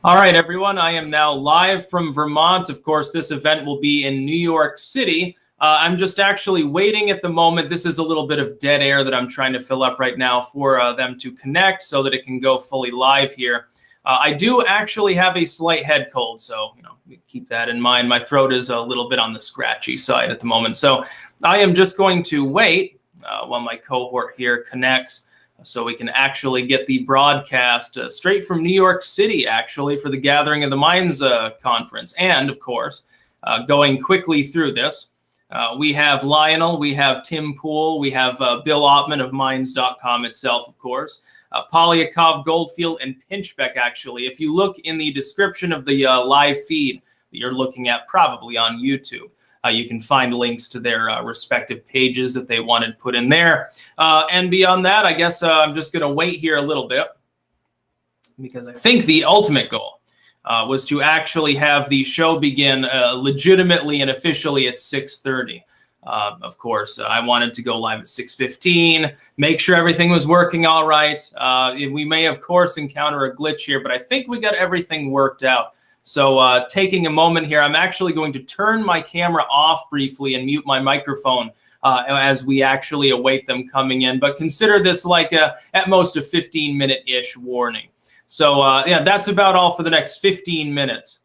All right, everyone, I am now live from Vermont. Of course, this event will be in New York City. I'm just actually waiting at the moment. This is a little bit of dead air that I'm trying to fill up right now for them to connect so that it can go fully live here. I do actually have a slight head cold, so keep that in mind. My throat is a little bit on the scratchy side at the moment. So I am just going to wait while my cohort here connects, so we can actually get the broadcast straight from New York City, actually, for the Gathering of the Minds conference. And, of course, going quickly through this, we have Lionel, we have Tim Pool, we have Bill Ottman of Minds.com itself, of course, Polyakov, Goldfield, and Pinchbeck, actually. If you look in the description of the live feed that you're looking at probably on YouTube, you can find links to their respective pages that they wanted put in there. And beyond that, I guess I'm just going to wait here a little bit, because I think the ultimate goal was to actually have the show begin legitimately and officially at 6:30. Of course, I wanted to go live at 6:15, make sure everything was working all right. We may, of course, encounter a glitch here, but I think we got everything worked out. So taking a moment here, I'm actually going to turn my camera off briefly and mute my microphone as we actually await them coming in. But consider this like at most a 15-minute-ish warning. So yeah, that's about all for the next 15 minutes.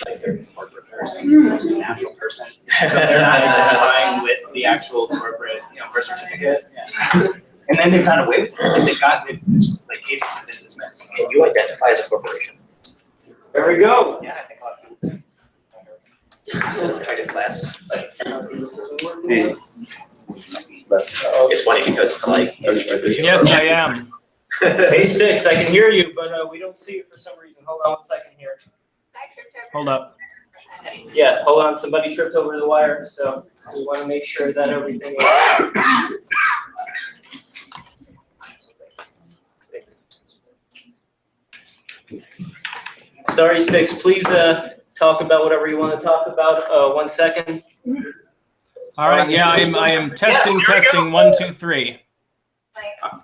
Like they're corporate persons as opposed to natural person. So they're not identifying with the actual corporate, birth certificate. And then they kind of wait for it. They've got like cases have been business. Can you identify as a corporation? There we go. Yeah, I think a lot of people. I did class. It's funny because it's like. Yes, I am. Hey, Six, I can hear you, but we don't see you for some reason. Hold on 1 second here. Hold up. Yeah, hold on. Somebody tripped over the wire, so we want to make sure that everything is. Sorry, Sticks. Please talk about whatever you want to talk about. 1 second. All right. Yeah, I am testing. 1, 2, 3. All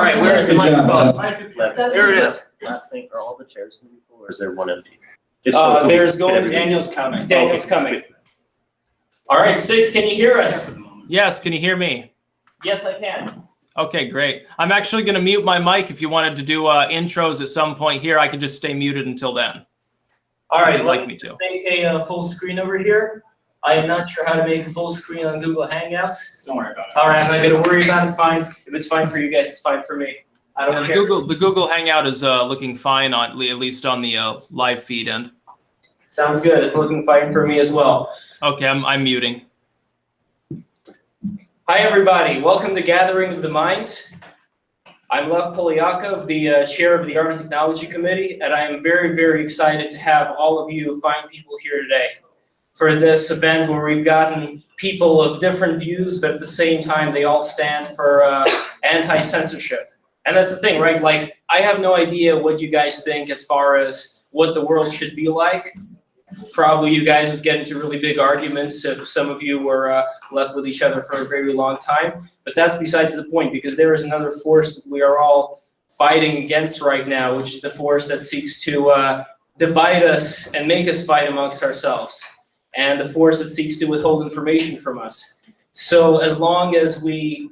right, where is the microphone? There it is. Last thing, are all the chairs going to be full, or is there one empty? There's going. Daniel's coming. Daniel's coming. All right, Sticks, can you hear us? Yes. Can you hear me? Yes, I can. Okay, great. I'm actually going to mute my mic. If you wanted to do intros at some point here, I could just stay muted until then. All right, like me to. Let's make a full screen over here. I am not sure how to make a full screen on Google Hangouts. Don't worry about it. All right, I'm not going to worry about it. Fine. If it's fine for you guys, it's fine for me. I don't care. The Google Hangout is looking fine on at least on the live feed end. Sounds good. It's looking fine for me as well. Okay, I'm muting. Hi, everybody. Welcome to Gathering of the Minds. I'm Lev Polyakov, the chair of the Art and Technology Committee, and I am very, very excited to have all of you fine people here today for this event where we've gotten people of different views, but at the same time, they all stand for anti-censorship. And that's the thing, right? Like, I have no idea what you guys think as far as what the world should be like. Probably you guys would get into really big arguments if some of you were left with each other for a very long time. But that's besides the point, because there is another force that we are all fighting against right now, which is the force that seeks to divide us and make us fight amongst ourselves, and the force that seeks to withhold information from us. So as long as we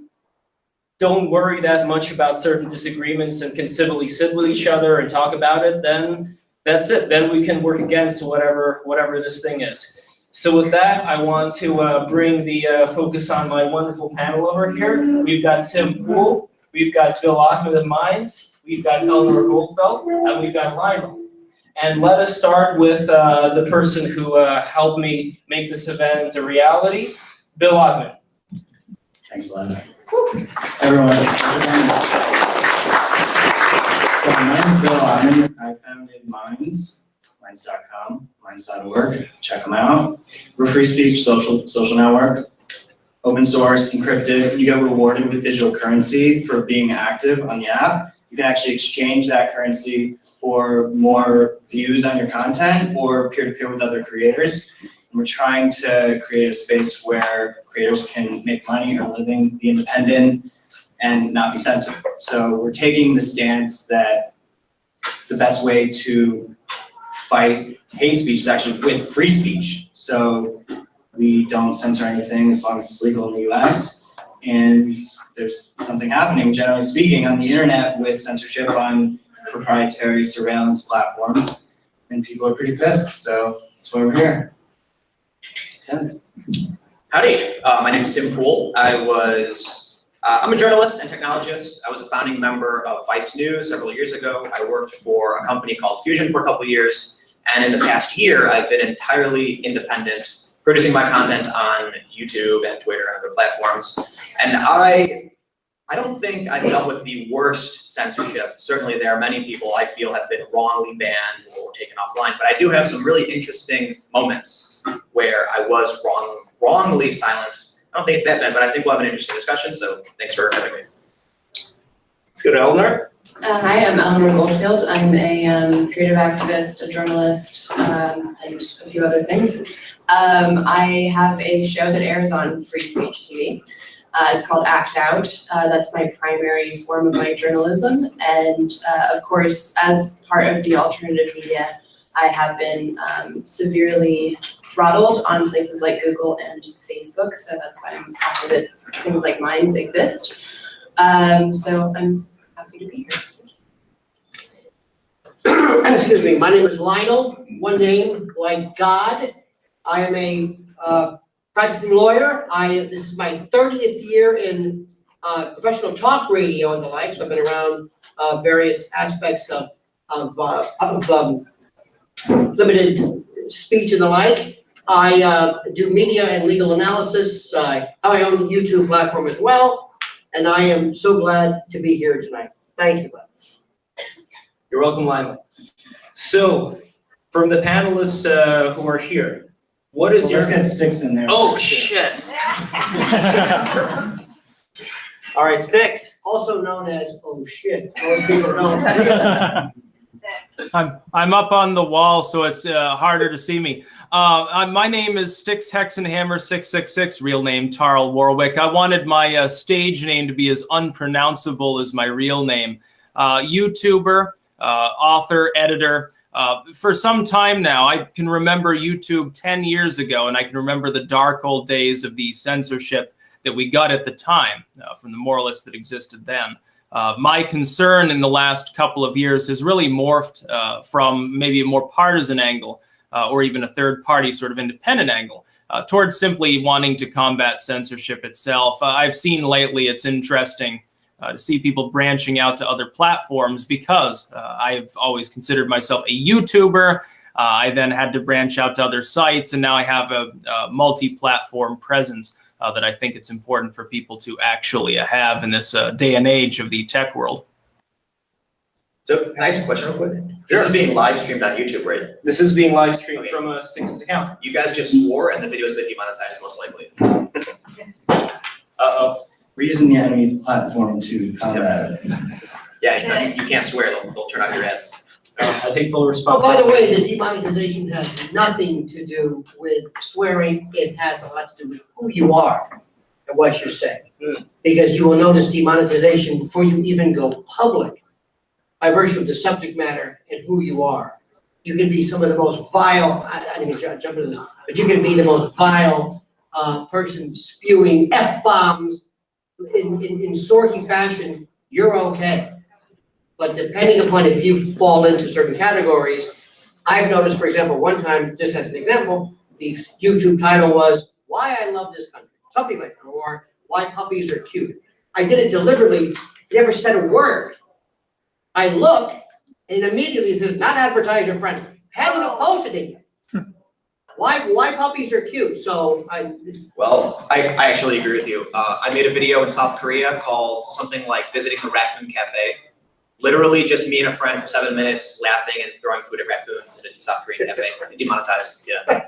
don't worry that much about certain disagreements and can civilly sit with each other and talk about it, then that's it. Then we can work against whatever this thing is. So with that, I want to bring the focus on my wonderful panel over here. We've got Tim Poole, we've got Bill Ahmed of Minds, we've got Eleanor Goldfeld, and we've got Lionel. And let us start with the person who helped me make this event a reality, Bill Ahmed. Thanks, Len. Everyone. So my name is Bill Ahmed. I founded Minds, minds.com, minds.org. Check them out. We're a free speech social network, open source, encrypted. You get rewarded with digital currency for being active on the app. You can actually exchange that currency for more views on your content or peer-to-peer with other creators. And we're trying to create a space where creators can make money, earn a living, be independent, and not be censored. So we're taking the stance that the best way to fight hate speech is actually with free speech. So we don't censor anything as long as it's legal in the US. And there's something happening, generally speaking, on the internet with censorship on proprietary surveillance platforms. And people are pretty pissed, so that's why we're here. Tim. Howdy, my name is Tim Poole. I'm a journalist and technologist. I was a founding member of Vice News several years ago. I worked for a company called Fusion for a couple of years. And in the past year, I've been entirely independent, producing my content on YouTube and Twitter and other platforms. And I don't think I've dealt with the worst censorship. Certainly there are many people I feel have been wrongly banned or taken offline, but I do have some really interesting moments where I was wrongly silenced. I don't think it's that bad, but I think we'll have an interesting discussion, so thanks for having me. Let's go to Eleanor. Hi, I'm Eleanor Goldfield. I'm a creative activist, a journalist, and a few other things. I have a show that airs on Free Speech TV. It's called Act Out. That's my primary form of my journalism. And of course, as part of the alternative media, I have been severely throttled on places like Google and Facebook. So that's why I'm happy that things like Minds exist. So I'm happy to be here. Excuse me, my name is Lionel, one name like God. I am a practicing lawyer. This is my 30th year in professional talk radio and the like, so I've been around various aspects of limited speech and the like. I do media and legal analysis. I own a YouTube platform as well, and I am so glad to be here tonight. Thank you. You're welcome, Lionel. So, from the panelists who are here, what is Well, your... let's get Sticks in there. Oh, shit. All right, Sticks. Also known as, oh shit, most people don't. I'm up on the wall, so it's harder to see me. My name is Styx Hexenhammer 666, real name Tarl Warwick. I wanted my stage name to be as unpronounceable as my real name. YouTuber, author, editor. For some time now, I can remember YouTube 10 years ago, and I can remember the dark old days of the censorship that we got at the time from the moralists that existed then. My concern in the last couple of years has really morphed from maybe a more partisan angle or even a third-party sort of independent angle towards simply wanting to combat censorship itself. I've seen lately it's interesting to see people branching out to other platforms because I've always considered myself a YouTuber. I then had to branch out to other sites, and now I have a multi-platform presence that I think it's important for people to actually have in this day and age of the tech world. So can I ask a question real quick? This is being live streamed on YouTube, right? This is being live streamed from Styx's account. You guys just swore and the video's been demonetized most likely. Uh-oh. We're using the enemy platform to combat it. Yeah, you can't swear, they'll turn off your ads. I take full Oh, responsibility. by the way, the demonetization has nothing to do with swearing. It has a lot to do with who you are and what you say. Because you will notice demonetization before you even go public by virtue of the subject matter and who you are. You can be some of the most vile, I didn't even jump into this, but you can be the most vile person spewing F-bombs in sorky fashion. You're okay. But depending upon if you fall into certain categories, I've noticed, for example, one time, just as an example, the YouTube title was, Why I Love This Country, something like that, or Why Puppies Are Cute. I did it deliberately, never said a word. I look, and it immediately says, not advertiser friendly. Hadn't even posted it yet. Why puppies are cute, so Well, I actually agree with you. I made a video in South Korea called something like Visiting the Raccoon Cafe. Literally just me and a friend for 7 minutes laughing and throwing food at raccoons in a South Korean cafe. Demonetized, yeah.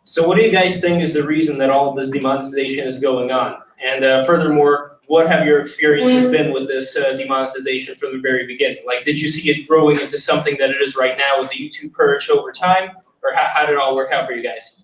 So what do you guys think is the reason that all of this demonetization is going on? And furthermore, what have your experiences been with this demonetization from the very beginning? Like, did you see it growing into something that it is right now with the YouTube purge over time? Or how did it all work out for you guys?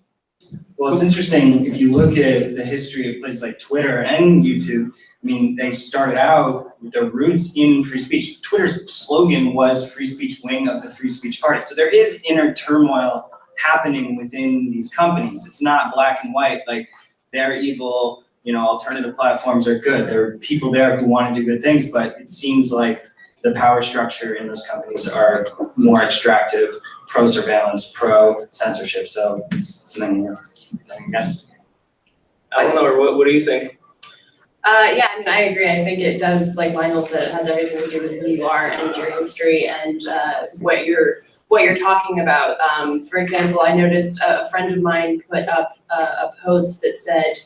Well, it's interesting, if you look at the history of places like Twitter and YouTube, I mean, they started out with their roots in free speech. Twitter's slogan was free speech wing of the free speech party. So there is inner turmoil happening within these companies. It's not black and white, like they're evil, alternative platforms are good. There are people there who want to do good things, but it seems like the power structure in those companies are more extractive, pro-surveillance, pro-censorship. So it's nothing against. Eleanor, what do you think? Yeah, I mean, I agree. I think it does, like Lionel said, it has everything to do with who you are and your history and what you're talking about. For example, I noticed a friend of mine put up a post that said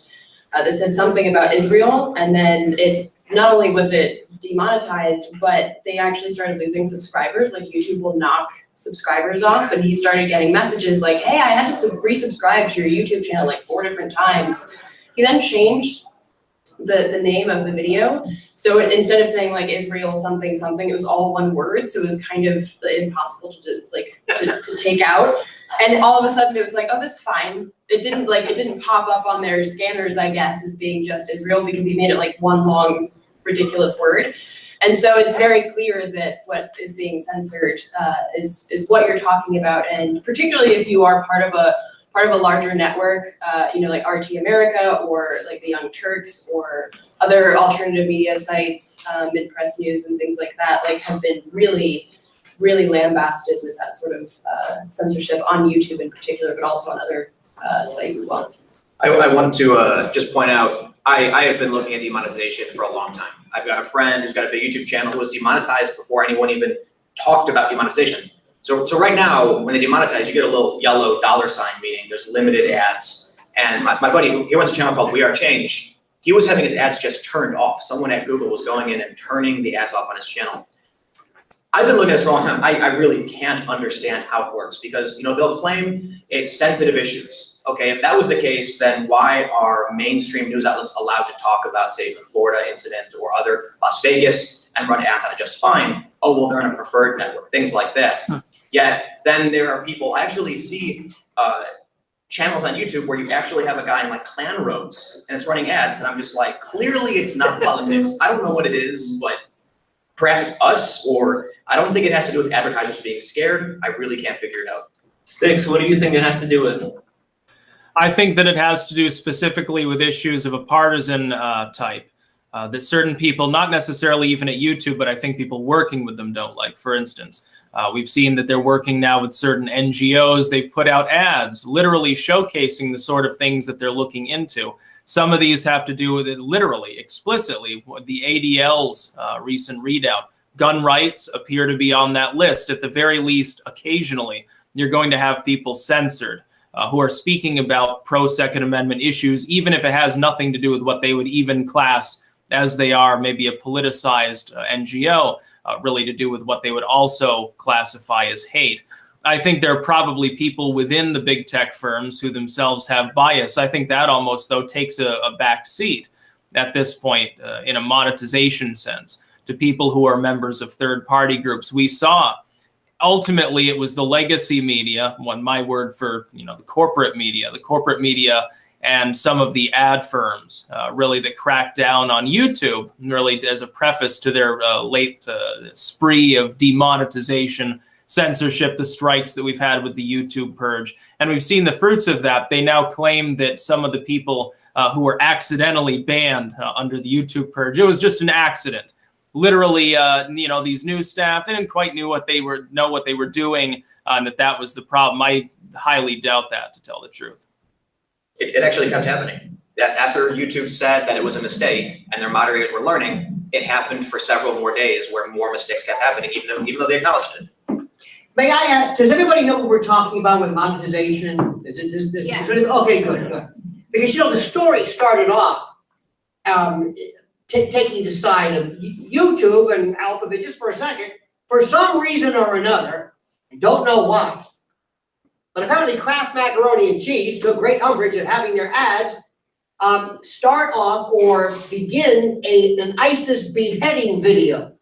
something about Israel, and then it not only was it demonetized, but they actually started losing subscribers. Like YouTube will knock subscribers off, and he started getting messages like, "Hey, I had to resubscribe to your YouTube channel like 4 different times." He then changed the name of the video. So instead of saying like Israel something something, it was all one word. So it was kind of impossible to take out. And all of a sudden it was like, oh, this is fine. It didn't pop up on their scanners, I guess, as being just Israel because he made it like one long ridiculous word. And so it's very clear that what is being censored is what you're talking about. And particularly if you are part of a larger network, like RT America or like the Young Turks or other alternative media sites, Mid-Press News and things like that, like have been really, really lambasted with that sort of censorship on YouTube in particular, but also on other sites as well. I want to just point out, I have been looking at demonetization for a long time. I've got a friend who's got a big YouTube channel who was demonetized before anyone even talked about demonetization. So right now, when they demonetize, you get a little yellow $sign, meaning there's limited ads. And my buddy, he runs a channel called We Are Change. He was having his ads just turned off. Someone at Google was going in and turning the ads off on his channel. I've been looking at this for a long time. I really can't understand how it works because they'll claim it's sensitive issues. Okay, if that was the case, then why are mainstream news outlets allowed to talk about, say, the Florida incident or other Las Vegas and run ads on it just fine? Oh, well, they're on a preferred network, things like that. Yet then there are people, I actually see channels on YouTube where you actually have a guy in like clan robes and it's running ads, and I'm just like, clearly it's not politics. I don't know what it is, but perhaps it's us, or I don't think it has to do with advertisers being scared. I really can't figure it out. Sticks, what do you think it has to do with? I think that it has to do specifically with issues of a partisan type that certain people, not necessarily even at YouTube, but I think people working with them don't like. For instance, we've seen that they're working now with certain NGOs. They've put out ads literally showcasing the sort of things that they're looking into. Some of these have to do with it literally, explicitly. The ADL's recent readout. Gun rights appear to be on that list. At the very least, occasionally, you're going to have people censored who are speaking about pro-Second Amendment issues, even if it has nothing to do with what they would even class as they are maybe a politicized NGO, really to do with what they would also classify as hate. I think there are probably people within the big tech firms who themselves have bias. I think that almost, though, takes a back seat at this point in a monetization sense to people who are members of third-party groups. We saw ultimately it was the legacy media, my word for the corporate media and some of the ad firms really that cracked down on YouTube, really as a preface to their late spree of demonetization, censorship, the strikes that we've had with the YouTube purge. And we've seen the fruits of that. They now claim that some of the people who were accidentally banned under the YouTube purge, it was just an accident. Literally, these news staff, they didn't quite know what they were doing, and that was the problem. I highly doubt that, to tell the truth. It actually kept happening. After YouTube said that it was a mistake and their moderators were learning, it happened for several more days where more mistakes kept happening, even though they acknowledged it. May I ask, does everybody know what we're talking about with monetization? Is it this? Yeah. Okay, good. Because the story started off taking the side of YouTube and Alphabet just for a second, for some reason or another, I don't know why. But apparently Kraft Macaroni and Cheese took great umbrage at having their ads start off or begin an ISIS beheading video.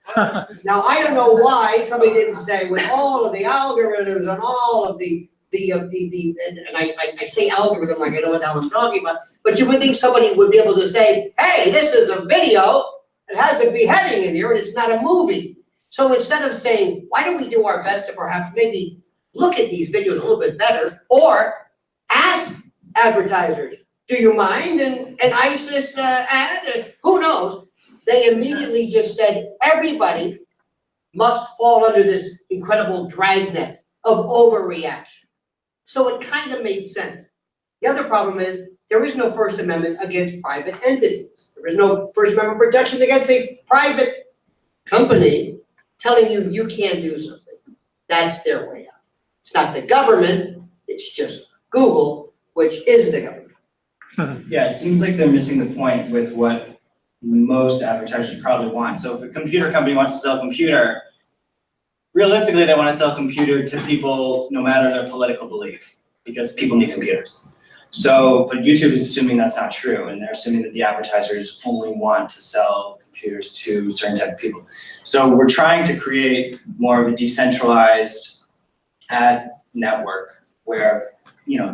Now, I don't know why somebody didn't say with all of the algorithms and all of and I say algorithm like I know what the hell I'm talking about, but you would think somebody would be able to say, hey, this is a video, it has a beheading in here and it's not a movie. So instead of saying, why don't we do our best to perhaps maybe look at these videos a little bit better, or ask advertisers, do you mind an ISIS ad? Who knows? They immediately just said everybody must fall under this incredible dragnet of overreaction. So it kind of made sense. The other problem is there is no First Amendment against private entities. There is no First Amendment protection against a private company telling you you can't do something. That's their way out. It's not the government, it's just Google, which is the government. Yeah, it seems like they're missing the point with what most advertisers probably want. So if a computer company wants to sell a computer, realistically, they want to sell a computer to people no matter their political belief, because people need computers. So, but YouTube is assuming that's not true, and they're assuming that the advertisers only want to sell computers to certain type of people. So we're trying to create more of a decentralized ad network where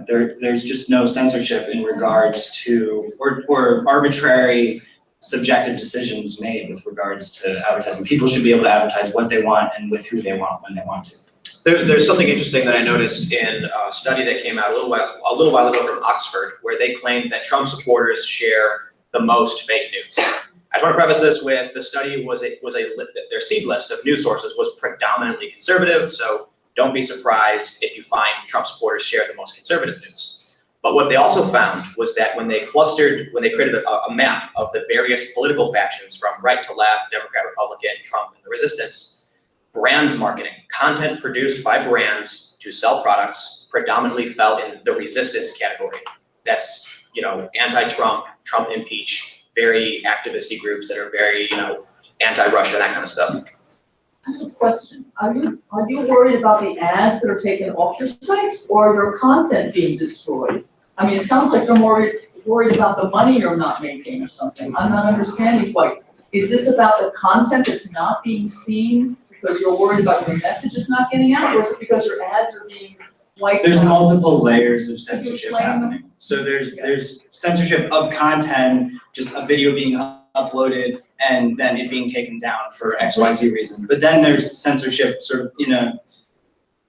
there's just no censorship in regards to or arbitrary subjective decisions made with regards to advertising. People should be able to advertise what they want and with who they want when they want to. There's something interesting that I noticed in a study that came out a little while ago from Oxford, where they claimed that Trump supporters share the most fake news. I just want to preface this with the study their seed list of news sources was predominantly conservative, so don't be surprised if you find Trump supporters share the most conservative news. But what they also found was that when they created a map of the various political factions from right to left, Democrat, Republican, Trump, and the resistance, brand marketing, content produced by brands to sell products predominantly fell in the resistance category. That's, anti-Trump, Trump impeach, very activisty groups that are very, anti-Russia, that kind of stuff. I have a question. Are you worried about the ads that are taken off your sites or your content being destroyed? I mean, it sounds like you're worried about the money you're not making or something. I'm not understanding quite. Is this about the content that's not being seen because you're worried about your messages not getting out, or is it because your ads are being wiped out? There's multiple layers of censorship happening. So there's censorship of content, just a video being uploaded and then it being taken down for XYZ reason. But then there's censorship sort of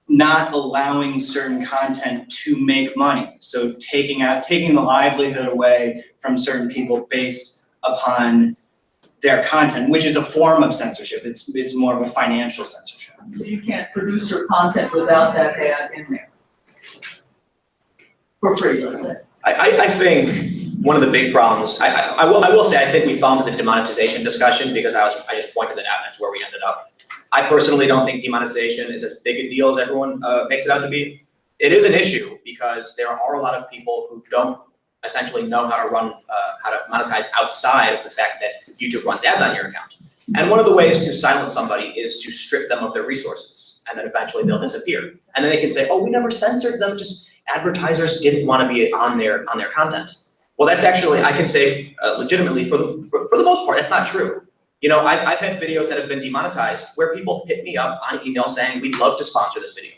not allowing certain content to make money. So taking the livelihood away from certain people based upon their content, which is a form of censorship. It's more of a financial censorship. So you can't produce your content without that ad in there. For free, let's say. I think one of the big problems, I will say, I think we fell into the demonetization discussion because I just pointed that out and that's where we ended up. I personally don't think demonetization is as big a deal as everyone makes it out to be. It is an issue because there are a lot of people who don't essentially know how to monetize outside of the fact that YouTube runs ads on your account. And one of the ways to silence somebody is to strip them of their resources, and then eventually they'll disappear. And then they can say, oh, we never censored them, just advertisers didn't want to be on their content. Well, that's actually, I can say legitimately for the most part, that's not true. I've had videos that have been demonetized where people hit me up on email saying, we'd love to sponsor this video.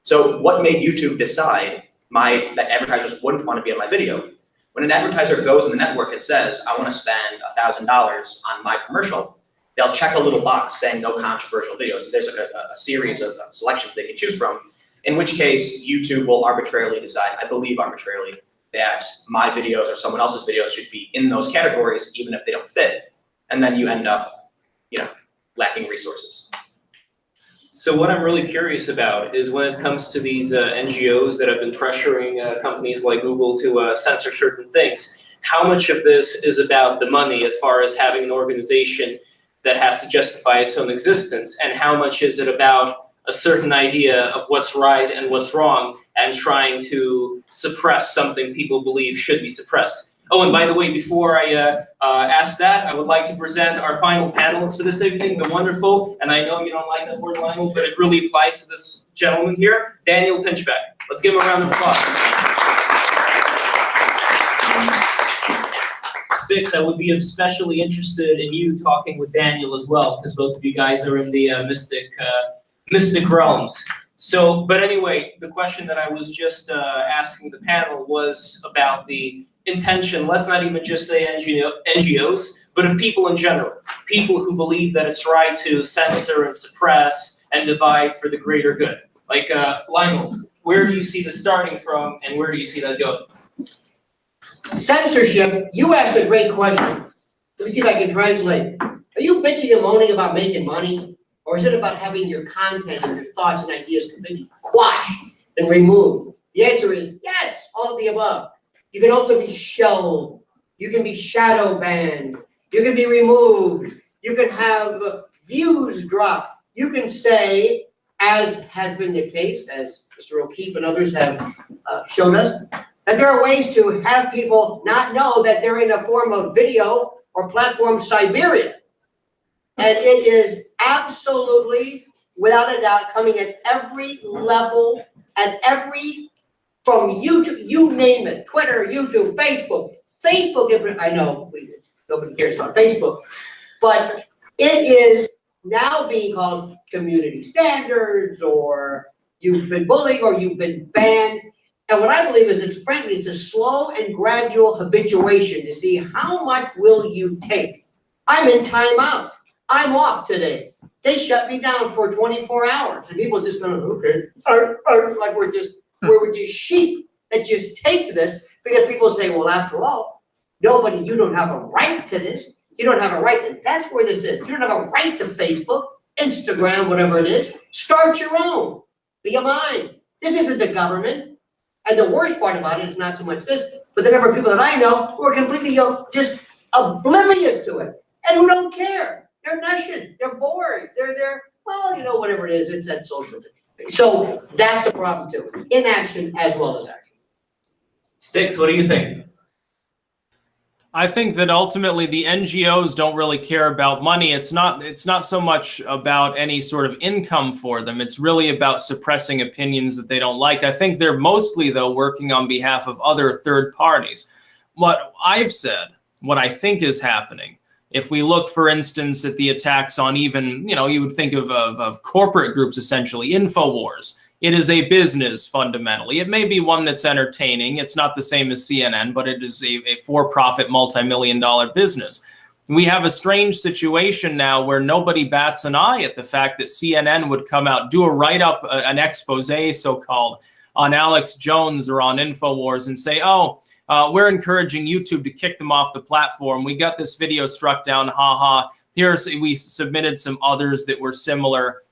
So what made YouTube decide that advertisers wouldn't want to be on my video? When an advertiser goes in the network and says, I want to spend $1,000 on my commercial, they'll check a little box saying no controversial videos. There's a series of selections they can choose from, in which case YouTube will arbitrarily decide, I believe arbitrarily, that my videos or someone else's videos should be in those categories, even if they don't fit. And then you end up, lacking resources. So what I'm really curious about is when it comes to these NGOs that have been pressuring companies like Google to censor certain things, how much of this is about the money as far as having an organization that has to justify its own existence, and how much is it about a certain idea of what's right and what's wrong and trying to suppress something people believe should be suppressed? Oh, and by the way, before I ask that, I would like to present our final panelists for this evening, the wonderful, and I know you don't like that word, Lionel, but it really applies to this gentleman here, Daniel Pinchbeck. Let's give him a round of applause. Sticks, I would be especially interested in you talking with Daniel as well, because both of you guys are in the mystic realms. So, but anyway, the question that I was just asking the panel was about the intention, let's not even just say NGOs, but of people in general, people who believe that it's right to censor and suppress and divide for the greater good. Like Lionel, where do you see this starting from and where do you see that going? Censorship, you asked a great question. Let me see if I can translate. Are you bitching and moaning about making money? Or is it about having your content and your thoughts and ideas completely quashed and removed? The answer is yes, all of the above. You can also be shelved. You can be shadow banned. You can be removed. You can have views dropped. You can say, as has been the case, as Mr. O'Keefe and others have shown us, that there are ways to have people not know that they're in a form of video or platform Siberia. And it is absolutely, without a doubt, coming at every level, at every, from YouTube, you name it, Twitter, YouTube, Facebook. Facebook, I know nobody cares about Facebook, but it is now being called community standards, or you've been bullied, or you've been banned. And what I believe is it's a slow and gradual habituation to see how much will you take. I'm in timeout. I'm off today. They shut me down for 24 hours. And people are just going, okay, like we're just sheep that just take this, because people say, well, after all, you don't have a right to this. You don't have a right, and that's where this is. You don't have a right to Facebook, Instagram, whatever it is. Start your own. Be a mind. This isn't the government. And the worst part about it is not so much this, but the number of people that I know who are completely just oblivious to it and who don't care. They're nushing, they're bored, they're well, you know, whatever it is, it's that social thing. So that's the problem too. Inaction as well as action. Sticks, what do you think? I think that ultimately the NGOs don't really care about money. It's not so much about any sort of income for them. It's really about suppressing opinions that they don't like. I think they're mostly, though, working on behalf of other third parties. What I've said, what I think is happening, if we look, for instance, at the attacks on even, you know, you would think of corporate groups, essentially, InfoWars. It is a business, fundamentally. It may be one that's entertaining. It's not the same as CNN, but it is a for-profit, multi-million-dollar business. We have a strange situation now where nobody bats an eye at the fact that CNN would come out, do a write-up, an expose, so-called, on Alex Jones or on InfoWars and say, oh, we're encouraging YouTube to kick them off the platform. We got this video struck down, haha. We submitted some others that were similar.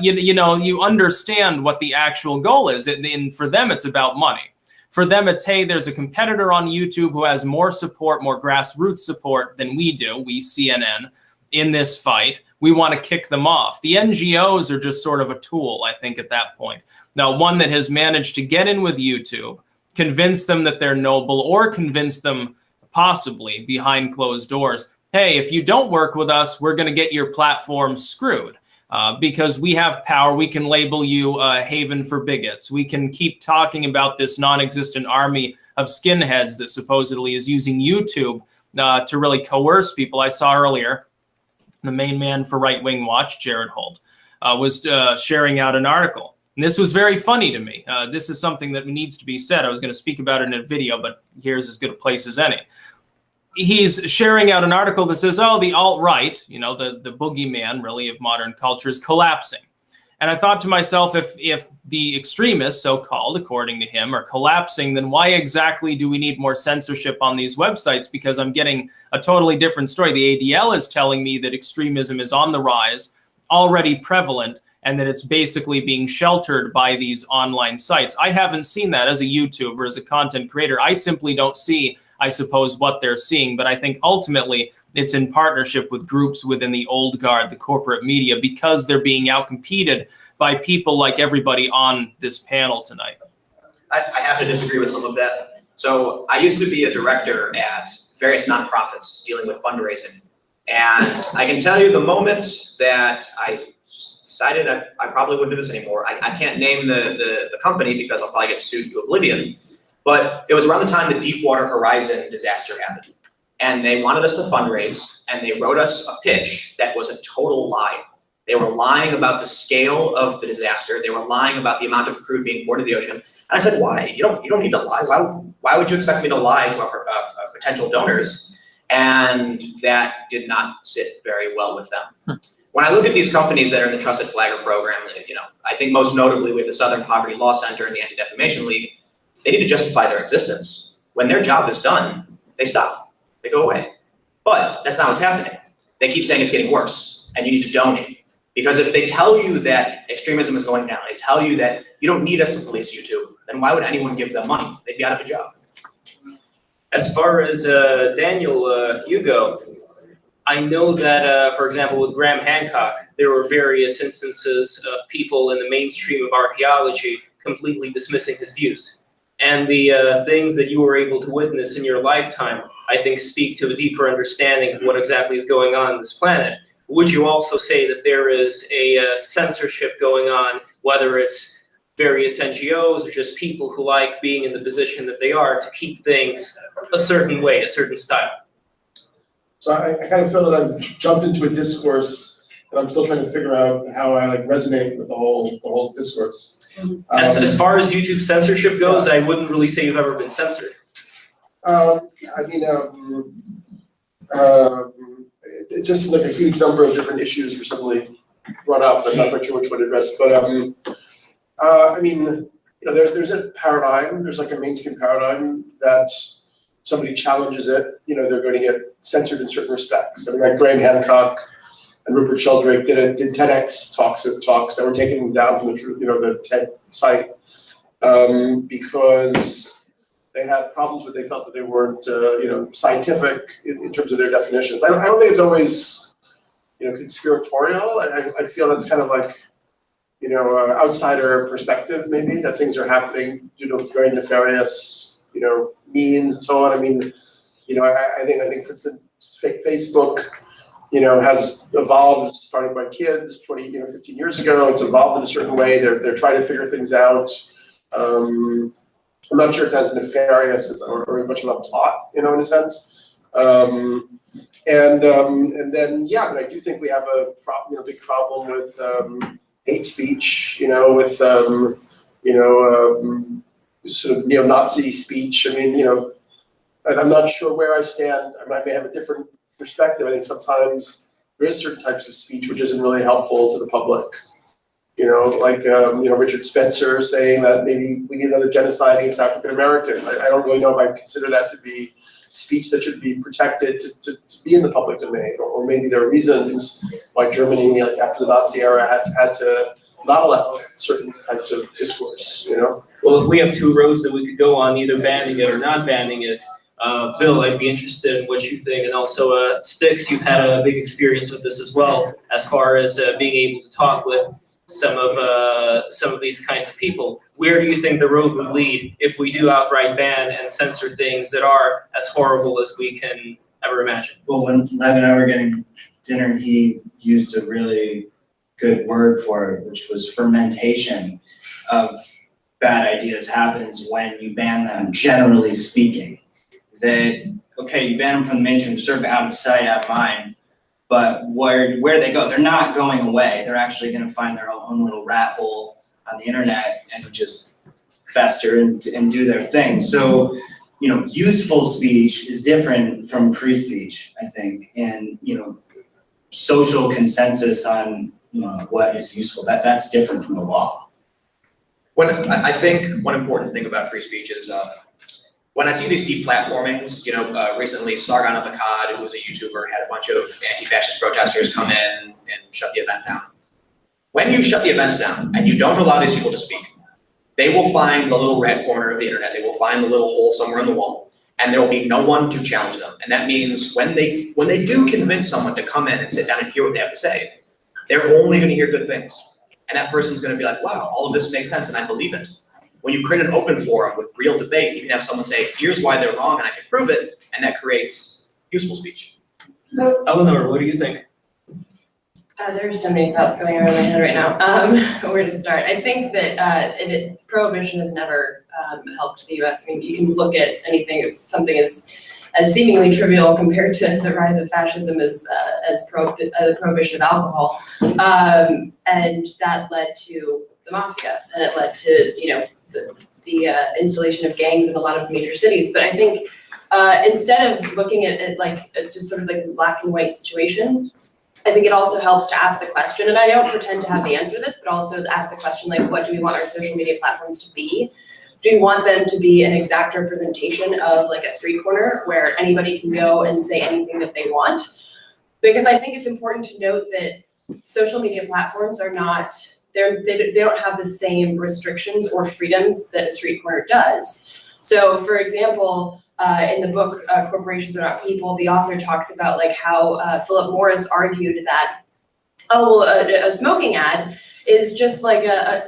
You know, you understand what the actual goal is. And for them, it's about money. For them, it's, hey, there's a competitor on YouTube who has more support, more grassroots support than we do, we CNN, in this fight. We want to kick them off. The NGOs are just sort of a tool, I think, at that point. Now, one that has managed to get in with YouTube, convince them that they're noble, or convince them, possibly, behind closed doors, hey, if you don't work with us, we're going to get your platform screwed. Because we have power, we can label you a haven for bigots. We can keep talking about this non-existent army of skinheads that supposedly is using YouTube to really coerce people. I saw earlier, the main man for Right Wing Watch, Jared Holt, was sharing out an article. And this was very funny to me. This is something that needs to be said. I was going to speak about it in a video, but here's as good a place as any. He's sharing out an article that says, oh, the alt-right, you know, the boogeyman, really, of modern culture is collapsing. And I thought to myself, if the extremists, so-called, according to him, are collapsing, then why exactly do we need more censorship on these websites? Because I'm getting a totally different story. The ADL is telling me that extremism is on the rise, already prevalent, and that it's basically being sheltered by these online sites. I haven't seen that as a YouTuber, as a content creator. I simply don't see, I suppose, what they're seeing, but I think ultimately it's in partnership with groups within the old guard, the corporate media, because they're being outcompeted by people like everybody on this panel tonight. I have to disagree with some of that. So I used to be a director at various nonprofits dealing with fundraising. And I can tell you the moment that I decided I probably wouldn't do this anymore. I can't name the company because I'll probably get sued to oblivion. But it was around the time the Deepwater Horizon disaster happened. And they wanted us to fundraise, and they wrote us a pitch that was a total lie. They were lying about the scale of the disaster. They were lying about the amount of crude being poured into the ocean. And I said, why? You don't need to lie. Why would you expect me to lie to our potential donors? And that did not sit very well with them. When I look at these companies that are in the Trusted Flagger program, you know, I think most notably we have the Southern Poverty Law Center and the Anti-Defamation League. They need to justify their existence. When their job is done, they stop. They go away. But that's not what's happening. They keep saying it's getting worse, and you need to donate. Because if they tell you that extremism is going down, they tell you that you don't need us to police YouTube, then why would anyone give them money? They'd be out of a job. As far as Daniel, you go, I know that, for example, with Graham Hancock, there were various instances of people in the mainstream of archaeology completely dismissing his views. And the things that you were able to witness in your lifetime, I think, speak to a deeper understanding of what exactly is going on this planet. Would you also say that there is a censorship going on, whether it's various NGOs or just people who like being in the position that they are to keep things a certain way, a certain style? So I kind of feel that I've jumped into a discourse, and I'm still trying to figure out how I resonate with the whole discourse. As far as YouTube censorship goes, I wouldn't really say you've ever been censored. It just like a huge number of different issues recently brought up. I'm not quite sure which one to address, but there's a paradigm. There's like a mainstream paradigm that somebody challenges it, they're going to get censored in certain respects. I mean, like Graham Hancock and Rupert Sheldrake did TEDx talks that were taken down from the TED site. because they had problems where they felt that they weren't, scientific in terms of their definitions. I don't think it's always, conspiratorial. I feel that's kind of like, outsider perspective maybe, that things are happening due to very nefarious, means and so on. I mean, I think for instance, Facebook, has evolved, started by kids 15 years ago. It's evolved in a certain way. They're trying to figure things out. I'm not sure it's as nefarious as or much of a plot, in a sense. And then I do think we have a big problem with hate speech. With sort of neo-Nazi speech. I mean, I'm not sure where I stand. I may have a different perspective. I think sometimes there is certain types of speech which isn't really helpful to the public. Like Richard Spencer saying that maybe we need another genocide against African Americans. I don't really know if I consider that to be speech that should be protected to be in the public domain, or maybe there are reasons why Germany, like after the Nazi era, had to not allow certain types of discourse. Well, if we have two roads that we could go on, either banning it or not banning it, Bill, I'd be interested in what you think, and also Styx, you've had a big experience with this as well, as far as being able to talk with some of these kinds of people. Where do you think the road would lead if we do outright ban and censor things that are as horrible as we can ever imagine? Well, when Lev and I were getting dinner, he used a really good word for it, which was fermentation of bad ideas happens when you ban them, generally speaking. That, okay, you ban them from the mainstream, sort of out of sight, out of mind, but where they go, they're not going away. They're actually going to find their own little rat hole on the internet and just fester and do their thing. So, useful speech is different from free speech, I think, and social consensus on what is useful, that's different from the law. I think one important thing about free speech is when I see these deplatformings, recently Sargon of Akkad, who was a YouTuber, had a bunch of anti-fascist protesters come in and shut the event down. When you shut the events down and you don't allow these people to speak, they will find the little red corner of the internet, they will find the little hole somewhere in the wall, and there will be no one to challenge them. And that means when they do convince someone to come in and sit down and hear what they have to say, they're only going to hear good things. And that person's going to be like, wow, all of this makes sense and I believe it. When you create an open forum with real debate, you can have someone say, here's why they're wrong and I can prove it, and that creates useful speech. Eleanor, what do you think? There's so many thoughts going around my head right now. Where to start? I think that prohibition has never helped the U.S. I mean, you can look at anything, something as seemingly trivial compared to the rise of fascism as the prohibition of alcohol, and that led to the mafia, and it led to the installation of gangs in a lot of major cities. But I think instead of looking at it like just sort of like this black and white situation, I think it also helps to ask the question, and I don't pretend to have the answer to this, but also ask the question, like, what do we want our social media platforms to be? Do we want them to be an exact representation of like a street corner where anybody can go and say anything that they want? Because I think it's important to note that social media platforms are not, they don't have the same restrictions or freedoms that a street corner does. So for example, in the book, Corporations Are Not People, the author talks about like how Philip Morris argued that, a smoking ad is just like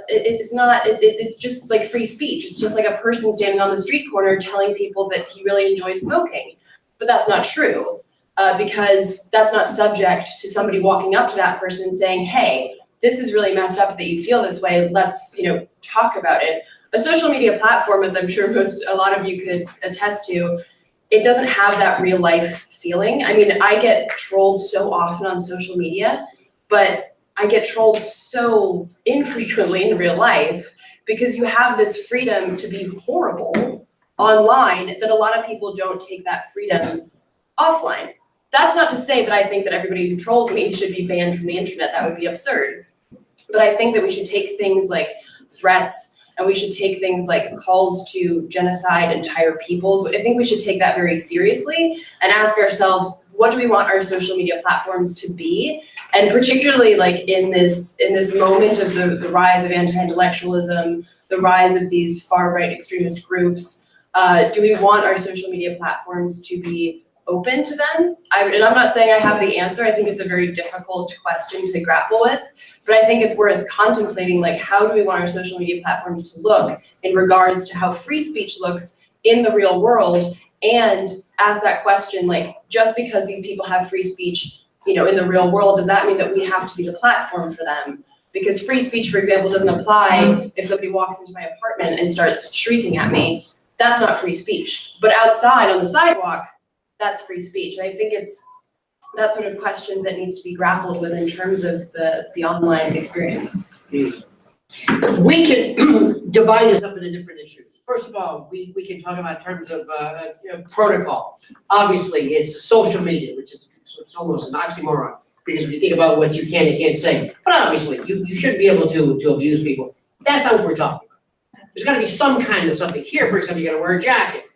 it's just like free speech. It's just like a person standing on the street corner telling people that he really enjoys smoking. But that's not true, because that's not subject to somebody walking up to that person saying, hey, this is really messed up that you feel this way, let's talk about it. A social media platform, as I'm sure a lot of you could attest to, it doesn't have that real life feeling. I mean, I get trolled so often on social media, but I get trolled so infrequently in real life because you have this freedom to be horrible online that a lot of people don't take that freedom offline. That's not to say that I think that everybody who trolls me should be banned from the internet. That would be absurd. But I think that we should take things like threats, and we should take things like calls to genocide entire peoples. I think we should take that very seriously and ask ourselves, what do we want our social media platforms to be? And particularly like in this moment of the rise of anti-intellectualism, the rise of these far-right extremist groups, do we want our social media platforms to be open to them? And I'm not saying I have the answer. I think it's a very difficult question to grapple with, but I think it's worth contemplating, like, how do we want our social media platforms to look in regards to how free speech looks in the real world, and ask that question, like, just because these people have free speech, you know, in the real world, does that mean that we have to be the platform for them? Because free speech, for example, doesn't apply if somebody walks into my apartment and starts shrieking at me. That's not free speech. But outside on the sidewalk, that's free speech. And I think it's that sort of question that needs to be grappled with in terms of the online experience. We can divide this up into different issues. First of all, we can talk about terms of protocol. Obviously, it's social media, which is it's almost an oxymoron, because when you think about what you can and can't say, but obviously, you shouldn't be able to abuse people. That's not what we're talking about. There's gotta be some kind of something. Here, for example, you gotta wear a jacket.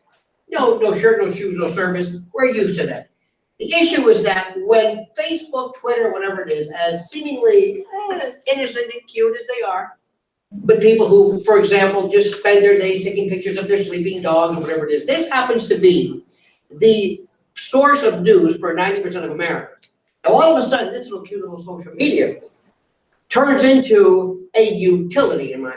No shirt, no shoes, no service. We're used to that. The issue is that when Facebook, Twitter, whatever it is, as seemingly innocent and cute as they are, but people who, for example, just spend their days taking pictures of their sleeping dogs or whatever it is, this happens to be the source of news for 90% of America. Now, all of a sudden, this little cute little social media turns into a utility, in my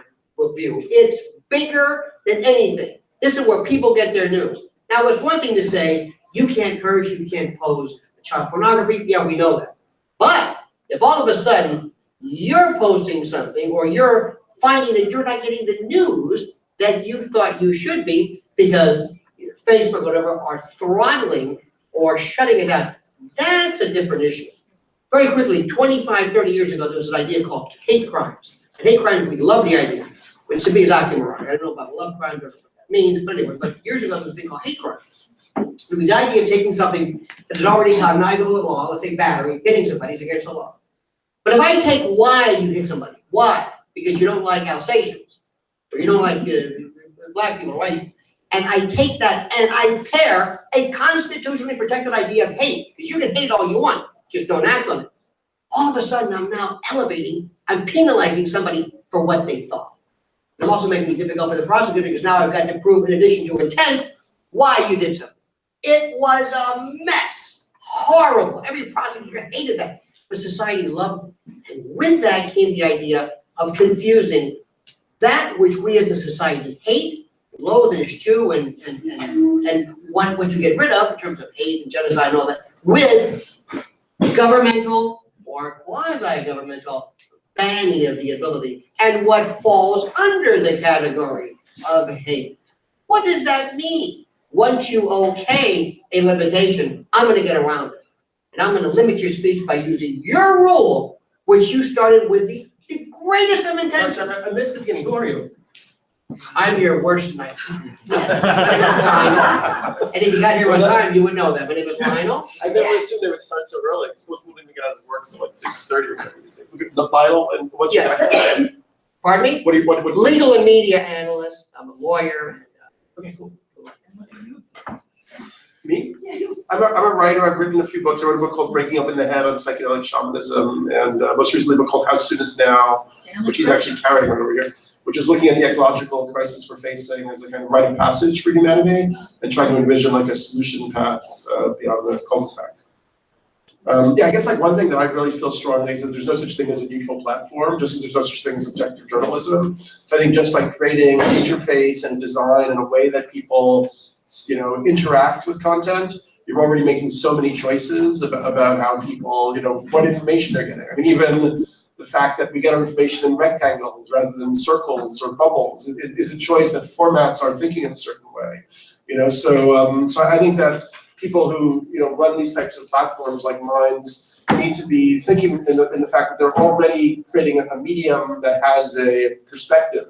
view. It's bigger than anything. This is where people get their news. Now, it's one thing to say, you can't curse, you can't pose child pornography. Yeah, we know that. But if all of a sudden you're posting something, or you're finding that you're not getting the news that you thought you should be because Facebook or whatever are throttling or shutting it down, that's a different issue. Very quickly, 25, 30 years ago, there was an idea called hate crimes. And hate crimes, we love the idea, which to me is oxymoron. I don't know about love crimes or what that means, but anyway, but years ago, there was a thing called hate crimes. It was the idea of taking something that is already cognizable in law, let's say battery, hitting somebody is against the law. But if I take why you hit somebody, why? Because you don't like Alsatians, or you don't like black people, right? And I take that and I pair a constitutionally protected idea of hate, because you can hate all you want, just don't act on it. All of a sudden, I'm now elevating, I'm penalizing somebody for what they thought. I'm also making it difficult for the prosecutor, because now I've got to prove, in addition to intent, why you did something. It was a mess, horrible. Every prosecutor hated that, but society loved it. And with that came the idea of confusing that which we as a society hate, loathe, and eschew, and want to get rid of in terms of hate and genocide and all that, with governmental or quasi-governmental banning of the ability, and what falls under the category of hate. What does that mean? Once you okay a limitation, I'm going to get around it. And I'm going to limit your speech by using your rule, which you started with the greatest of intentions. I missed the beginning. Who are you? I'm your worst nightmare. And if you got here on time, you would know that. My name is Lionel. I never assumed they would start so early. Most people didn't get out of work until like 6:30 or something. Look at the Bible and what's your background? Pardon me? What Legal and media analyst. I'm a lawyer. Okay, cool. Me? I'm a writer. I've written a few books. I wrote a book called Breaking Up in the Head on psychedelic shamanism, and most recently a book called How Soon Is Now, which he's actually carrying on over here, which is looking at the ecological crisis we're facing as a kind of rite of passage for humanity, and trying to envision like a solution path beyond the cul-de-sac. Yeah, I guess like one thing that I really feel strongly is that there's no such thing as a neutral platform, just as there's no such thing as objective journalism. So I think just by creating an interface and design in a way that people, you know, interact with content, you're already making so many choices about how people, you know, what information they're getting. I mean, even the fact that we get our information in rectangles rather than circles or bubbles is a choice that formats our thinking in a certain way. You know, so I think that people who, you know, run these types of platforms like Minds need to be thinking in the fact that they're already creating a medium that has a perspective.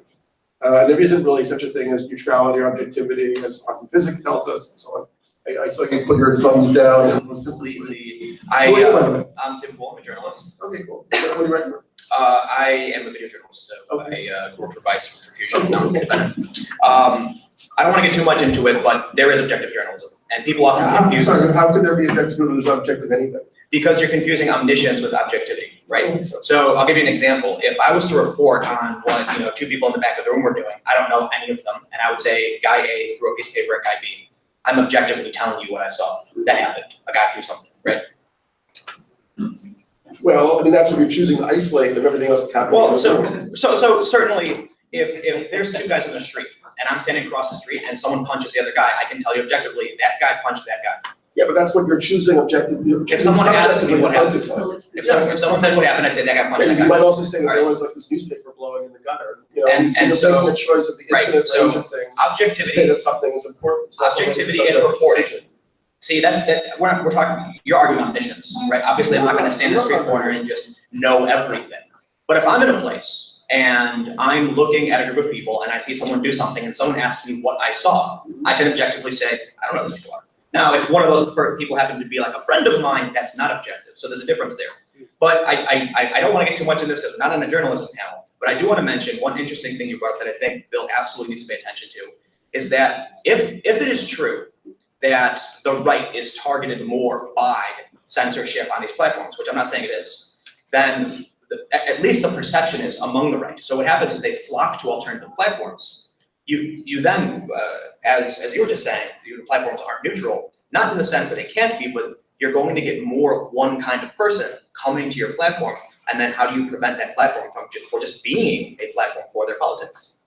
There isn't really such a thing as neutrality or objectivity, as quantum physics tells us, and so on. I saw you put your thumbs down and Completely. I'm Tim Pool, I'm a journalist. Okay, cool. What do you write for? I am a video journalist, so Okay. I work for Vice for Fusion, not independent. I don't want to get too much into it, but there is objective journalism, and people often I'm confuse. sorry, how could there be objective journalism objective anything? Because you're confusing omniscience with objectivity. right? So I'll give you an example. If I was to report on what two people in the back of the room were doing, I don't know any of them, and I would say guy A threw a piece of paper at guy B. I'm objectively telling you what I saw that happened. A guy threw something, right? Well, I mean, that's what you're choosing to isolate of everything else that's happening. Well, so certainly, if there's two guys on the street and I'm standing across the street and someone punches the other guy, I can tell you objectively that guy punched that guy. Yeah, but that's what you're choosing objectively. If someone asks me what happened, So if someone said what happened, I'd say that guy punched Yeah, that guy. you might also say that there was like this newspaper blowing in the gutter, And you're so- making a choice of the right, infinite so range of things to say Objectivity. that something is important. It's not something that's Objectivity and subject to reporting. decision. See, we're talking. You're arguing omniscience, right? Obviously, I'm not going to stand in the street corner and just know everything. But if I'm in a place and I'm looking at a group of people and I see someone do something and someone asks me what I saw, I can objectively say, I don't know who those people are. Now, if one of those people happen to be like a friend of mine, that's not objective. So there's a difference there. But I don't want to get too much in this because we're not on a journalism panel. But I do want to mention one interesting thing you brought up that I think Bill absolutely needs to pay attention to is that if it is true that the right is targeted more by censorship on these platforms, which I'm not saying it is, then at least the perception is among the right. So what happens is they flock to alternative platforms. You then, as you were just saying, the platforms aren't neutral, not in the sense that they can't be, but you're going to get more of one kind of person coming to your platform. And then how do you prevent that platform from just being a platform for their politics?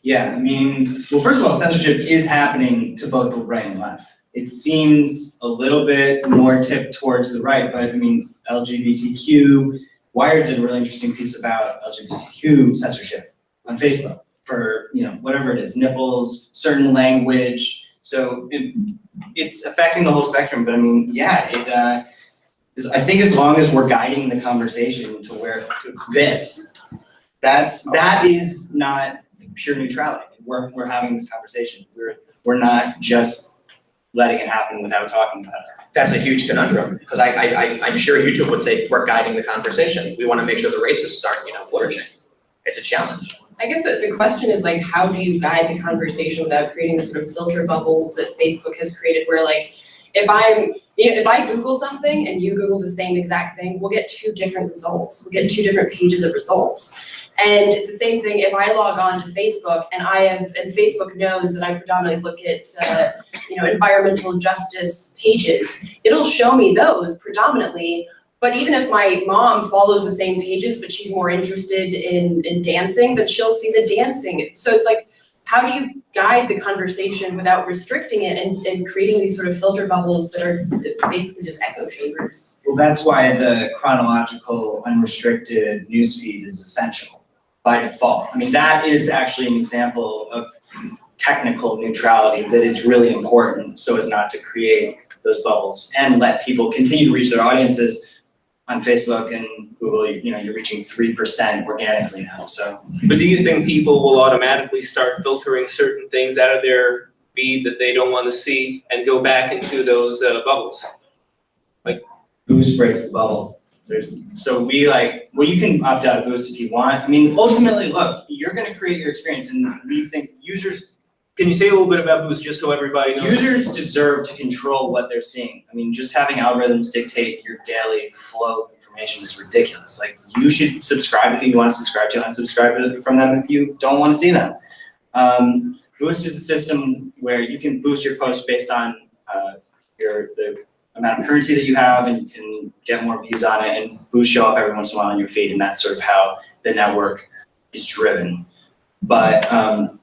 Yeah, I mean, well, first of all, censorship is happening to both the right and left. It seems a little bit more tipped towards the right, but I mean, LGBTQ, Wired did a really interesting piece about LGBTQ censorship on Facebook for, whatever it is, nipples, certain language. So it's affecting the whole spectrum, but I mean, yeah, I think as long as we're guiding the conversation to where that is not pure neutrality. We're having this conversation. We're not just letting it happen without talking about it. That's a huge conundrum because I'm sure YouTube would say we're guiding the conversation. We want to make sure the racists aren't flourishing. It's a challenge. I guess the question is like, how do you guide the conversation without creating the sort of filter bubbles that Facebook has created where like, if I Google something and you Google the same exact thing, we'll get two different results. We'll get two different pages of results. And it's the same thing if I log on to Facebook and Facebook knows that I predominantly look at, environmental justice pages. It'll show me those predominantly. But even if my mom follows the same pages, but she's more interested in dancing, then she'll see the dancing. So it's like, how do you guide the conversation without restricting it and creating these sort of filter bubbles that are basically just echo chambers? Well, that's why the chronological unrestricted newsfeed is essential by default. I mean, that is actually an example of technical neutrality that is really important so as not to create those bubbles and let people continue to reach their audiences. On Facebook and Google, you're reaching 3% organically now, so. But do you think people will automatically start filtering certain things out of their feed that they don't want to see and go back into those bubbles? Like Boost breaks the bubble. You can opt out of Boost if you want. I mean, ultimately, look, you're gonna create your experience and we think users. Can you say a little bit about Boost just so everybody knows? Users deserve to control what they're seeing. I mean, just having algorithms dictate your daily flow of information is ridiculous. Like, you should subscribe if you want to subscribe to, unsubscribe from them if you don't want to see them. Boost is a system where you can boost your post based on the amount of currency that you have, and you can get more views on it, and Boost show up every once in a while on your feed, and that's sort of how the network is driven. But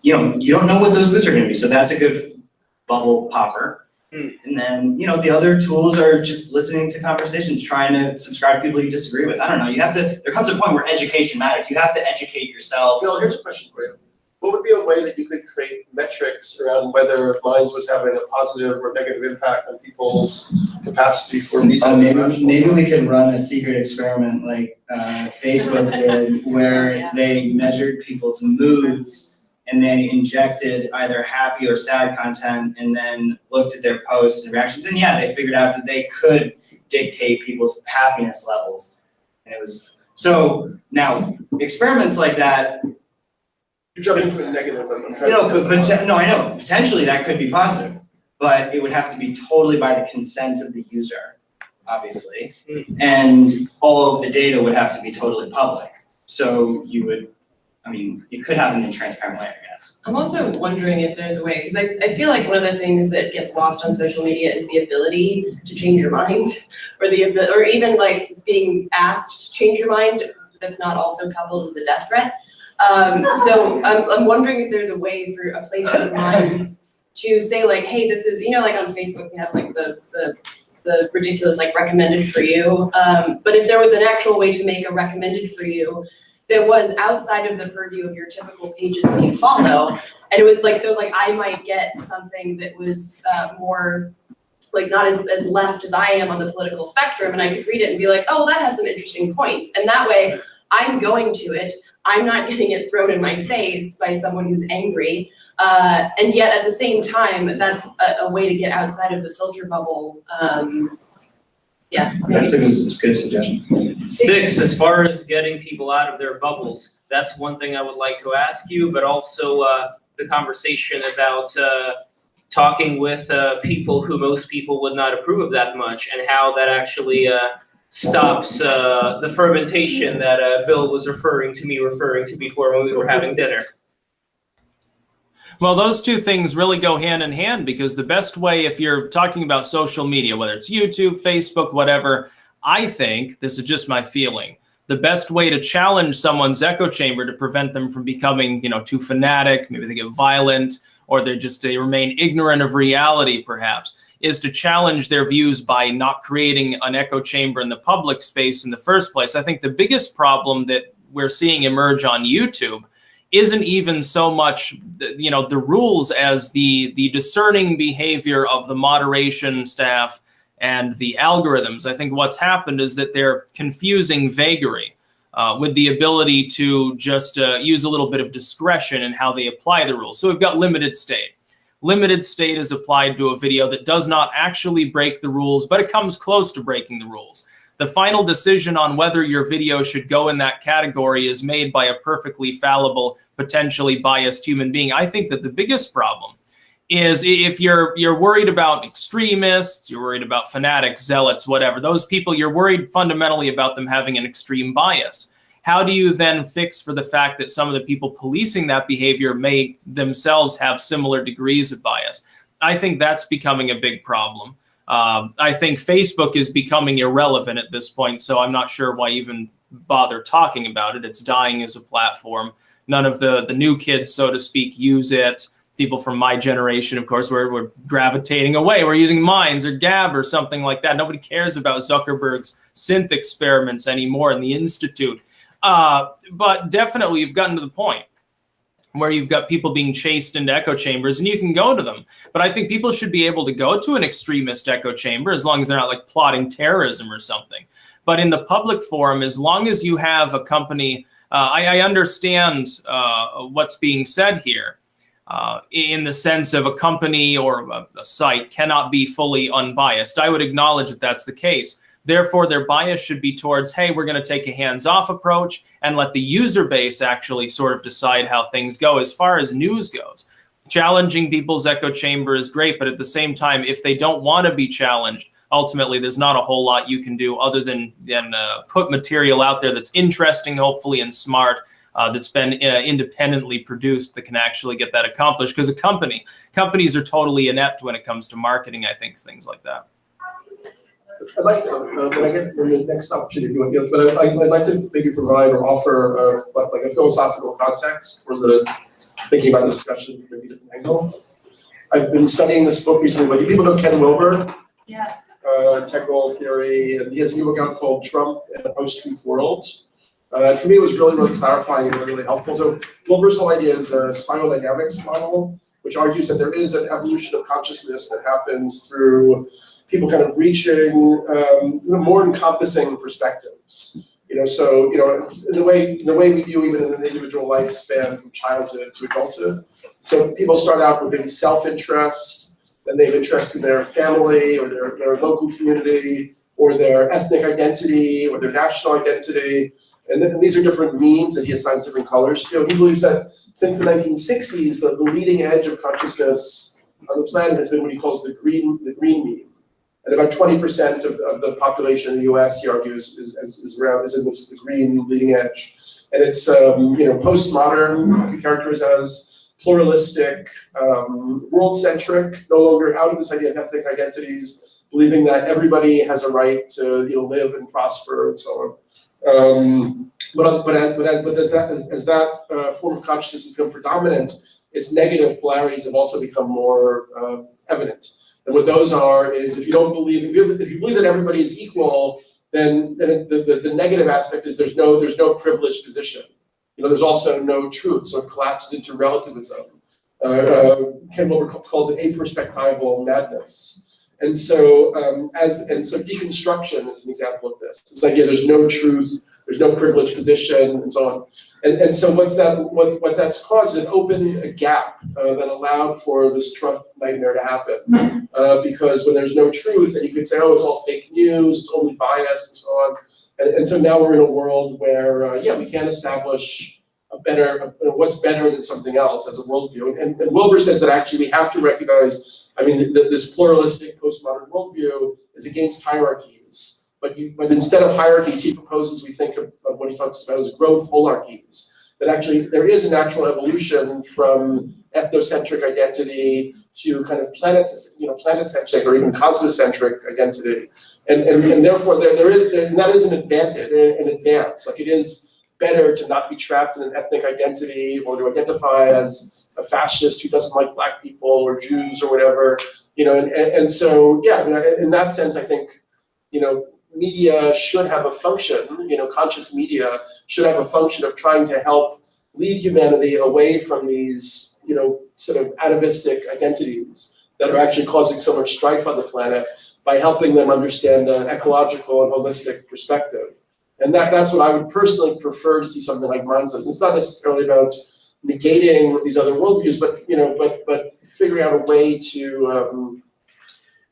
you don't know what those boosts are going to be, so that's a good bubble popper. And then the other tools are just listening to conversations, trying to subscribe to people you disagree with. I don't know. There comes a point where education matters. You have to educate yourself. Phil, here's a question for you. What would be a way that you could create metrics around whether Minds was having a positive or negative impact on people's capacity for reasoning? Maybe we could run a secret experiment like Facebook did, where they measured people's moods and they injected either happy or sad content and then looked at their posts and reactions. And yeah, they figured out that they could dictate people's happiness levels. And it was, so now experiments like that. You're jumping into a negative. I know, potentially that could be positive, but it would have to be totally by the consent of the user. obviously, and all of the data would have to be totally public. So you would, I mean, it could happen in a transparent way, I guess. I'm also wondering if there's a way, because I feel like one of the things that gets lost on social media is the ability to change your mind, or or even like being asked to change your mind that's not also coupled with a death threat. So I'm wondering if there's a way for a place of minds to say like, hey, this is, you know, like on Facebook we have like the ridiculous like recommended for you. But if there was an actual way to make a recommended for you that was outside of the purview of your typical pages that you follow, and it was like, so like I might get something that was more like not as left as I am on the political spectrum, and I could read it and be like, oh, that has some interesting points. And that way I'm going to it, I'm not getting it thrown in my face by someone who's angry. And yet at the same time, that's a way to get outside of the filter bubble. Yeah. That's a good suggestion. Sticks, as far as getting people out of their bubbles, that's one thing I would like to ask you, but also the conversation about talking with people who most people would not approve of that much, and how that actually stops the fermentation that Bill was referring to before when we were having dinner. Well, those two things really go hand in hand, because the best way, if you're talking about social media, whether it's YouTube, Facebook, whatever, I think, this is just my feeling, the best way to challenge someone's echo chamber to prevent them from becoming, you know, too fanatic, maybe they get violent, or they remain ignorant of reality, perhaps, is to challenge their views by not creating an echo chamber in the public space in the first place. I think the biggest problem that we're seeing emerge on YouTube isn't even so much, you know, the rules as the discerning behavior of the moderation staff and the algorithms. I think what's happened is that they're confusing vagary with the ability to just use a little bit of discretion in how they apply the rules. So we've got limited state. Limited state is applied to a video that does not actually break the rules, but it comes close to breaking the rules. The final decision on whether your video should go in that category is made by a perfectly fallible, potentially biased human being. I think that the biggest problem is if you're worried about extremists, you're worried about fanatics, zealots, whatever, those people, you're worried fundamentally about them having an extreme bias. How do you then fix for the fact that some of the people policing that behavior may themselves have similar degrees of bias? I think that's becoming a big problem. I think Facebook is becoming irrelevant at this point, so I'm not sure why even bother talking about it. It's dying as a platform. None of the new kids, so to speak, use it. People from my generation, of course, we're gravitating away. We're using Minds or Gab or something like that. Nobody cares about Zuckerberg's synth experiments anymore in the Institute. But definitely you've gotten to the point where you've got people being chased into echo chambers, and you can go to them. But I think people should be able to go to an extremist echo chamber as long as they're not like plotting terrorism or something. But in the public forum, as long as you have a company, I understand what's being said here in the sense of a company or a site cannot be fully unbiased. I would acknowledge that that's the case. Therefore, their bias should be towards, hey, we're going to take a hands-off approach and let the user base actually sort of decide how things go. As far as news goes, challenging people's echo chamber is great, but at the same time, if they don't want to be challenged, ultimately, there's not a whole lot you can do other than put material out there that's interesting, hopefully, and smart, that's been independently produced that can actually get that accomplished. Because companies are totally inept when it comes to marketing, I think, things like that. I'd like to, when I get the next opportunity, but I'd like to maybe provide or offer like a philosophical context for thinking about the discussion from maybe a different angle. I've been studying this book recently. But do people know Ken Wilber? Yes. Integral theory, and he has a new book out called Trump and a Post-Truth World. For me, it was really, really clarifying and really helpful. So Wilber's whole idea is a spiral dynamics model, which argues that there is an evolution of consciousness that happens through people kind of reaching more encompassing perspectives. So in the way we view even in an individual lifespan from childhood to adulthood. So people start out with maybe self-interest, then they have interest in their family or their local community or their ethnic identity or their national identity. And these are different memes that he assigns different colors to. He believes that since the 1960s, the leading edge of consciousness on the planet has been what he calls the green meme. And about 20% of the population in the US, he argues, is in this green leading edge. And it's postmodern, characterized as pluralistic, world-centric, no longer out of this idea of ethnic identities, believing that everybody has a right to live and prosper and so on. But as that form of consciousness has become predominant, its negative polarities have also become more evident. And what those are is if you believe that everybody is equal, then the negative aspect is there's no privileged position. There's also no truth, so it collapses into relativism. Ken Wilber calls it aperspectival madness. And so deconstruction is an example of this. This idea there's no truth, there's no privileged position, and so on. And so what that's caused is a gap that allowed for this Trump nightmare to happen. Because when there's no truth, and you could say, oh, it's all fake news, it's only bias, and so on. And so now we're in a world where, we can't establish what's better than something else as a worldview. And Wilber says that actually we have to recognize, this pluralistic postmodern worldview is against hierarchies. But instead of hierarchies, he proposes we think of what he talks about as growth holarchies. That actually there is a natural evolution from ethnocentric identity to kind of planetocentric or even cosmocentric identity, and therefore that is an advance. Like it is better to not be trapped in an ethnic identity or to identify as a fascist who doesn't like black people or Jews or whatever. And so in that sense, I think media should have a function, conscious media should have a function of trying to help lead humanity away from these, sort of atavistic identities that are actually causing so much strife on the planet by helping them understand an ecological and holistic perspective. And that's what I would personally prefer to see something like mine says. It's not necessarily about negating these other worldviews, but figuring out a way to,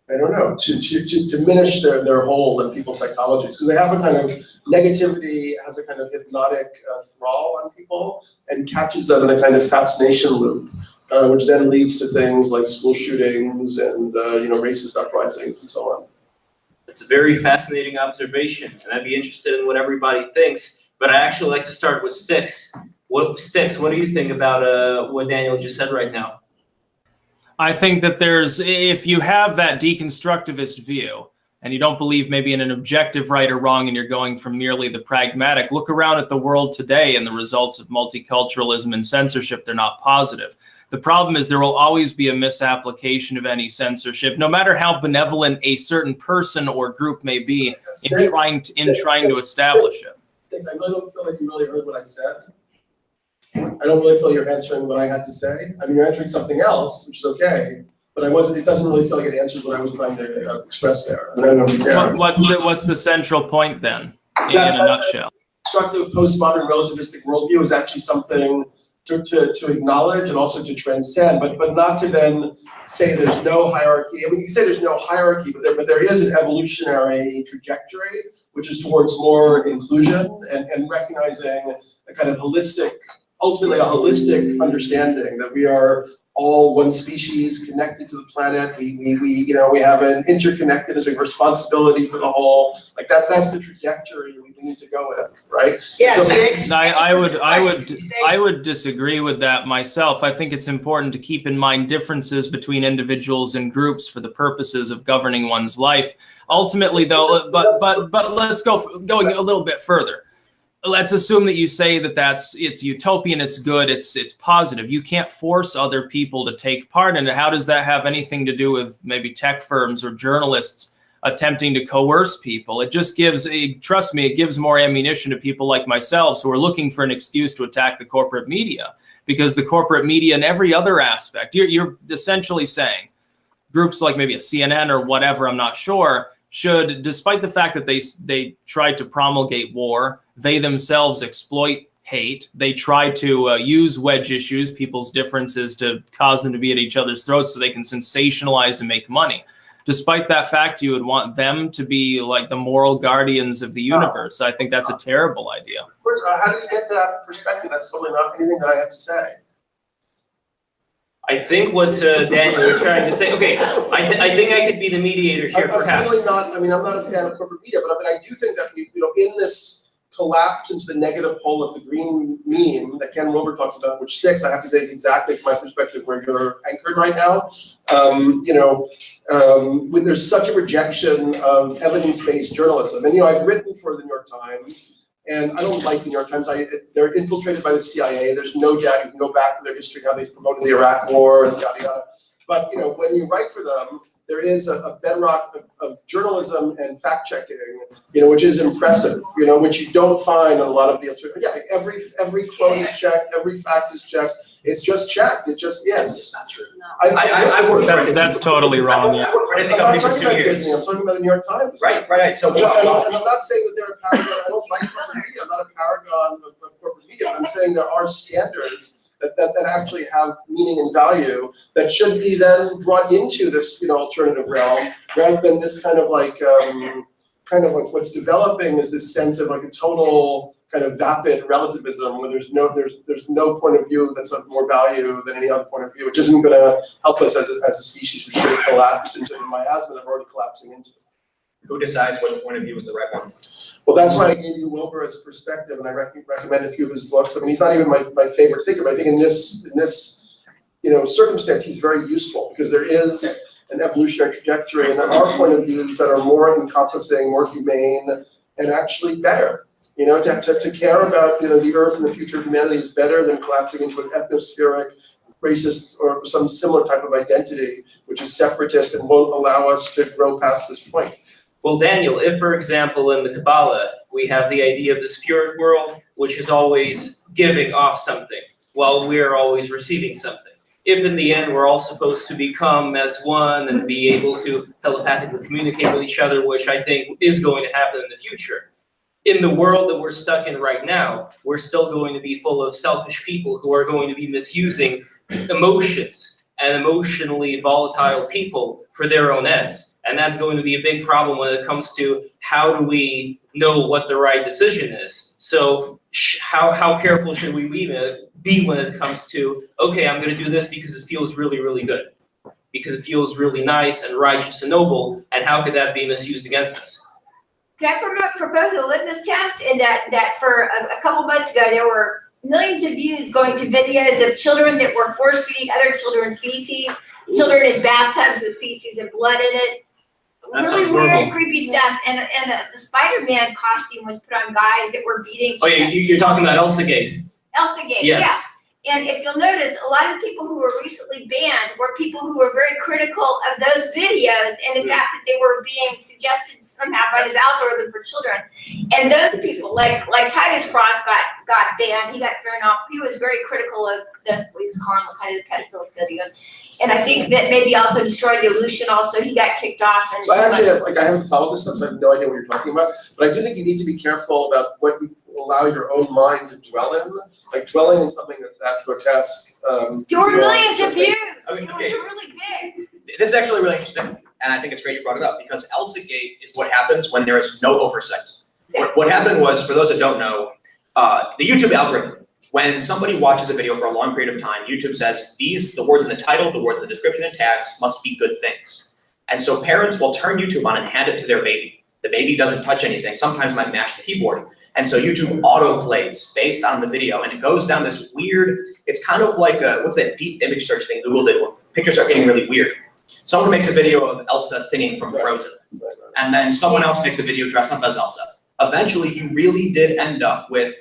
to diminish their hold on people's psychology. Because they have a kind of negativity, has a kind of hypnotic thrall on people and catches them in a kind of fascination loop, which then leads to things like school shootings and racist uprisings and so on. It's a very fascinating observation, and I'd be interested in what everybody thinks, but I actually like to start with Styx. What do you think about what Daniel just said right now? I think that if you have that deconstructivist view and you don't believe maybe in an objective right or wrong and you're going from merely the pragmatic, look around at the world today and the results of multiculturalism and censorship, they're not positive. The problem is there will always be a misapplication of any censorship, no matter how benevolent a certain person or group may be in trying to establish it. I really don't feel like you really heard what I said. I don't really feel you're answering what I had to say. You're answering something else, which is okay, but it doesn't really feel like it answers what I was trying to express there. I don't know if you care. What's the central point then, in a nutshell? Constructive postmodern relativistic worldview is actually something to acknowledge and also to transcend, but not to then say there's no hierarchy. You can say there's no hierarchy, but there is an evolutionary trajectory, which is towards more inclusion and recognizing a kind of ultimately a holistic understanding that we are all one species connected to the planet. We have an interconnectedness, we have responsibility for the whole. Like that's the trajectory we need to go in, right? Yes. I would disagree with that myself. I think it's important to keep in mind differences between individuals and groups for the purposes of governing one's life. Ultimately, though, but let's going a little bit further. Let's assume that you say that it's utopian, it's good, it's positive. You can't force other people to take part in it. How does that have anything to do with maybe tech firms or journalists attempting to coerce people? It just gives, trust me, it gives more ammunition to people like myself who are looking for an excuse to attack the corporate media, because the corporate media in every other aspect, you're essentially saying groups like maybe a CNN or whatever, I'm not sure, should, despite the fact that they tried to promulgate war, they themselves exploit hate. They try to use wedge issues, people's differences, to cause them to be at each other's throats so they can sensationalize and make money. Despite that fact, you would want them to be like the moral guardians of the universe. I think that's a terrible idea. Of course, how do you get that perspective? That's totally not anything that I have to say. I think what Daniel you're trying to say. Okay, I think I could be the mediator here, I'm perhaps. really not, I mean, I'm not a fan of corporate media, but I do think that we, in this collapse into the negative pole of the green meme that Ken Wilber talks about, which sticks, I have to say, is exactly from my perspective where you're anchored right now. When there's such a rejection of evidence-based journalism, and I've written for the New York Times, and I don't like the New York Times. They're infiltrated by the CIA. There's no doubt you can go back to their history, how they promoted the Iraq War and yada yada. But when you write for them, there is a bedrock of journalism and fact checking, which is impressive, which you don't find on a lot of the alternative. Yeah, every quote is checked, every fact is checked. It's just checked. It just It's not true. No. I've worked for That's totally wrong. Yeah. I've worked for I'm anything not companies for talking 2 about years. Disney, I'm talking about the New York Times. Right. So, And I'm not saying that they're a paragon. I don't like corporate media. I'm not a paragon of corporate media. I'm saying there are standards that actually have meaning and value that should be then brought into this alternative realm, rather than this kind of like what's developing is this sense of like a total kind of vapid relativism where there's no point of view that's of more value than any other point of view, which isn't going to help us as a species. We should collapse into the miasma that we're already collapsing into. who decides which point of view is the right one? Well, that's why I gave you Wilbur as a perspective, and I recommend a few of his books. I mean, he's not even my favorite thinker, but I think in this circumstance, he's very useful because there is an evolutionary trajectory, and there are point of views that are more encompassing, more humane, and actually better. To care about the Earth and the future of humanity is better than collapsing into an ethnospheric, racist, or some similar type of identity, which is separatist and won't allow us to grow past this point. Well, Daniel, if, for example, in the Kabbalah, we have the idea of the spirit world, which is always giving off something, while we're always receiving something. If in the end we're all supposed to become as one and be able to telepathically communicate with each other, which I think is going to happen in the future, in the world that we're stuck in right now, we're still going to be full of selfish people who are going to be misusing emotions and emotionally volatile people for their own ends. And that's going to be a big problem when it comes to how do we know what the right decision is. So how careful should we be when it comes to, okay, I'm going to do this because it feels really, really good, because it feels really nice and righteous and noble, and how could that be misused against us? Can I propose a litmus test in that for a couple months ago, there were millions of views going to videos of children that were force feeding other children feces, children in bathtubs with feces and blood in it. Really weird, creepy stuff. And the Spider-Man costume was put on guys that were beating. Oh, you're talking about ElsaGate. ElsaGate, Yes. yeah. And if you'll notice, a lot of the people who were recently banned were people who were very critical of those videos and the fact that they were being suggested somehow by the algorithm for children. And those people, like Titus Frost got banned, he got thrown off. He was very critical of what he was calling kind of pedophilic videos. And I think that maybe also destroyed the illusion also, he got kicked off. And so I actually I haven't followed this stuff, so I have no idea what you're talking about, but I do think you need to be careful about what you allow your own mind to dwell in, like dwelling in something that's that grotesque. There were millions of views. Okay, It was really big. This is actually really interesting, and I think it's great you brought it up, because ElsaGate is what happens when there is no oversight. What happened was, for those that don't know, the YouTube algorithm, when somebody watches a video for a long period of time, YouTube says the words in the title, the words in the description and tags must be good things. And so parents will turn YouTube on and hand it to their baby. The baby doesn't touch anything, sometimes might mash the keyboard. And so YouTube auto-plays based on the video, and it goes down this weird, it's kind of like, what's that deep image search thing Google did where pictures are getting really weird. Someone makes a video of Elsa singing from Frozen, and then someone else makes a video dressed up as Elsa. Eventually, you really did end up with,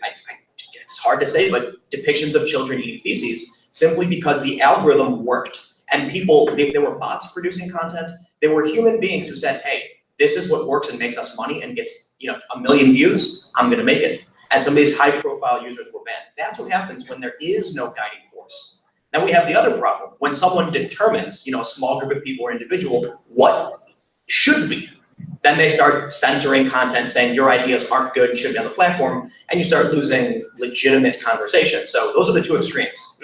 it's hard to say, but depictions of children eating feces, simply because the algorithm worked. And people, there were bots producing content, there were human beings who said, hey, this is what works and makes us money and gets 1 million views, I'm gonna make it. And some of these high profile users were banned. That's what happens when there is no guiding force. Then we have the other problem. When someone determines, a small group of people or individual, what should be, then they start censoring content saying your ideas aren't good and shouldn't be on the platform, and you start losing legitimate conversation. So those are the two extremes.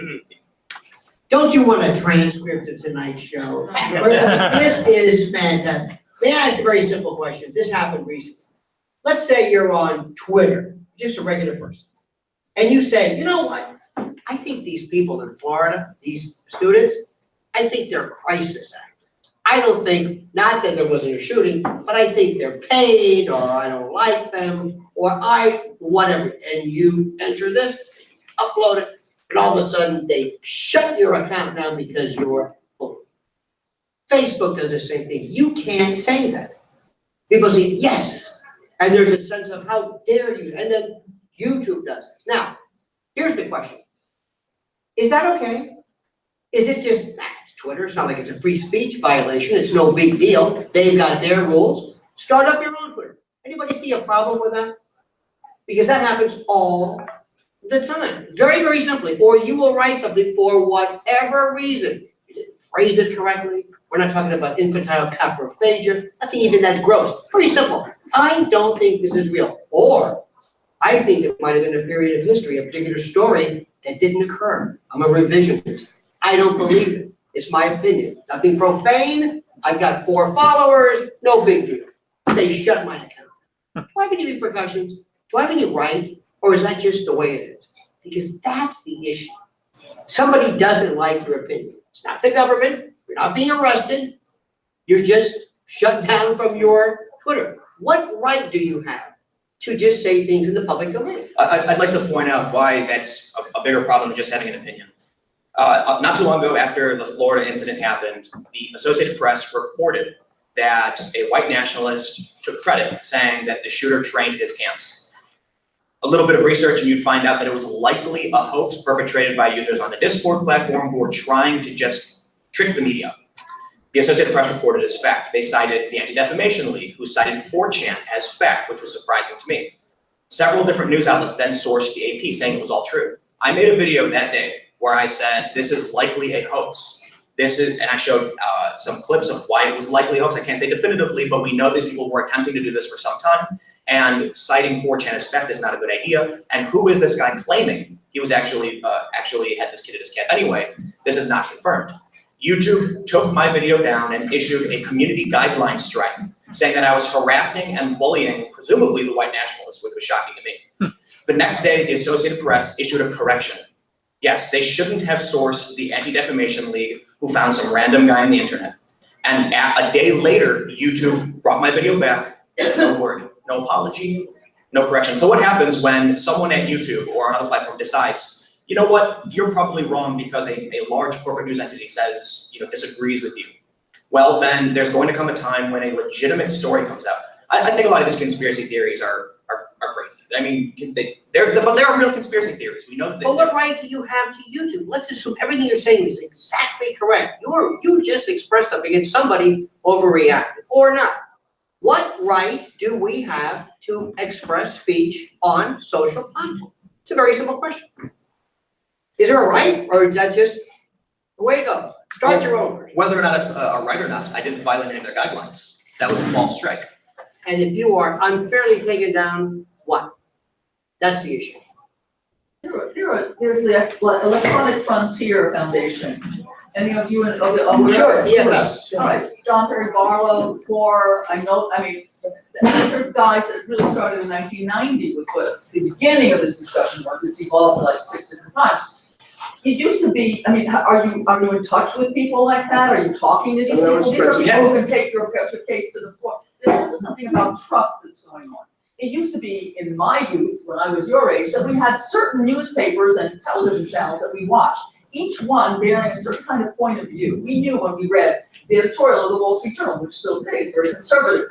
Don't you want a transcript of tonight's show? This is fantastic. May I ask a very simple question? This happened recently. Let's say you're on Twitter, just a regular person, and you say, you know what? I think these people in Florida, these students, I think they're crisis actors. I don't think, not that there wasn't a shooting, but I think they're paid, or I don't like them, or whatever. And you enter this, upload it, and all of a sudden they shut your account down because you're bullied. Facebook does the same thing. You can't say that. People say, yes, and there's a sense of how dare you, and then YouTube does it. Now, here's the question. Is that okay? Is it just, it's Twitter, it's not like it's a free speech violation, it's no big deal, they've got their rules, start up your own Twitter. Anybody see a problem with that? Because that happens all the time, very, very simply, or you will write something for whatever reason. You didn't phrase it correctly, we're not talking about infantile coprophagia, nothing even that gross, pretty simple. I don't think this is real, or I think it might have been a period of history, a particular story that didn't occur. I'm a revisionist. I don't believe it. It's my opinion. Nothing profane. I've got 4 followers. No big deal. They shut my account. Do I have any repercussions? Do I have any right? Or is that just the way it is? Because that's the issue. Somebody doesn't like your opinion. It's not the government. You're not being arrested. You're just shut down from your Twitter. What right do you have to just say things in the public domain? I'd like to point out why that's a bigger problem than just having an opinion. Not too long ago, after the Florida incident happened, the Associated Press reported that a white nationalist took credit, saying that the shooter trained his camps. A little bit of research and you'd find out that it was likely a hoax perpetrated by users on the Discord platform who were trying to just trick the media. The Associated Press reported as fact. They cited the Anti-Defamation League, who cited 4chan as fact, which was surprising to me. Several different news outlets then sourced the AP, saying it was all true. I made a video that day where I said, this is likely a hoax. And I showed some clips of why it was likely a hoax. I can't say definitively, but we know these people were attempting to do this for some time. And citing 4chan as fact is not a good idea. And who is this guy claiming he was actually had this kid at his camp anyway? This is not confirmed. YouTube took my video down and issued a community guidelines strike, saying that I was harassing and bullying, presumably the white nationalists, which was shocking to me. The next day, the Associated Press issued a correction. Yes, they shouldn't have sourced the Anti-Defamation League, who found some random guy on the internet. And a day later, YouTube brought my video back, no word, no apology, no correction. So what happens when someone at YouTube or another platform decides, you know what, you're probably wrong because a large corporate news entity says, disagrees with you? Well, then there's going to come a time when a legitimate story comes out. I think a lot of these conspiracy theories are crazy. I mean, but there are real conspiracy theories. We know that. But what right do you have to YouTube? Let's assume everything you're saying is exactly correct. You just expressed something and somebody overreacted or not. What right do we have to express speech on social platforms? It's a very simple question. Is there a right, or is that just the way it goes? Start your own version. Whether or not it's a right or not, I didn't violate any of their guidelines. That was a false strike. And if you are unfairly taken down, what? That's the issue. There's the Electronic Frontier Foundation. Any of you aware? Sure, yes. All right, John Perry Barlow, these are guys that really started in 1990 with what the beginning of this discussion was. It's evolved like 6 different times. It used to be, are you in touch with people like that? Are you talking to these people? These are people who can take your case to the court. There's also something about trust that's going on. It used to be in my youth, when I was your age, that we had certain newspapers and television channels that we watched, each one bearing a certain kind of point of view. We knew when we read the editorial of the Wall Street Journal, which still today is very conservative,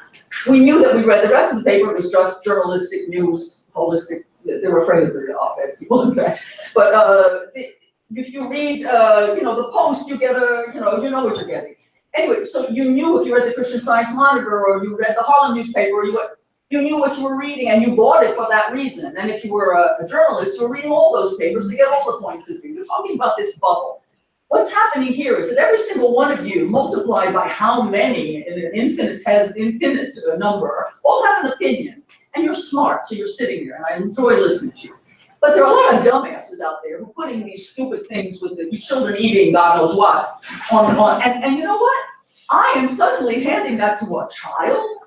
we knew that we read the rest of the paper. It was just journalistic news, holistic. They were afraid of the op-ed people, in fact. But if you read, the Post, you get you know what you're getting. Anyway, so you knew if you read the Christian Science Monitor or you read the Harlem newspaper, you knew what you were reading and you bought it for that reason. And if you were a journalist, you were reading all those papers to get all the points of view. You're talking about this bubble. What's happening here is that every single one of you, multiplied by how many in an infinite number, all have an opinion. And you're smart, so you're sitting here, and I enjoy listening to you. But there are a lot of dumbasses out there who are putting these stupid things with the children eating God knows what on. And you know what? I am suddenly handing that to a child,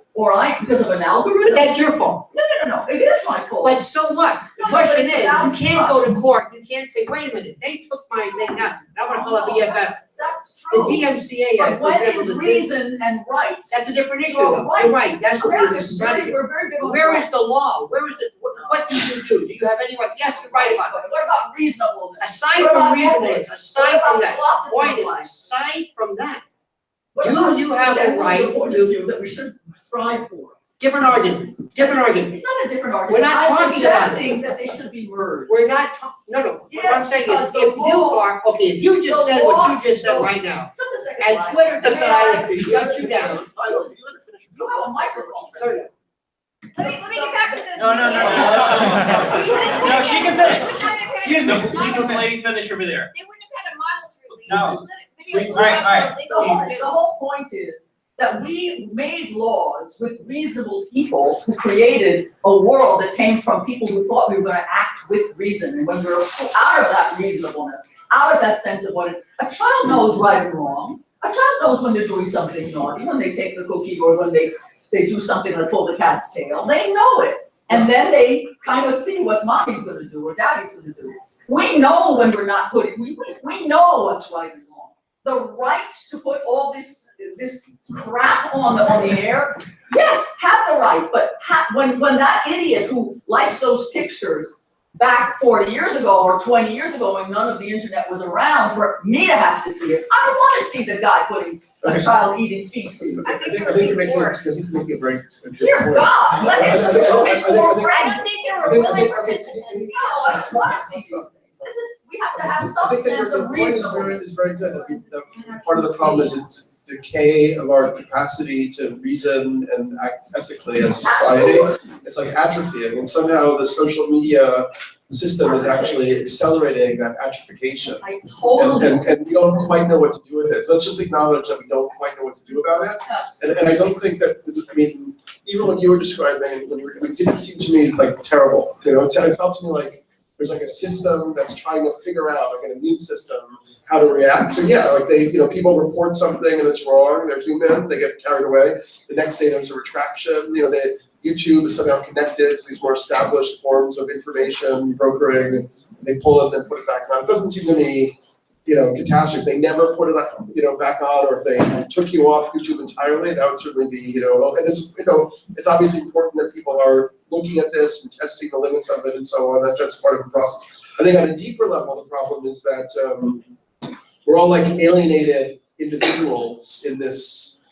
because of an algorithm. But that's your fault. No, it is my fault. But so what? The question is, you can't go to court, you can't say, wait a minute, they took my thing out. I want to call it BFF. that's The true. DMCA, But for when example, is the- reason and right? That's a different issue, Well, though. You're right, that's what Yes, we're deciding. we're very big on Where is the rights. law? Where is it, what do you do? Do you have any right? Yes, you're right about that. What about reasonableness? Aside What from about reasonableness, ethics? aside What from about that, philosophy why of did, life? aside from that, What do about you have a general right point to- of view that we should strive for? different argument. It's not a different argument. We're not I'm talking about it. suggesting that they should be merged. We're not, no, no, what I'm Yes, saying is, because if the you law- are, okay, if you just the said what law- you just said the- right now, Just a second. and Ryan. Twitter decided to shut you down. You have a microphone. Sorry. Let me get back to this. No, no, no, no. No, she can finish. Excuse me. Please let the lady finish over there. They wouldn't have had a models release. No. Those videos Please, were all right. up for The whole point is that we made laws with reasonable people who created a world that came from people who thought we were gonna act with reason. And when we were out of that reasonableness, out of that sense of a child knows right and wrong. A child knows when they're doing something naughty, when they take the cookie or when they do something like pull the cat's tail. They know it. And then they kind of see what mommy's gonna do or daddy's gonna do. We know when we're not putting, we know what's right and wrong. The right to put all this crap on the air, yes, have the right, but when that idiot who likes those pictures back 40 years ago or 20 years ago when none of the internet was around for me to have to see it, I don't wanna see the guy putting a child eating feces. I think you're making a very good Dear point. God, let him I show his think- poor I don't friends. think they I were think- willing I think- participants. No, I don't wanna see these things. We have to have some I think that sense your of point is reasonableness. very good. That part of the problem is it's decay of our capacity to reason and act ethically as a society. It's like atrophying, and somehow the social media system is actually accelerating that atrophication. I totally. And we don't quite know what to do with it. So let's just acknowledge that we don't quite know what to do about it. And I don't think that, I mean, even when you were describing, it didn't seem to me like terrible. You know, it felt to me like there's like a system that's trying to figure out, like an immune system, how to react. So yeah, like people report something and it's wrong, they're human, they get carried away. The next day there's a retraction, YouTube is somehow connected to these more established forms of information brokering, and they pull it and then put it back on. It doesn't seem to me, catastrophic. They never put it, back on, or if they took you off YouTube entirely, that would certainly be, and it's obviously important that people are looking at this and testing the limits of it and so on. That's part of the process. I think on a deeper level, the problem is that we're all like alienated individuals in this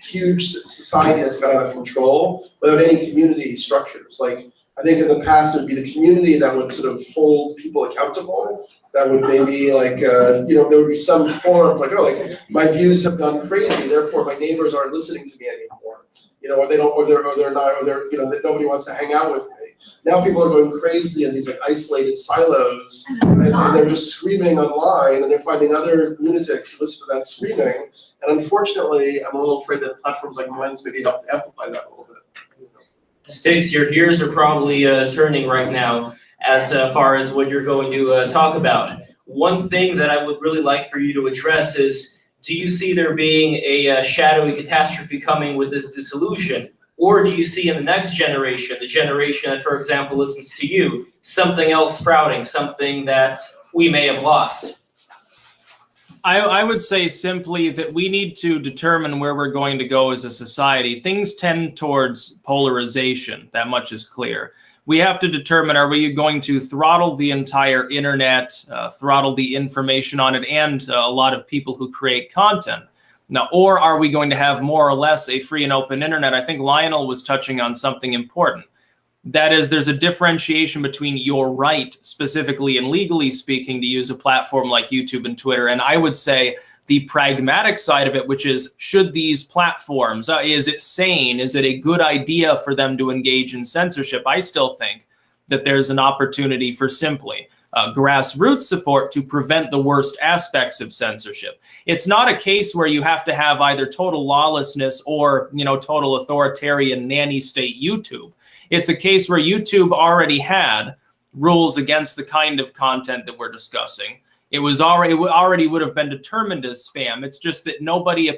huge society that's got out of control without any community structures. Like, I think in the past, it'd be the community that would sort of hold people accountable. That would maybe there would be some form of my views have gone crazy, therefore my neighbors aren't listening to me anymore. Or they don't, or they're not, or they're, that nobody wants to hang out with me. Now people are going crazy in these like isolated silos, and they're just screaming online, and they're finding other lunatics who listen to that screaming. And unfortunately, I'm a little afraid that platforms like mine's maybe help amplify that a little bit. Sticks, your gears are probably turning right now as far as what you're going to talk about. One thing that I would really like for you to address is, do you see there being a shadowy catastrophe coming with this dissolution? Or do you see in the next generation, the generation that, for example, listens to you, something else sprouting, something that we may have lost? I would say simply that we need to determine where we're going to go as a society. Things tend towards polarization, that much is clear. We have to determine, are we going to throttle the entire internet, throttle the information on it, and a lot of people who create content? Now, or are we going to have more or less a free and open internet? I think Lionel was touching on something important. That is, there's a differentiation between your right, specifically and legally speaking, to use a platform like YouTube and Twitter. And I would say the pragmatic side of it, which is, should these platforms, is it sane? Is it a good idea for them to engage in censorship? I still think that there's an opportunity for simply grassroots support to prevent the worst aspects of censorship. It's not a case where you have to have either total lawlessness or, total authoritarian nanny state YouTube. It's a case where YouTube already had rules against the kind of content that we're discussing. It already would have been determined as spam. It's just that nobody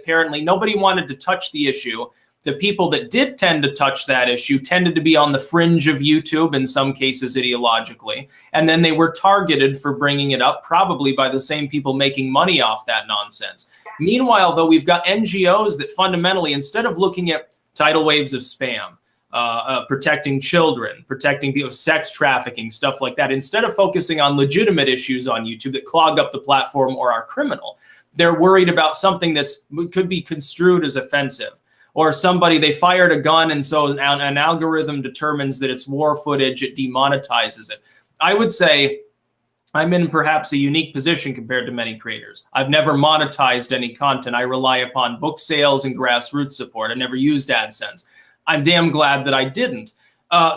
wanted to touch the issue the people that did tend to touch that issue tended to be on the fringe of YouTube, in some cases ideologically, and then they were targeted for bringing it up, probably by the same people making money off that nonsense. Meanwhile, though, we've got NGOs that fundamentally, instead of looking at tidal waves of spam, protecting children, protecting people, sex trafficking, stuff like that, instead of focusing on legitimate issues on YouTube that clog up the platform or are criminal, they're worried about something that's could be construed as offensive. Or somebody, they fired a gun and so an algorithm determines that it's war footage, it demonetizes it. I would say I'm in perhaps a unique position compared to many creators. I've never monetized any content. I rely upon book sales and grassroots support. I never used AdSense. I'm damn glad that I didn't.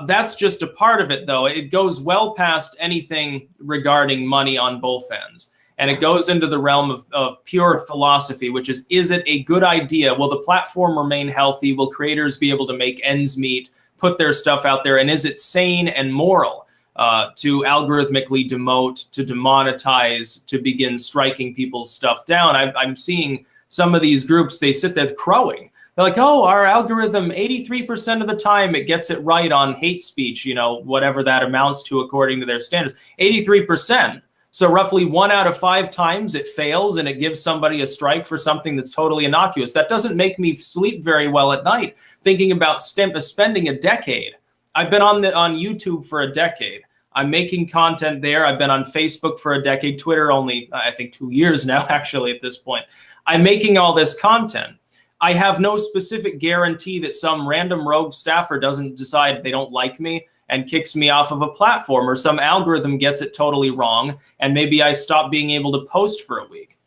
That's just a part of it, though. It goes well past anything regarding money on both ends. And it goes into the realm of pure philosophy, which is it a good idea? Will the platform remain healthy? Will creators be able to make ends meet, put their stuff out there? And is it sane and moral to algorithmically demote, to demonetize, to begin striking people's stuff down? I'm seeing some of these groups, they sit there crowing. They're like, oh, our algorithm, 83% of the time it gets it right on hate speech, you know, whatever that amounts to according to their standards. 83%. So roughly 1 out of 5 times it fails and it gives somebody a strike for something that's totally innocuous. That doesn't make me sleep very well at night, thinking about spending a decade. I've been on YouTube for a decade. I'm making content there. I've been on Facebook for a decade, Twitter only, I think 2 years now, actually, at this point. I'm making all this content. I have no specific guarantee that some random rogue staffer doesn't decide they don't like me and kicks me off of a platform, or some algorithm gets it totally wrong, and maybe I stop being able to post for a week.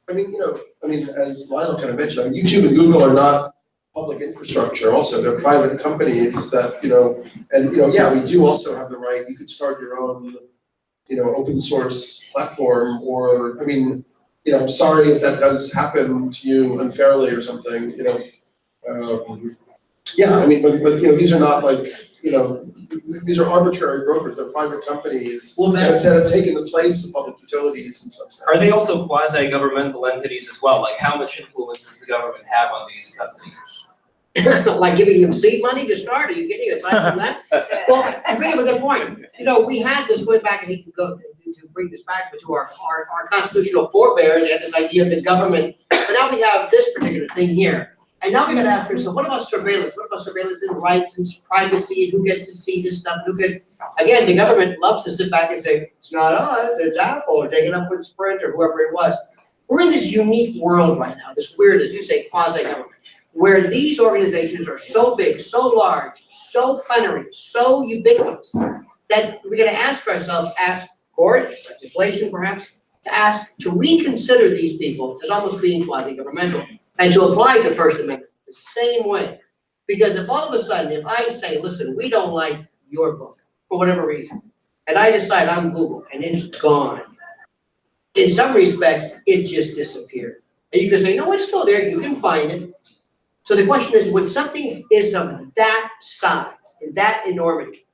I mean, as Lionel kind of mentioned, YouTube and Google are not public infrastructure also. They're private companies that, yeah, we do also have the right, you could start your own, open source platform, or, I'm sorry if that does happen to you unfairly or something, yeah, but these are not like, these are arbitrary brokers, they're private companies that have taken the place of public utilities in some sense. Are they also quasi-governmental entities as well? Like, how much influence does the government have on these companies? Like giving them seed money to start? Are you kidding? Aside from that? Well, you bring up a good point. We had this way back, and he can go to bring this back to our constitutional forebears. They had this idea of the government, but now we have this particular thing here. And now we got to ask ourselves, what about surveillance? What about surveillance and rights and privacy? And who gets to see this stuff? Who gets? Again, the government loves to sit back and say, it's not us, it's Apple, or take it up with Sprint, or whoever it was. We're in this unique world right now, this weird, as you say, quasi-government, where these organizations are so big, so large, so plenary, so ubiquitous, that we're going to ask ourselves, ask courts, legislation perhaps, to reconsider these people as almost being quasi-governmental, and to apply the First Amendment the same way. Because if all of a sudden, if I say, listen, we don't like your book, for whatever reason, and I decide I'm Google, and it's gone, in some respects, it just disappeared. And you can say, no, it's still there, you can find it. So the question is, when something is of that size, and that enormity,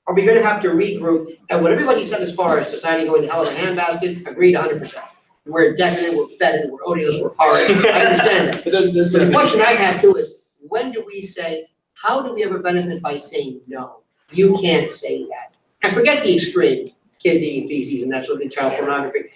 are we gonna have to regroup? And what everybody said as far as society going to hell in a handbasket, agreed 100%. We're decadent, we're fetid, we're odious, we're horrid. I understand that. But the question I have too is, when do we say, how do we ever benefit by saying no? You can't say that. And forget the extreme, kids eating feces and that sort of child pornography.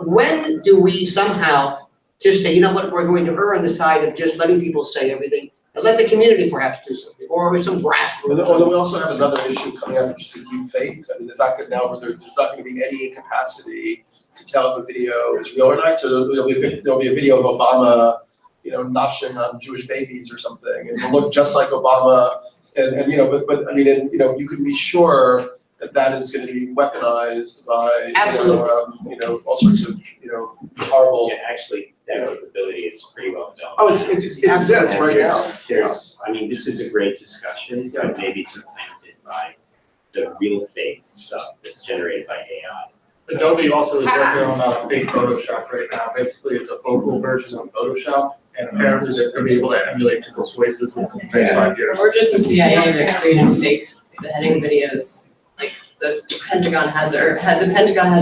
When do we somehow just say, you know what, we're going to err on the side of just letting people say everything, and let the community perhaps do something, or with some grassroots. Or we also have another issue coming up, which is deep fake. The fact that now there's not going to be any capacity to tell if a video is real or not. So there'll be a video of Obama, noshing on Jewish babies or something, and it'll look just like Obama. And you can be sure that is going to be weaponized by all sorts of horrible. Yeah, actually, that capability is pretty well known. Oh, it exists right now. This is a great discussion, but maybe supplanted by the real fake stuff that's generated by AI. Adobe also is working on a fake Photoshop right now. Basically, it's a vocal version of Photoshop, and apparently they're going to be able to emulate typical voices within the next 5 years. Or just the CIA that created fake beheading videos. Like the Pentagon has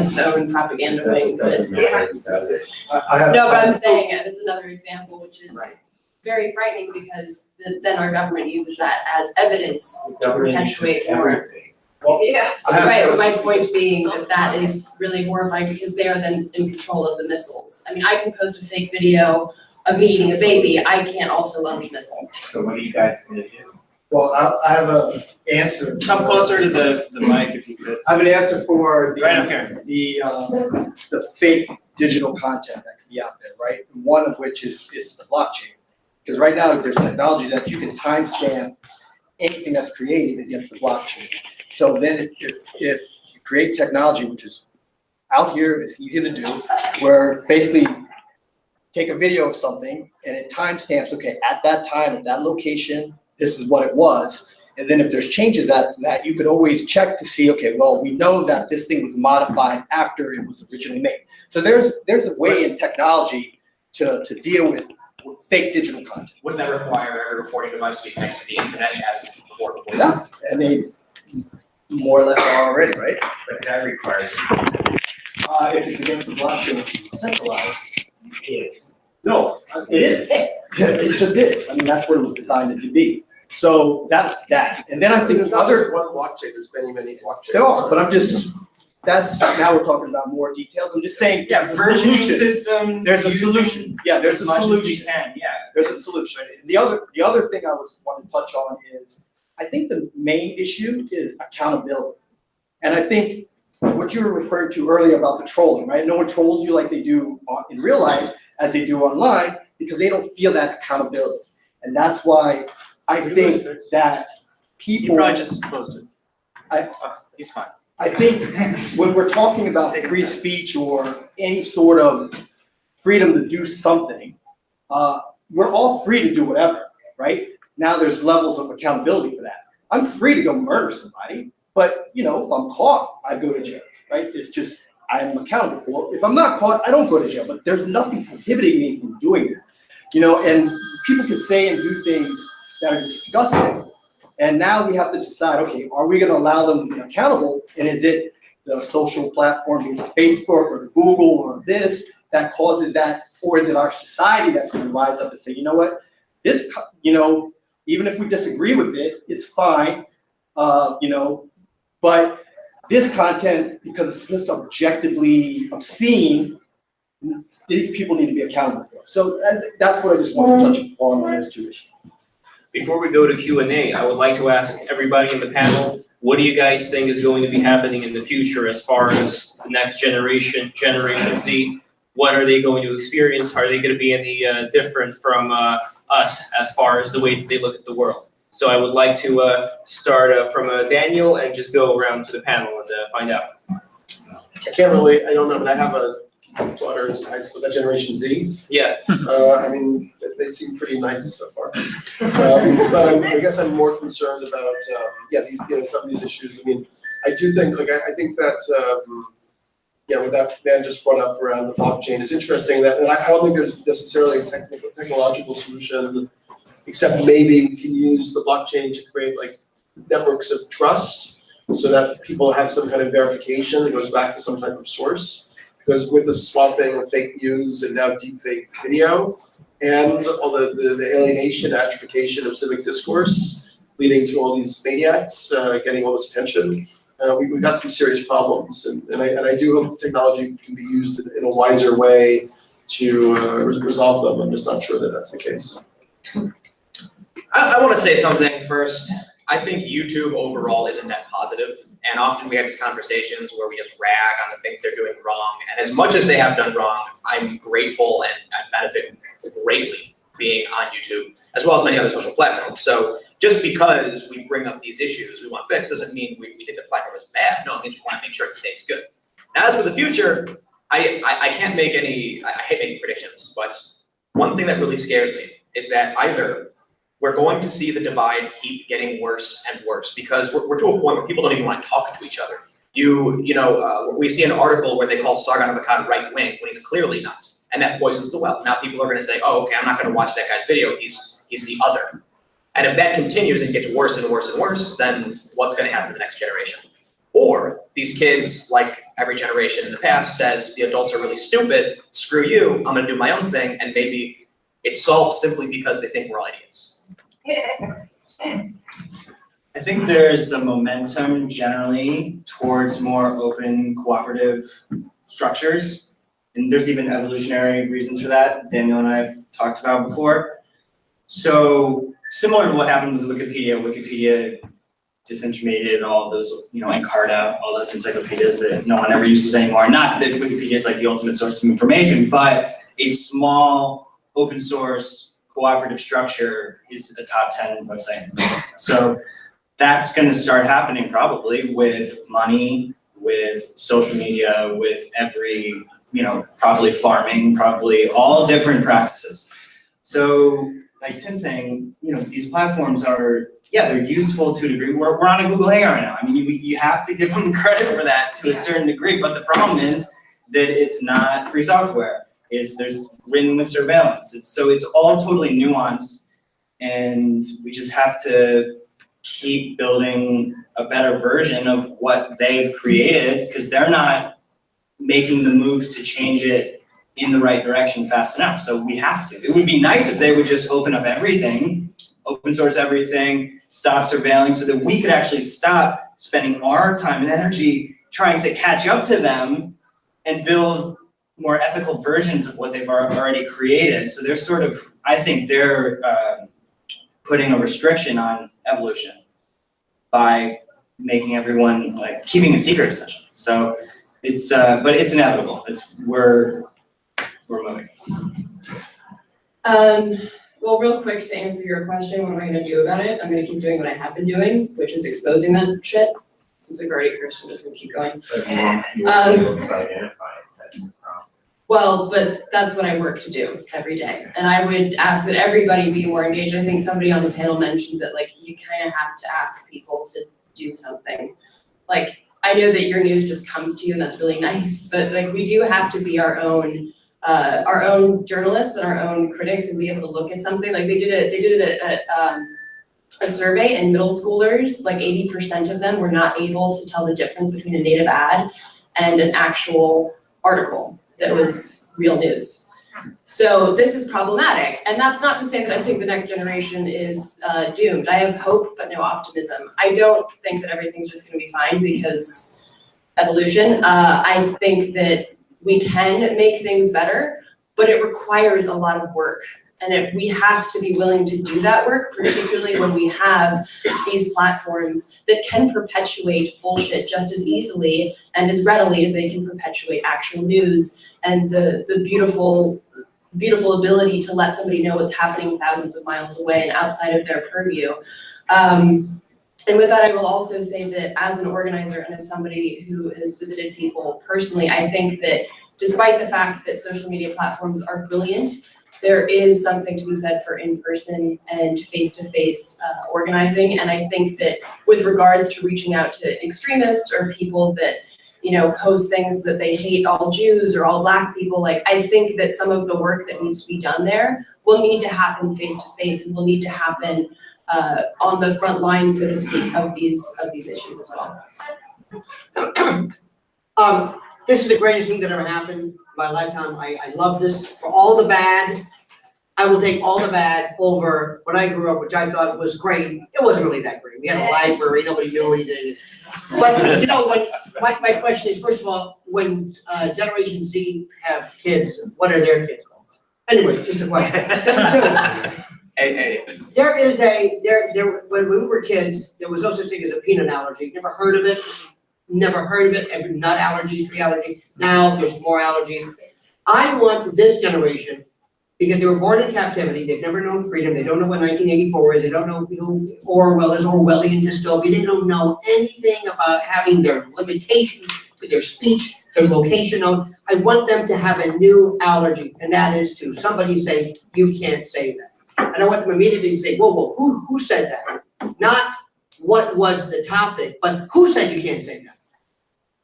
its own propaganda wing. But no, but I'm saying it's another example, which is very frightening because then our government uses that as evidence to Government perpetuate uses more. everything. Yeah, I have right, but my some- point being that is really horrifying because they are then in control of the missiles. I mean, I can post a fake video of me eating a baby, I can't also launch a missile. So what are you guys gonna do? Well, I have an answer. Come closer to the mic if you could. I have an answer for Right up here. the fake digital content that can be out there, right? One of which is the blockchain. Because right now, there's technology that you can timestamp anything that's created against the blockchain. So then if you create technology, which is out here, it's easy to do, where basically take a video of something and it timestamps, okay, at that time, at that location, this is what it was. And then if there's changes at that, you could always check to see, okay, well, we know that this thing was modified after it was originally made. So there's a way in technology to deal with fake digital content. Wouldn't that require every reporting device to be connected to the internet as before the police? Yeah, and they more or less are already, right? But that requires. If it's against the blockchain, it's centralized. If. No, it is. It just is. I mean, that's what it was designed to be. So that's that. And then I think There's not other, just one blockchain, there's many, many blockchains. there are, but I'm just, now we're talking about more details. I'm just saying. Yeah, there's a versioning solution. systems. There's a using solution. Yeah, there's a as much as we solution. can, yeah. There's a solution. The other thing I want to touch on is, I think the main issue is accountability. And I think what you were referring to earlier about the trolling, right? No one trolls you like they do in real life as they do online because they don't feel that accountability. And that's why I think that people. You probably just closed it. He's fine. I think when we're talking about free speech or any sort of freedom to do something, we're all free to do whatever, right? Now there's levels of accountability for that. I'm free to go murder somebody, but if I'm caught, I go to jail, right? It's just, I'm accountable for it. If I'm not caught, I don't go to jail, but there's nothing prohibiting me from doing that. And people can say and do things that are disgusting. And now we have to decide, okay, are we gonna allow them to be accountable? And is it the social platform, be it Facebook or Google or this, that causes that? Or is it our society that's gonna rise up and say, you know what, this, even if we disagree with it, it's fine, but this content, because it's just objectively obscene, these people need to be accountable for. So that's what I just want to touch upon those two issues. Before we go to Q&A, I would like to ask everybody in the panel, what do you guys think is going to be happening in the future as far as the next generation, Generation Z? What are they going to experience? Are they going to be any different from us as far as the way they look at the world? So I would like to start from Daniel and just go around to the panel and find out. I don't know, but I have a daughter in high school, is that Generation Z? Yeah. I mean, they seem pretty nice so far. But I guess I'm more concerned about, some of these issues. I mean, I do think, I think that, what that man just brought up around the blockchain is interesting. And I don't think there's necessarily a technological solution, except maybe we can use the blockchain to create networks of trust so that people have some kind of verification that goes back to some type of source. Because with the swapping of fake news and now deepfake video, and all the alienation, atrophication of civic discourse, leading to all these maniacs getting all this attention, we've got some serious problems. And I do hope technology can be used in a wiser way to resolve them. I'm just not sure that that's the case. I want to say something first. I think YouTube overall is a net positive. And often we have these conversations where we just rag on the things they're doing wrong. And as much as they have done wrong, I'm grateful and I benefit greatly being on YouTube, as well as many other social platforms. So just because we bring up these issues we want fixed doesn't mean we think the platform is bad. No, it means we want to make sure it stays good. Now, as for the future, I can't make any, I hate making predictions, but one thing that really scares me is that either we're going to see the divide keep getting worse and worse because we're to a point where people don't even want to talk to each other. We see an article where they call Sargon of Akkad right-wing when he's clearly not, and that poisons the well. Now people are going to say, oh, okay, I'm not going to watch that guy's video, he's the other. And if that continues and gets worse and worse and worse, then what's going to happen to the next generation? Or these kids, like every generation in the past, says the adults are really stupid, screw you, I'm going to do my own thing, and maybe it's solved simply because they think we're all idiots. I think there's a momentum generally towards more open cooperative structures. And there's even evolutionary reasons for that, Daniel and I have talked about before. So similar to what happened with Wikipedia disintermediated all those, Encarta, all those encyclopedias that no one ever uses anymore. Not that Wikipedia is like the ultimate source of information, but a small open source cooperative structure is a top 10 website. So that's going to start happening probably with money, with social media, with every, probably farming, probably all different practices. So like Tim's saying, these platforms are, they're useful to a degree. We're on a Google Hangout right now. I mean, you have to give them credit for that to a certain degree, but the problem is that it's not free software. There's written with surveillance. So it's all totally nuanced, and we just have to keep building a better version of what they've created, because they're not making the moves to change it in the right direction fast enough. So we have to. It would be nice if they would just open up everything, open source everything, stop surveilling, so that we could actually stop spending our time and energy trying to catch up to them and build more ethical versions of what they've already created. So they're sort of, I think they're putting a restriction on evolution by making everyone, like, keeping it secret essentially. So it's, but it's inevitable. We're moving. Well, real quick, to answer your question, what am I gonna do about it? I'm gonna keep doing what I have been doing, which is exposing that shit. Since we've already cursed, I'm just gonna keep going. Well, but that's what I work to do every day. And I would ask that everybody be more engaged. I think somebody on the panel mentioned that, like, you kind of have to ask people to do something. Like, I know that your news just comes to you and that's really nice, but like, we do have to be our own journalists and our own critics and be able to look at something. Like they did a survey and middle schoolers, like 80% of them were not able to tell the difference between a native ad and an actual article that was real news. So this is problematic. And that's not to say that I think the next generation is doomed. I have hope, but no optimism. I don't think that everything's just gonna be fine because evolution. I think that we can make things better, but it requires a lot of work. And we have to be willing to do that work, particularly when we have these platforms that can perpetuate bullshit just as easily and as readily as they can perpetuate actual news and the beautiful ability to let somebody know what's happening thousands of miles away and outside of their purview. And with that, I will also say that as an organizer and as somebody who has visited people personally, I think that despite the fact that social media platforms are brilliant, there is something to be said for in-person and face-to-face organizing. And I think that with regards to reaching out to extremists or people that, post things that they hate all Jews or all Black people, like, I think that some of the work that needs to be done there will need to happen face-to-face and will need to happen on the front line, so to speak, of these issues as well. This is the greatest thing that ever happened in my lifetime. I love this. For all the bad, I will take all the bad over when I grew up, which I thought was great. It wasn't really that great. We had a library, nobody knew anything. But when my question is, first of all, when Generation Z have kids, what are their kids called? Anyway, just a question. When we were kids, there was no such thing as a peanut allergy. Never heard of it. Nut allergies, tree allergy. Now there's more allergies. I want this generation, because they were born in captivity, they've never known freedom, they don't know what 1984 is, they don't know who Orwell is, Orwellian dystopia, they don't know anything about having their limitations to their speech, their location. I want them to have a new allergy, and that is to somebody say, you can't say that. And I want them immediately to say, whoa, who said that? Not what was the topic, but who said you can't say that?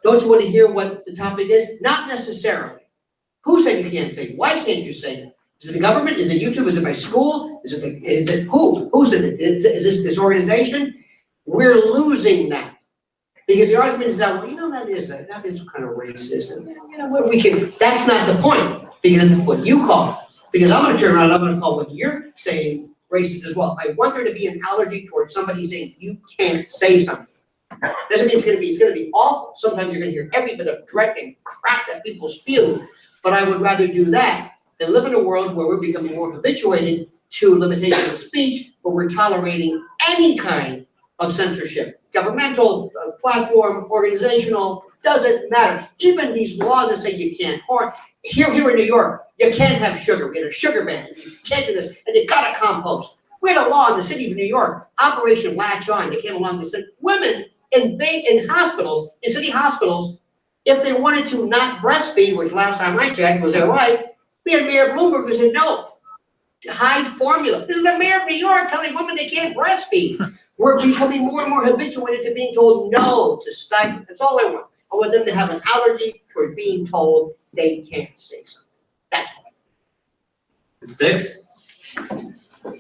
Don't you want to hear what the topic is? Not necessarily. Who said you can't say it? Why can't you say it? Is it the government? Is it YouTube? Is it my school? Is it who? Who said it? Is this organization? We're losing that. Because the argument is that, well, that is kind of racist. And, that's not the point. Because it's what you call it. Because I'm gonna turn around, I'm gonna call what you're saying racist as well. I want there to be an allergy towards somebody saying you can't say something. Doesn't mean it's gonna be awful. Sometimes you're gonna hear every bit of dread and crap that people spew, but I would rather do that than live in a world where we're becoming more habituated to limitation of speech, where we're tolerating any kind of censorship. Governmental, platform, organizational, doesn't matter. Even these laws that say you can't, or here in New York, you can't have sugar. We had a sugar ban. You can't do this, and you gotta compost. We had a law in the city of New York, Operation Latch On, that came along that said women in hospitals, in city hospitals, if they wanted to not breastfeed, which last time I checked was their right, we had Mayor Bloomberg who said no. Hide formula. This is the mayor of New York telling women they can't breastfeed. We're becoming more and more habituated to being told no, to stifle. That's all I want. I want them to have an allergy toward being told they can't say something. That's all. It sticks?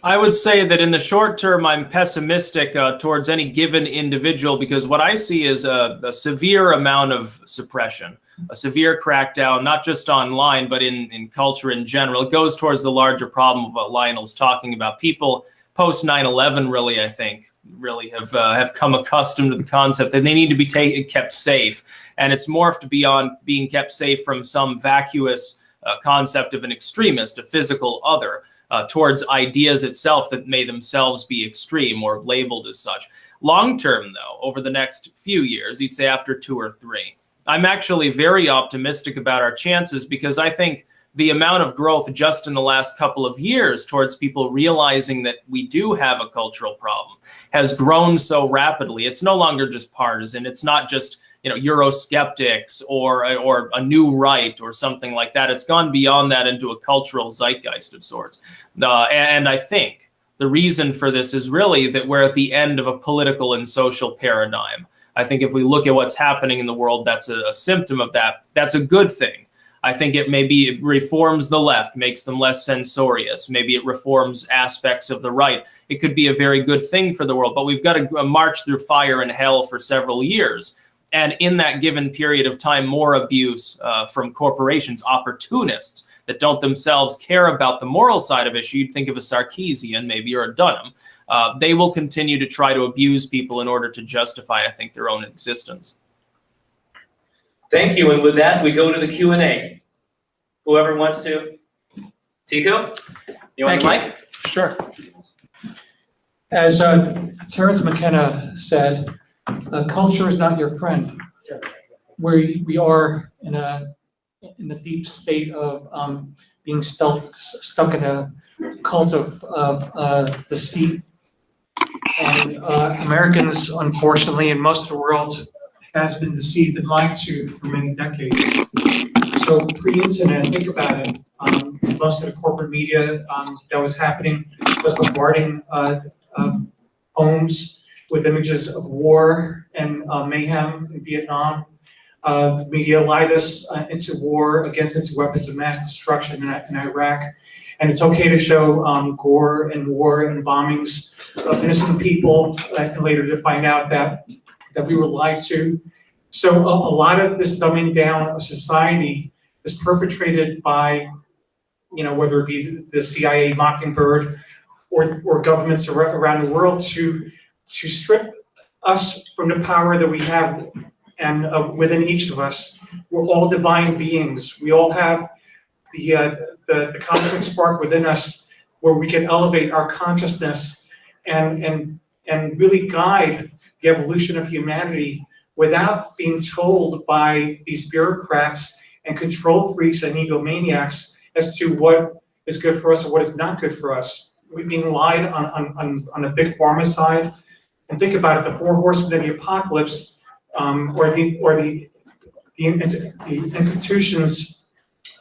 I would say that in the short term, I'm pessimistic towards any given individual, because what I see is a severe amount of suppression, a severe crackdown, not just online, but in culture in general. It goes towards the larger problem of what Lionel's talking about. People post 9/11 really, I think, really have come accustomed to the concept that they need to be kept safe. And it's morphed beyond being kept safe from some vacuous concept of an extremist, a physical other, towards ideas itself that may themselves be extreme or labeled as such. Long term, though, over the next few years, you'd say after 2 or 3, I'm actually very optimistic about our chances, because I think the amount of growth just in the last couple of years towards people realizing that we do have a cultural problem has grown so rapidly. It's no longer just partisan. It's not just Eurosceptics or a new right or something like that. It's gone beyond that into a cultural zeitgeist of sorts. And I think the reason for this is really that we're at the end of a political and social paradigm. I think if we look at what's happening in the world, that's a symptom of that. That's a good thing. I think it reforms the left, makes them less censorious. Maybe it reforms aspects of the right. It could be a very good thing for the world, but we've got to march through fire and hell for several years. And in that given period of time, more abuse from corporations, opportunists that don't themselves care about the moral side of issue. You'd think of a Sarkeesian, maybe, or a Dunham. They will continue to try to abuse people in order to justify, I think, their own existence. Thank you, and with that, we go to the Q&A. Whoever wants to. Tico, you want the mic? Sure. As Terence McKenna said, culture is not your friend. We are in a deep state of being stuck in a cult of deceit. And Americans, unfortunately, and most of the world has been deceived and lied to for many decades. So pre-internet, think about it. Most of the corporate media that was happening was bombarding homes with images of war and mayhem in Vietnam. The media lied us into war against its weapons of mass destruction in Iraq. And it's okay to show gore and war and bombings of innocent people, and later to find out that we were lied to. So a lot of this dumbing down of society is perpetrated by, whether it be the CIA Mockingbird or governments around the world to strip us from the power that we have. And within each of us, we're all divine beings. We all have the cosmic spark within us where we can elevate our consciousness and really guide the evolution of humanity without being told by these bureaucrats and control freaks and egomaniacs as to what is good for us and what is not good for us. We're being lied on the big pharma side. And think about it, the 4 horsemen of the apocalypse, or the institutions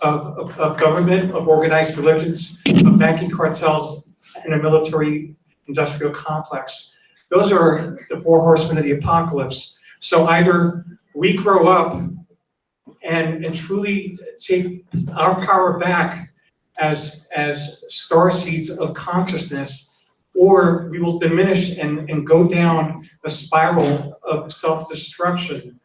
of government, of organized religions, of banking cartels, and a military industrial complex. Those are the 4 horsemen of the apocalypse. So either we grow up and truly take our power back as starseeds of consciousness, or we will diminish and go down a spiral of self-destruction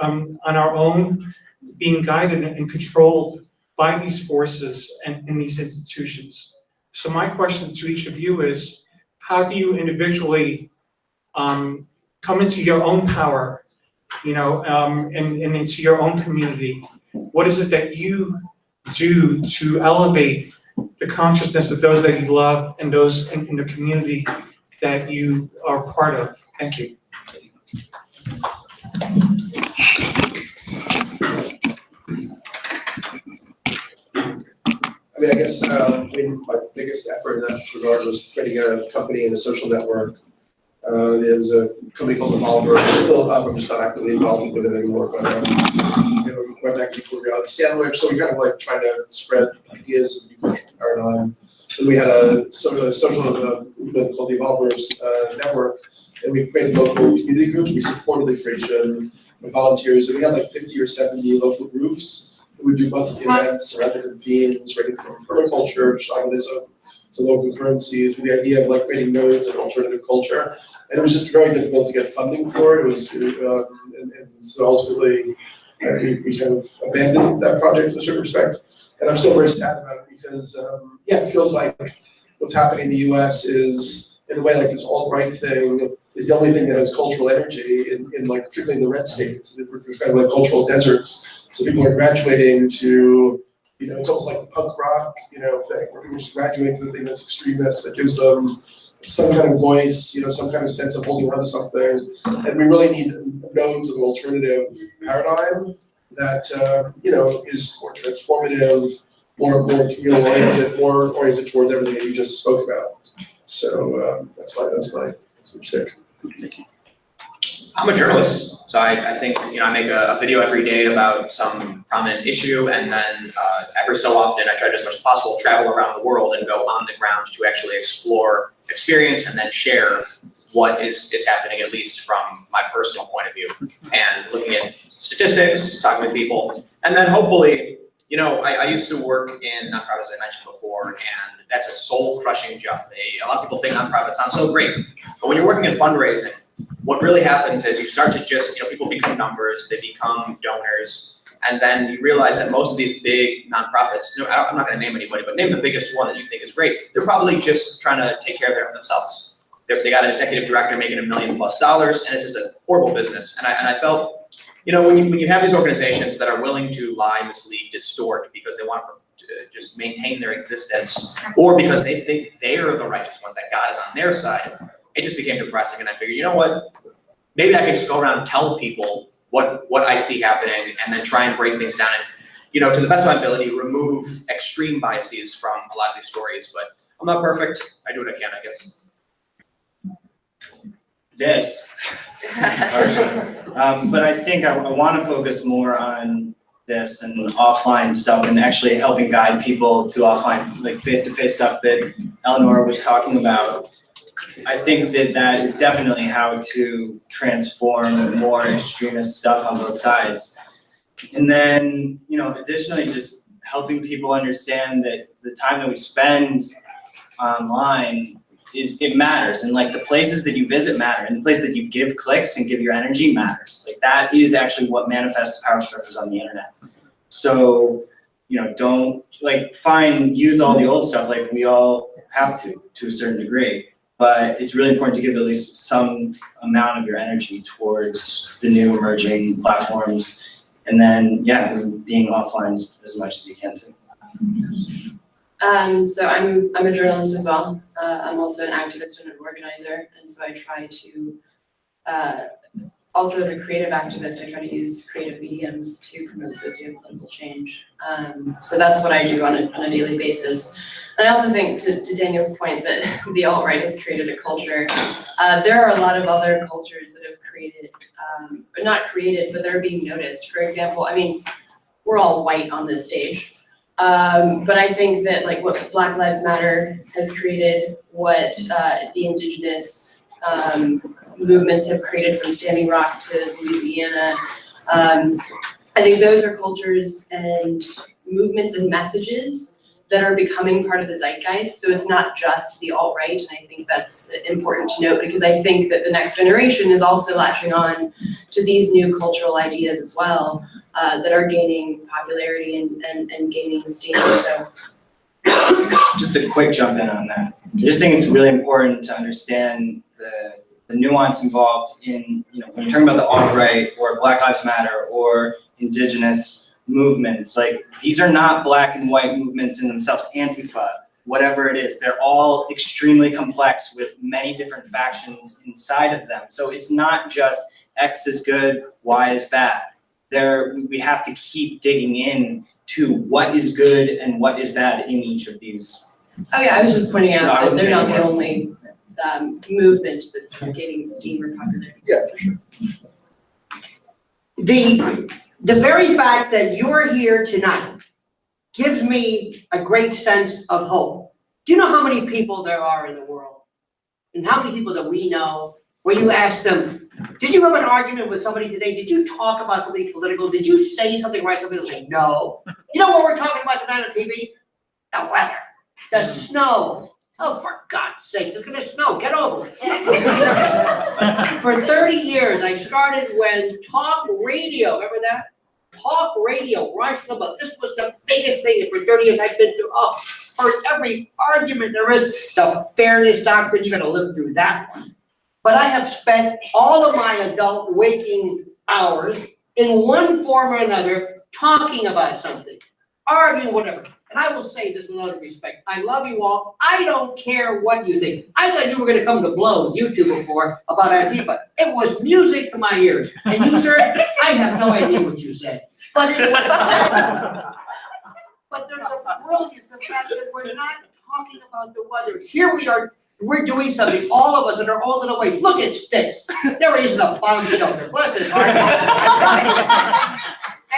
on our own, being guided and controlled by these forces and in these institutions. So my question to each of you is, how do you individually come into your own power, and into your own community? What is it that you do to elevate the consciousness of those that you love and those in the community that you are part of? Thank you. I mean, I guess, my biggest effort in that regard was creating a company and a social network. There was a company called Evolver. It's still up, I'm just not actively involved with it anymore, but web magazine called Reality Sandwich. So we kind of like trying to spread ideas of new cultural paradigm. And we had a social movement called the Evolvers Network, and we created local community groups. We supported the creation of volunteers, and we had like 50 or 70 local groups. We do monthly events around different themes, ranging from permaculture, shamanism, to local currencies, with the idea of like creating nodes of alternative culture. And it was just very difficult to get funding for it. It was, and so ultimately we kind of abandoned that project to a certain respect. And I'm still very sad about it because, it feels like what's happening in the US is, in a way, like this alt-right thing is the only thing that has cultural energy in like, particularly in the red states. We're kind of like cultural deserts. So people are graduating to, it's almost like the punk rock, thing, where people just graduate to the thing that's extremist, that gives them some kind of voice, some kind of sense of holding on to something. And we really need nodes of an alternative paradigm that, is more transformative, more communal oriented, more oriented towards everything that you just spoke about. So that's my shtick. Thank you. I'm a journalist, so I think I make a video every day about some prominent issue, and then every so often I try to, as much as possible, travel around the world and go on the ground to actually explore, experience, and then share what is happening, at least from my personal point of view, and looking at statistics, talking with people, and then hopefully, I used to work in nonprofits, as I mentioned before, and that's a soul-crushing job. A lot of people think nonprofits sound so great, but when you're working in fundraising, what really happens is you start to just, people become numbers, they become donors, and then you realize that most of these big nonprofits, I'm not going to name anybody, but name the biggest one that you think is great, they're probably just trying to take care of themselves. They got an executive director making $1 million+, and it's just a horrible business. And I felt, when you have these organizations that are willing to lie, mislead, distort because they want to just maintain their existence, or because they think they're the righteous ones, that God is on their side, it just became depressing. And I figured, maybe I can just go around and tell people what I see happening, and then try and break things down and, to the best of my ability, remove extreme biases from a lot of these stories. But I'm not perfect. I do what I can, I guess. This. But I think I want to focus more on this and offline stuff, and actually helping guide people to offline, like face-to-face stuff that Eleanor was talking about. I think that is definitely how to transform more extremist stuff on both sides. And then, additionally, just helping people understand that the time that we spend online it matters, and like the places that you visit matter, and the place that you give clicks and give your energy matters. Like that is actually what manifests power structures on the internet. So, don't use all the old stuff, like we all have to a certain degree. But it's really important to give at least some amount of your energy towards the new emerging platforms, and then being offline as much as you can too. So I'm a journalist as well. I'm also an activist and an organizer, and so I try to, also as a creative activist, I try to use creative mediums to promote socio-political change. So that's what I do on a daily basis. And I also think, to Daniel's point, that the alt-right has created a culture. There are a lot of other cultures that have created, not created, but they're being noticed. For example, we're all white on this stage. But I think that what Black Lives Matter has created, what the indigenous movements have created, from Standing Rock to Louisiana, I think those are cultures and movements and messages that are becoming part of the zeitgeist. So it's not just the alt-right, and I think that's important to note, because I think that the next generation is also latching on to these new cultural ideas as well. that are gaining popularity and gaining steam. So Just a quick jump in on that. I just think it's really important to understand the nuance involved in, when you're talking about the alt-right or Black Lives Matter or indigenous movements, like these are not black and white movements in themselves. Antifa, whatever it is, they're all extremely complex with many different factions inside of them. So it's not just X is good, Y is bad. We have to keep digging in to what is good and what is bad in each of these. Oh yeah, I was just pointing out that they're not the only movement that's gaining steam or popularity. Yeah, for sure. The very fact that you're here tonight gives me a great sense of hope. Do you know how many people there are in the world? And how many people that we know, where you ask them, did you have an argument with somebody today? Did you talk about something political? Did you say something right? Somebody will say, no. You know what we're talking about tonight on TV? The weather, the snow. Oh, for God's sakes, it's gonna snow, get over it. For 30 years, I started when talk radio, remember that? Talk radio, Rush Limbaugh, this was the biggest thing, and for 30 years I've been through, for every argument there is, the fairness doctrine, you gotta live through that one. But I have spent all of my adult waking hours in one form or another talking about something, arguing, whatever. And I will say this with all due respect. I love you all. I don't care what you think. I thought you were going to come to blows, you two, before, about Antifa. It was music to my ears. And you, sir, I have no idea what you said. But it was said. But there's a brilliance in the fact that we're not talking about the weather. Here we are. We're doing something, all of us in our own little ways. Look at Sticks. There isn't a bomb shelter. Bless his heart.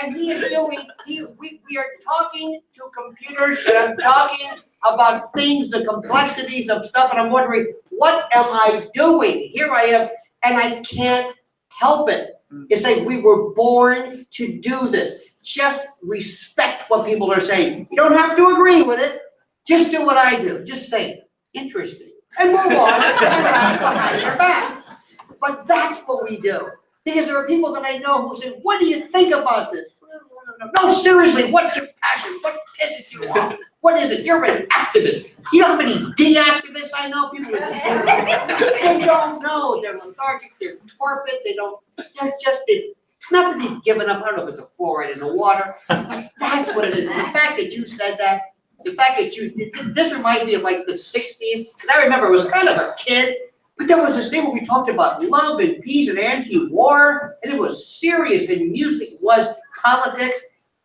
And he is doing, we are talking to computers, and I'm talking about things, the complexities of stuff, and I'm wondering, what am I doing? Here I am, and I can't help it. It's like we were born to do this. Just respect what people are saying. You don't have to agree with it. Just do what I do. Just say, interesting. And move on, and laugh behind your back. But that's what we do. Because there are people that I know who say, what do you think about this? No, seriously, what's your passion? What pisses you off? What is it? You're an activist. You know how many de-activists I know? People they don't know. They're lethargic, they're torpid, they're just, it's not that they've given up. I don't know if it's a fluoride in the water. That's what it is. And the fact that you said that, the fact that this reminds me of like the 60s, because I remember it was kind of a kid, but there was this thing where we talked about love and peace and anti-war, and it was serious, and music was politics.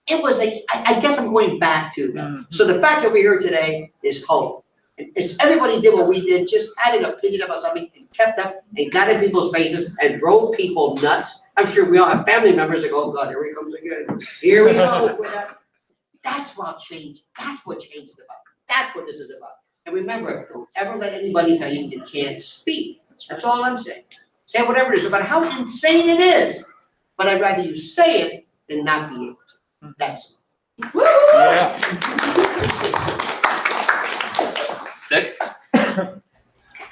It was I guess I'm going back to that. So the fact that we're here today is hope. It's everybody did what we did, just had an opinion about something and kept up and got in people's faces and drove people nuts. I'm sure we all have family members that go, oh God, here he comes again. Here we go with that. That's what change. That's what change is about. That's what this is about. And remember, don't ever let anybody tell you you can't speak. That's all I'm saying. Say whatever it is, about how insane it is. But I'd rather you say it than not be able to. That's it. Woo! Yeah. Sticks?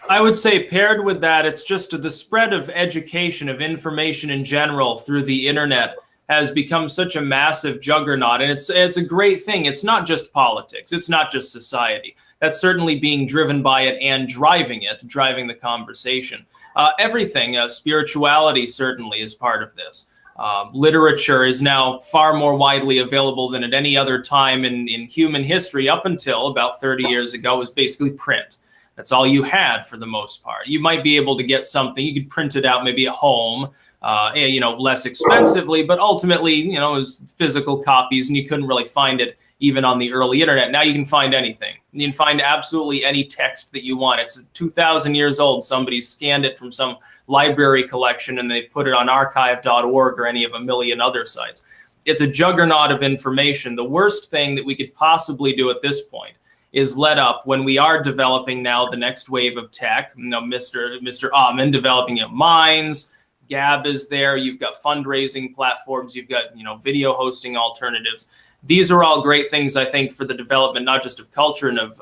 I would say paired with that, it's just the spread of education, of information in general through the internet has become such a massive juggernaut, and it's a great thing. It's not just politics. It's not just society. That's certainly being driven by it and driving the conversation. Everything, spirituality certainly is part of this. Literature is now far more widely available than at any other time in human history. Up until about 30 years ago, it was basically print. That's all you had for the most part. You might be able to get something, you could print it out maybe at home, less expensively, but ultimately, it was physical copies and you couldn't really find it even on the early internet. Now you can find anything. You can find absolutely any text that you want. It's 2,000 years old. Somebody scanned it from some library collection and they've put it on archive.org or any of a million other sites. It's a juggernaut of information. The worst thing that we could possibly do at this point is let up when we are developing now the next wave of tech. Mr. Amen developing mines. Gab is there. You've got fundraising platforms. You've got video hosting alternatives. These are all great things, I think, for the development not just of culture and of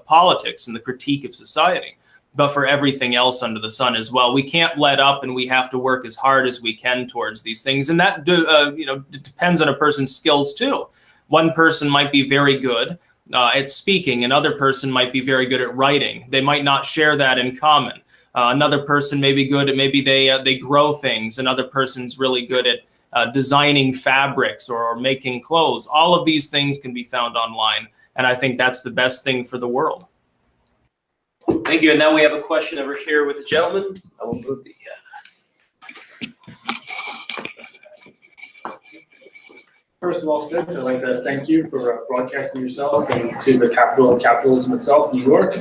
politics and the critique of society. but for everything else under the sun as well. We can't let up, and we have to work as hard as we can towards these things. And that depends on a person's skills too. One person might be very good at speaking, another person might be very good at writing. They might not share that in common. Another person may be good at, maybe they grow things. Another person's really good at designing fabrics or making clothes. All of these things can be found online, and I think that's the best thing for the world. Thank you. And now we have a question over here with the gentleman. I will move the. First of all, Sticks, I'd like to thank you for broadcasting yourself and to the capital of capitalism itself, New York.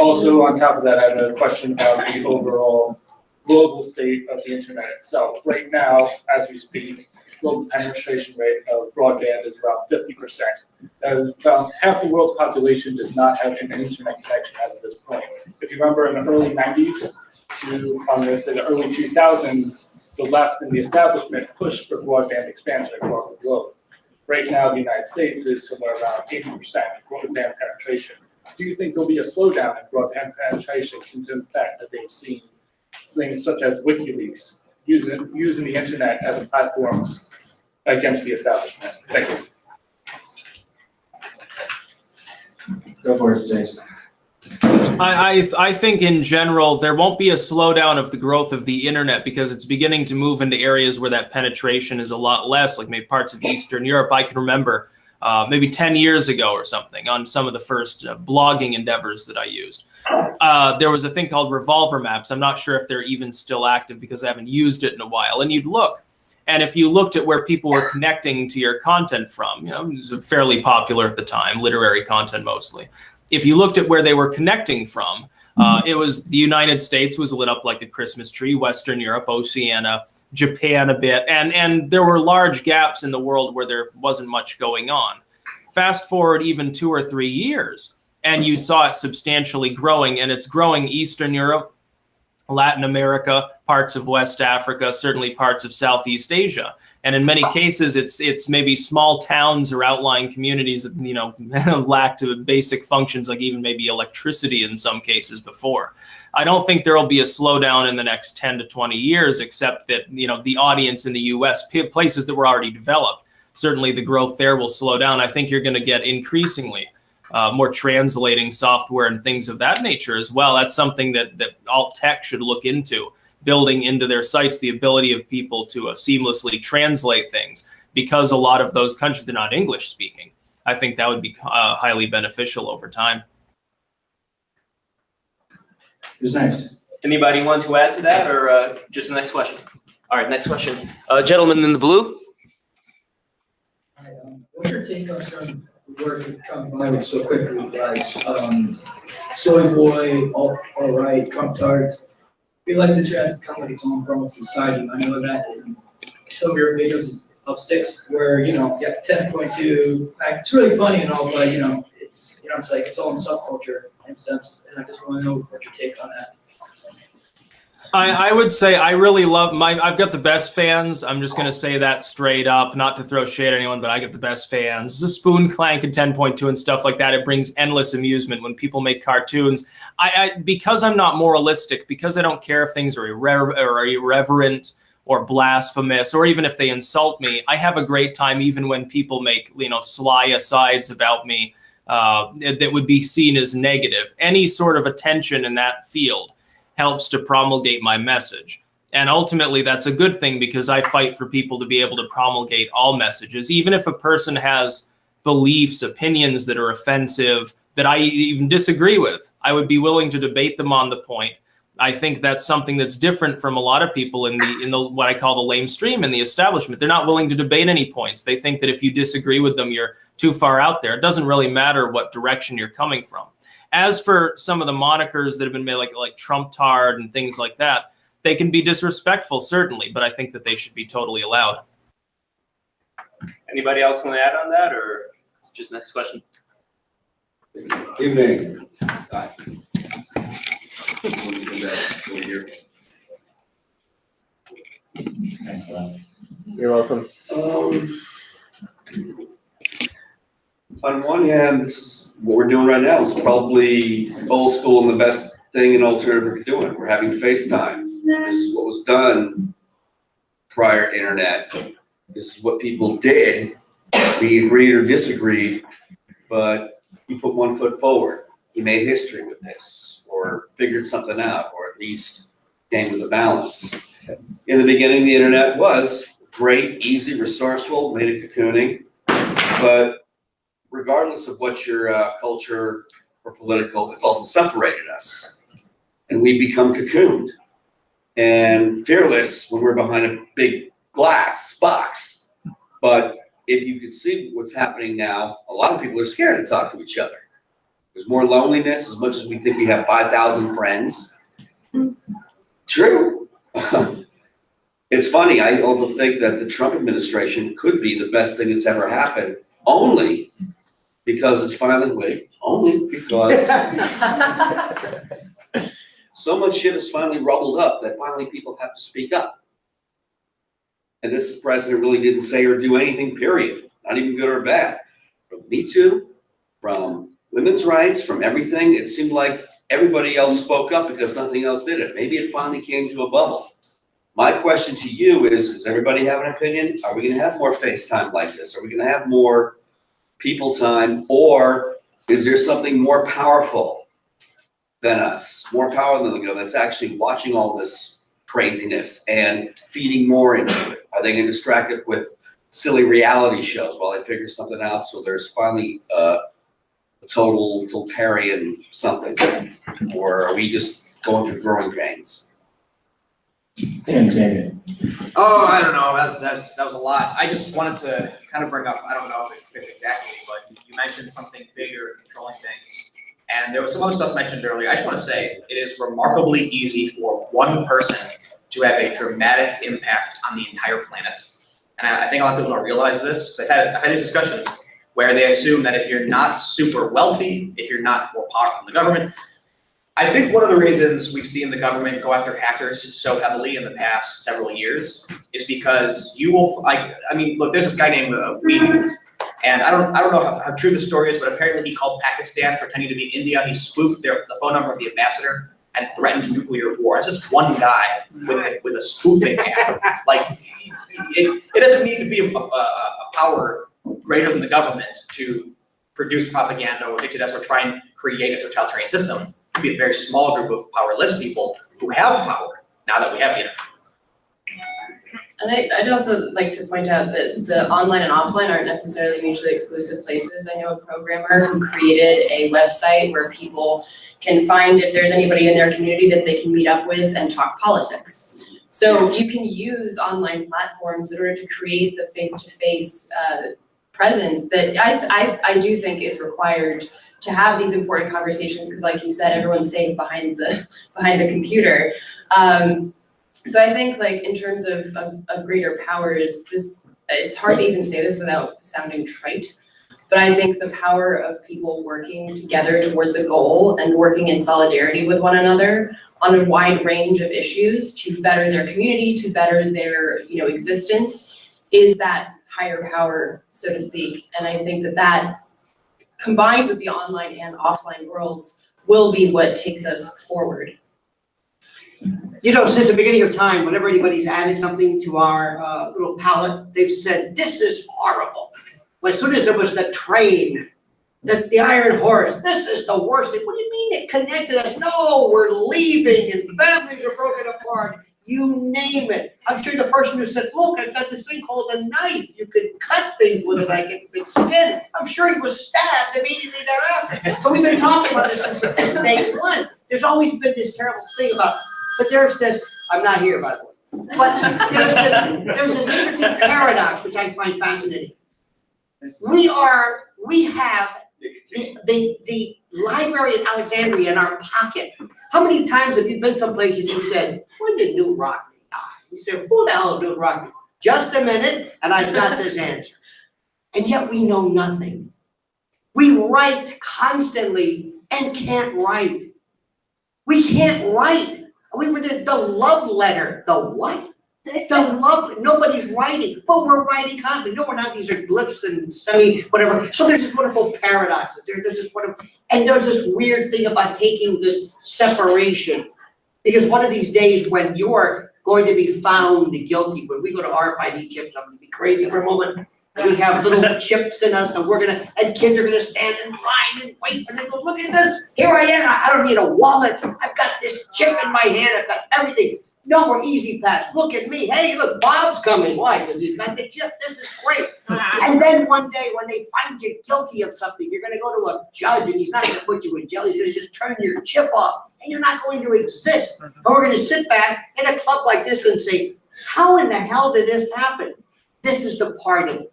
Also, on top of that, I have a question about the overall global state of the internet itself. Right now, as we speak, global penetration rate of broadband is around 50%. That is about half the world's population does not have an internet connection as of this point. If you remember, in the early 90s to, I'm going to say, the early 2000s, the left and the establishment pushed for broadband expansion across the globe. Right now, the United States is somewhere around 80% broadband penetration. Do you think there'll be a slowdown in broadband penetration considering the fact that they've seen things such as WikiLeaks using the internet as a platform against the establishment? Thank you. Go for it, Stace. I think in general, there won't be a slowdown of the growth of the internet because it's beginning to move into areas where that penetration is a lot less, like maybe parts of Eastern Europe. I can remember maybe 10 years ago or something on some of the first blogging endeavors that I used. There was a thing called revolver maps. I'm not sure if they're even still active because I haven't used it in a while. And you'd look, and if you looked at where people were connecting to your content from, it was fairly popular at the time, literary content mostly. If you looked at where they were connecting from, it was the United States was lit up like a Christmas tree, Western Europe, Oceania, Japan a bit, and there were large gaps in the world where there wasn't much going on. Fast forward even 2 or 3 years, and you saw it substantially growing, and it's growing Eastern Europe, Latin America, parts of West Africa, certainly parts of Southeast Asia. And in many cases, it's maybe small towns or outlying communities that, lacked basic functions like even maybe electricity in some cases before. I don't think there will be a slowdown in the next 10 to 20 years, except that, the audience in the US, places that were already developed, certainly the growth there will slow down. I think you're going to get increasingly more translating software and things of that nature as well. That's something that alt tech should look into, building into their sites the ability of people to seamlessly translate things, because a lot of those countries are not English speaking. I think that would be highly beneficial over time. Who's next? Anybody want to add to that, or just the next question? All right, next question. Gentleman in the blue. Hi, what's your take on certain words that come by so quickly, guys? Soy boy, all right, Trump tart. I feel like the internet has become like its own form of society. I know that in some of your videos of Sticks where, you have 10.2, it's really funny and all, but it's like its own subculture in a sense. And I just want to know what your take on that. I would say I really love I've got the best fans. I'm just going to say that straight up, not to throw shade at anyone, but I get the best fans. The Spoon Clank and 10.2 and stuff like that, it brings endless amusement when people make cartoons. Because I'm not moralistic, because I don't care if things are irreverent or blasphemous, or even if they insult me, I have a great time even when people make, sly asides about me that would be seen as negative. Any sort of attention in that field helps to promulgate my message. And ultimately, that's a good thing because I fight for people to be able to promulgate all messages. Even if a person has beliefs, opinions that are offensive, that I even disagree with, I would be willing to debate them on the point. I think that's something that's different from a lot of people in the what I call the lamestream in the establishment. They're not willing to debate any points. They think that if you disagree with them, you're too far out there. It doesn't really matter what direction you're coming from. As for some of the monikers that have been made, like Trump Tard and things like that, they can be disrespectful, certainly, but I think that they should be totally allowed. Anybody else want to add on that, or just next question? Evening. Hi. Thanks, Lon. You're welcome. On one hand, this is what we're doing right now. It's probably old school in the best thing an alternative are doing. We're having FaceTime. This is what was done prior to internet. This is what people did. We agreed or disagreed, but he put one foot forward. He made history with this, or figured something out, or at least came with a balance. In the beginning, the internet was great, easy, resourceful, made it cocooning, but regardless of what your culture or political, it's also separated us. And we become cocooned and fearless when we're behind a big glass box. But if you can see what's happening now, a lot of people are scared to talk to each other. There's more loneliness, as much as we think we have 5,000 friends. True. It's funny, I also think that the Trump administration could be the best thing that's ever happened, only because it's finally, only because so much shit is finally rubbled up that finally people have to speak up. And this president really didn't say or do anything, period. Not even good or bad. From Me Too, from women's rights, from everything, it seemed like everybody else spoke up because nothing else did it. Maybe it finally came to a bubble. My question to you is, does everybody have an opinion? Are we gonna have more FaceTime like this? Are we gonna have more people time? Or is there something more powerful than us, more powerful than the government, that's actually watching all this craziness and feeding more into it? Are they gonna distract it with silly reality shows while they figure something out so there's finally a total totalitarian something? Or are we just going through growing pains? Oh, I don't know, that was a lot. I just wanted to kind of bring up, I don't know if it fits exactly, but you mentioned something bigger, controlling things. And there was some other stuff mentioned earlier. I just want to say, it is remarkably easy for one person to have a dramatic impact on the entire planet. And I think a lot of people don't realize this, because I've had these discussions where they assume that if you're not super wealthy, if you're not more powerful than the government, I think one of the reasons we've seen the government go after hackers so heavily in the past several years is because you will, look, there's this guy named Weave, and I don't know how true the story is, but apparently he called Pakistan pretending to be India. He spoofed the phone number of the ambassador and threatened nuclear war. It's just one guy with a spoofing app. Like, it doesn't need to be a power greater than the government to produce propaganda or dictate or try and create a totalitarian system. It could be a very small group of powerless people who have power now that we have the internet. And I'd also like to point out that the online and offline aren't necessarily mutually exclusive places. I know a programmer who created a website where people can find if there's anybody in their community that they can meet up with and talk politics. So you can use online platforms in order to create the face-to-face presence that I do think is required to have these important conversations, because like you said, everyone's safe behind the computer. So I think, like, in terms of greater powers, it's hard to even say this without sounding trite, but I think the power of people working together towards a goal and working in solidarity with one another on a wide range of issues to better their community, to better their existence, is that higher power, so to speak. And I think that combined with the online and offline worlds will be what takes us forward. Since the beginning of time, whenever anybody's added something to our little palette, they've said, this is horrible. Well, as soon as there was the train, the Iron Horse, this is the worst thing. What do you mean it connected us? No, we're leaving and families are broken apart. You name it. I'm sure the person who said, look, I've got this thing called a knife. You could cut things with it like it's skin. I'm sure he was stabbed immediately thereafter. So we've been talking about this since day one. There's always been this terrible thing about, but there's this, I'm not here by the way, but there's this interesting paradox which I find fascinating. We have the library in Alexandria in our pocket. How many times have you been someplace and you said, when did Newt Rockney die? You said, who the hell is Newt Rockney? Just a minute, and I've got this answer. And yet we know nothing. We write constantly and can't write. We can't write. We were the love letter. The what? Nobody's writing, but we're writing constantly. No, we're not. These are glyphs and whatever. So there's this wonderful paradox. There's this wonderful, and there's this weird thing about taking this separation. Because one of these days when you're going to be found guilty, when we go to RFID chips, I'm gonna be crazy for a moment. We have little chips in us and kids are gonna stand in line and wait and they go, look at this, here I am, I don't need a wallet, I've got this chip in my hand, I've got everything. No more easy pass, look at me, hey, look, Bob's coming, why? Because he's got the chip, this is great. And then one day when they find you guilty of something, you're gonna go to a judge and he's not gonna put you in jail, he's gonna just turn your chip off and you're not going to exist. But we're gonna sit back in a club like this and say, how in the hell did this happen? This is the part of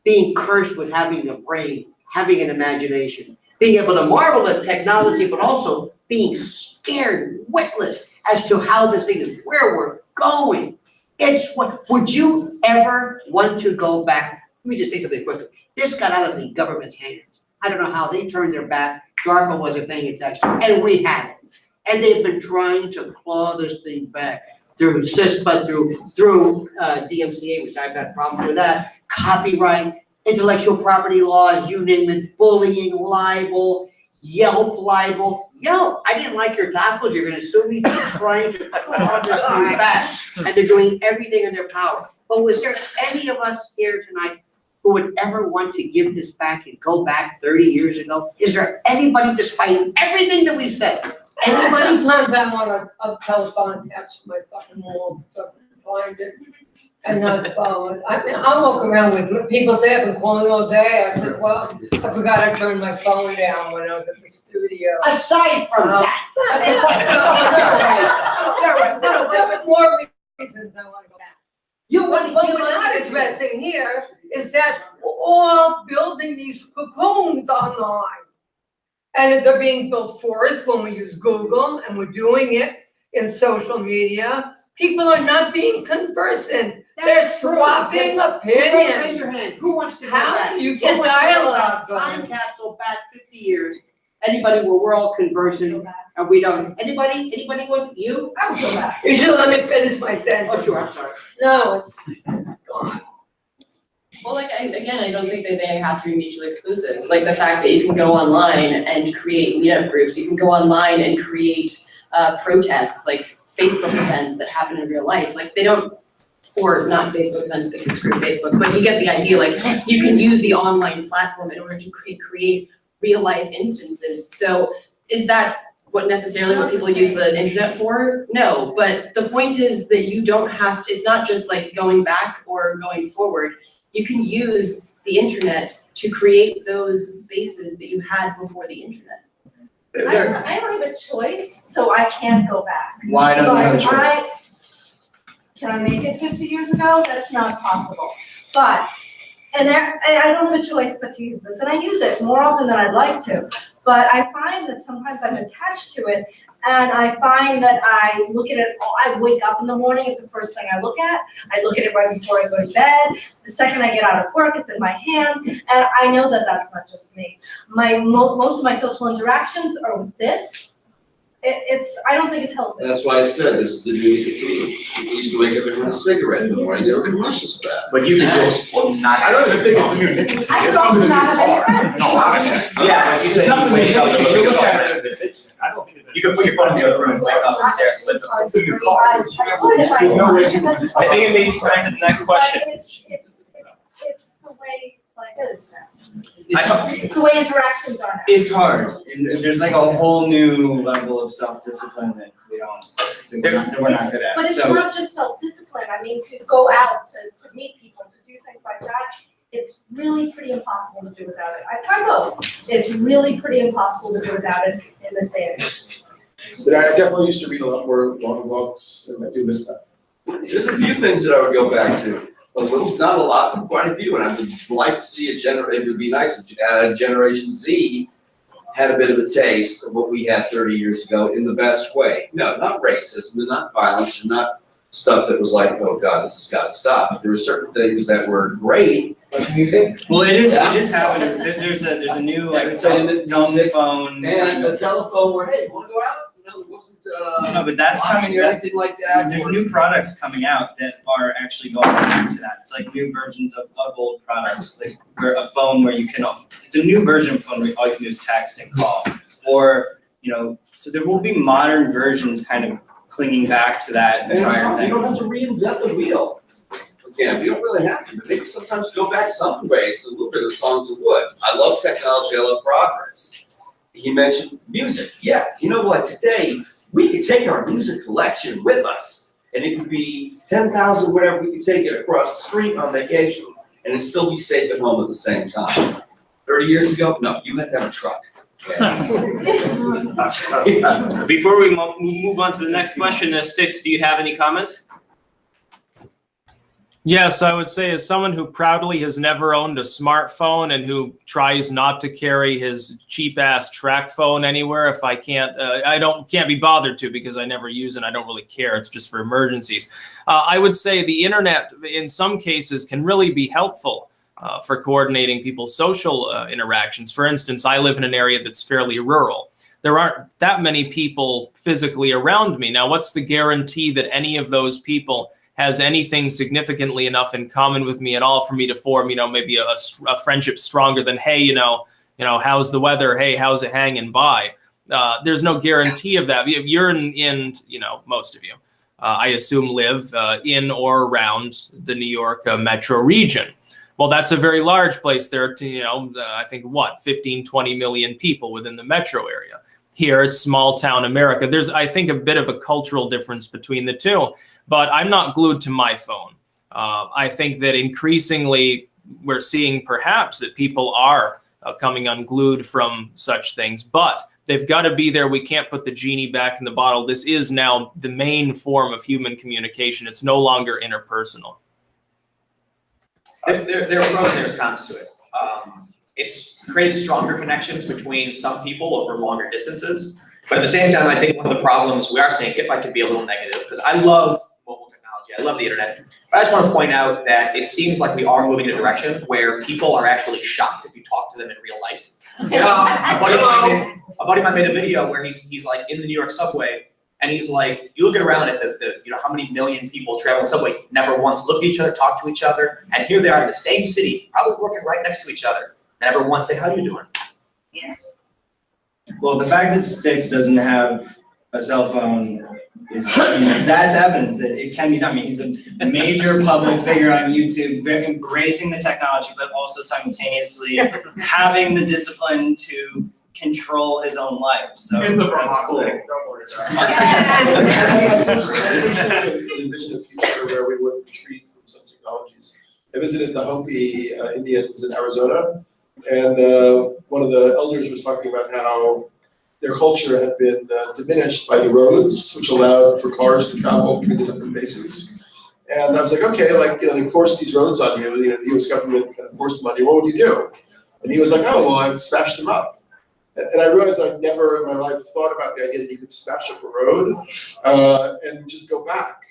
being cursed with having a brain, having an imagination, being able to marvel at technology, but also being scared, witless as to how this thing is, where we're going. It's what, would you ever want to go back? Let me just say something quickly. This got out of the government's hands. I don't know how they turned their back. DARPA wasn't paying attention, and we had it. And they've been trying to claw this thing back through CISPA, through DMCA, which I've had problems with that, copyright, intellectual property laws, you name it, bullying, libel, Yelp libel. Yo, I didn't like your tacos, you're gonna sue me. They're trying to claw this thing back, and they're doing everything in their power. But was there any of us here tonight who would ever want to give this back and go back 30 years ago? Is there anybody, despite everything that we've said? Anybody? Sometimes I want a telephone attached to my fucking wall, so I can find it and not follow it. I mean, I'll walk around with, people say I've been calling all day. I said, well, I forgot I turned my phone down when I was at the studio. Aside from that. There were more reasons I want to go back. What we're not addressing here is that we're all building these cocoons online. And they're being built for us when we use Google, and we're doing it in social media. People are not being conversant. They're swapping opinions. Raise your hand. Who wants to go How back? do you get Who wants to go dialogue back? Time capsule back 50 years. Anybody where we're all conversing and we don't? Anybody want you? I would go back. You should let me finish my sentence. Oh, sure, I'm sorry. No, it's gone. Well, like, I don't think that they have to be mutually exclusive. Like the fact that you can go online and create meetup groups, you can go online and create protests, like Facebook events that happen in real life. Like they don't, or not Facebook events, they can screw Facebook, but you get the idea. Like you can use the online platform in order to create real life instances. So is that what people use the internet for? No, but the point is that you don't have, it's not just like going back or going forward. You can use the internet to create those spaces that you had before the internet. I don't have a choice, so I can't go back. Why don't you have a choice? Can I make it 50 years ago? That's not possible. But, and I don't have a choice but to use this, and I use it more often than I'd like to. But I find that sometimes I'm attached to it, and I find that I look at it, I wake up in the morning, it's the first thing I look at. I look at it right before I go to bed. The second I get out of work, it's in my hand. And I know that that's not just me. Most of my social interactions are with this. I don't think it's healthy. That's why I said this is the new nicotine. People used to wake up and have a cigarette in the morning, there were commercials for that. But you can just, I don't even think it's a new nicotine. I It don't comes in a have new any car. friends. No, I yeah, but you said you wake up, If you look at you it, I don't think it's. can put your phone in the other room and wake up and stare at the window. It's in your car. I I think it may be time for the next question. It's the way life is now. It's the way interactions are now. It's hard, and there's like a whole new level of self-discipline that we're not good at. But it's So not just self-discipline. I mean, to go out, to meet people, to do things like that, it's really pretty impossible to do without it. I've tried both. It's really pretty impossible to do without it in this day and age. But I definitely used to read a lot more long books, and I do miss that. There's a few things that I would go back to. A little, not a lot, but quite a few, and I would like to see it would be nice if Generation Z had a bit of a taste of what we had 30 years ago in the best way. No, not racism, and not violence, and not stuff that was like, oh God, this has got to stop. But there were certain things that were great. What do you think? Well, it is happening. There's a new like dumb phone. And a telephone where, hey, wanna go out? No, there wasn't, No, but that's coming, or anything like that. there's new products coming out that are actually going back to that. It's like new versions of old products, like where a phone where you can, it's a new version of phone where all you can do is text and call. Or, so there will be modern versions kind of clinging back to that And it's entire not, thing. you don't have to reinvent the wheel. Again, we don't really have to, but maybe sometimes go back some ways to a little bit of songs of wood. I love technology, I love progress. He mentioned music. Yeah, you know what? Today, we can take our music collection with us, and it could be 10,000, whatever, we can take it across the street on vacation, and it'd still be safe at home at the same time. 30 years ago, no, you had to have a truck. Before we move on to the next question, Styx, do you have any comments? Yes, I would say as someone who proudly has never owned a smartphone and who tries not to carry his cheap-ass track phone anywhere if I can't, can't be bothered to because I never use it. I don't really care. It's just for emergencies. I would say the internet, in some cases, can really be helpful for coordinating people's social interactions. For instance, I live in an area that's fairly rural. There aren't that many people physically around me. Now, what's the guarantee that any of those people has anything significantly enough in common with me at all for me to form, maybe a friendship stronger than, hey, how's the weather? Hey, how's it hanging by? There's no guarantee of that. You're in most of you, I assume, live in or around the New York metro region. Well, that's a very large place. There are, I think, 15, 20 million people within the metro area. Here, it's small town America. There's, I think, a bit of a cultural difference between the two, but I'm not glued to my phone. I think that increasingly we're seeing perhaps that people are coming unglued from such things, but they've got to be there. We can't put the genie back in the bottle. This is now the main form of human communication. It's no longer interpersonal. There are pros and there's cons to it. It's created stronger connections between some people over longer distances. But at the same time, I think one of the problems we are seeing, if I could be a little negative, because I love mobile technology, I love the internet, but I just want to point out that it seems like we are moving in a direction where people are actually shocked if you talk to them in real life. A buddy of mine made a video where he's like in the New York subway, and he's like, you look around at the how many million people travel in the subway, never once look at each other, talk to each other, and here they are in the same city, probably working right next to each other, and never once say, how you doing? Yeah. Well, the fact that Styx doesn't have a cell phone is, that's evidence that it can be done. I mean, he's a major public figure on YouTube, embracing the technology, but also simultaneously having the discipline to control his own life. So that's cool. It's a vision of future where we would retreat from some technologies. I visited the Hopi Indians in Arizona, and one of the elders was talking about how their culture had been diminished by the roads, which allowed for cars to travel between the different bases. And I was like, okay, they forced these roads on you, the US government kind of forced them on you, what would you do? And he was like, oh, well, I'd smash them up. And I realized I'd never in my life thought about the idea that you could smash up a road and just go back.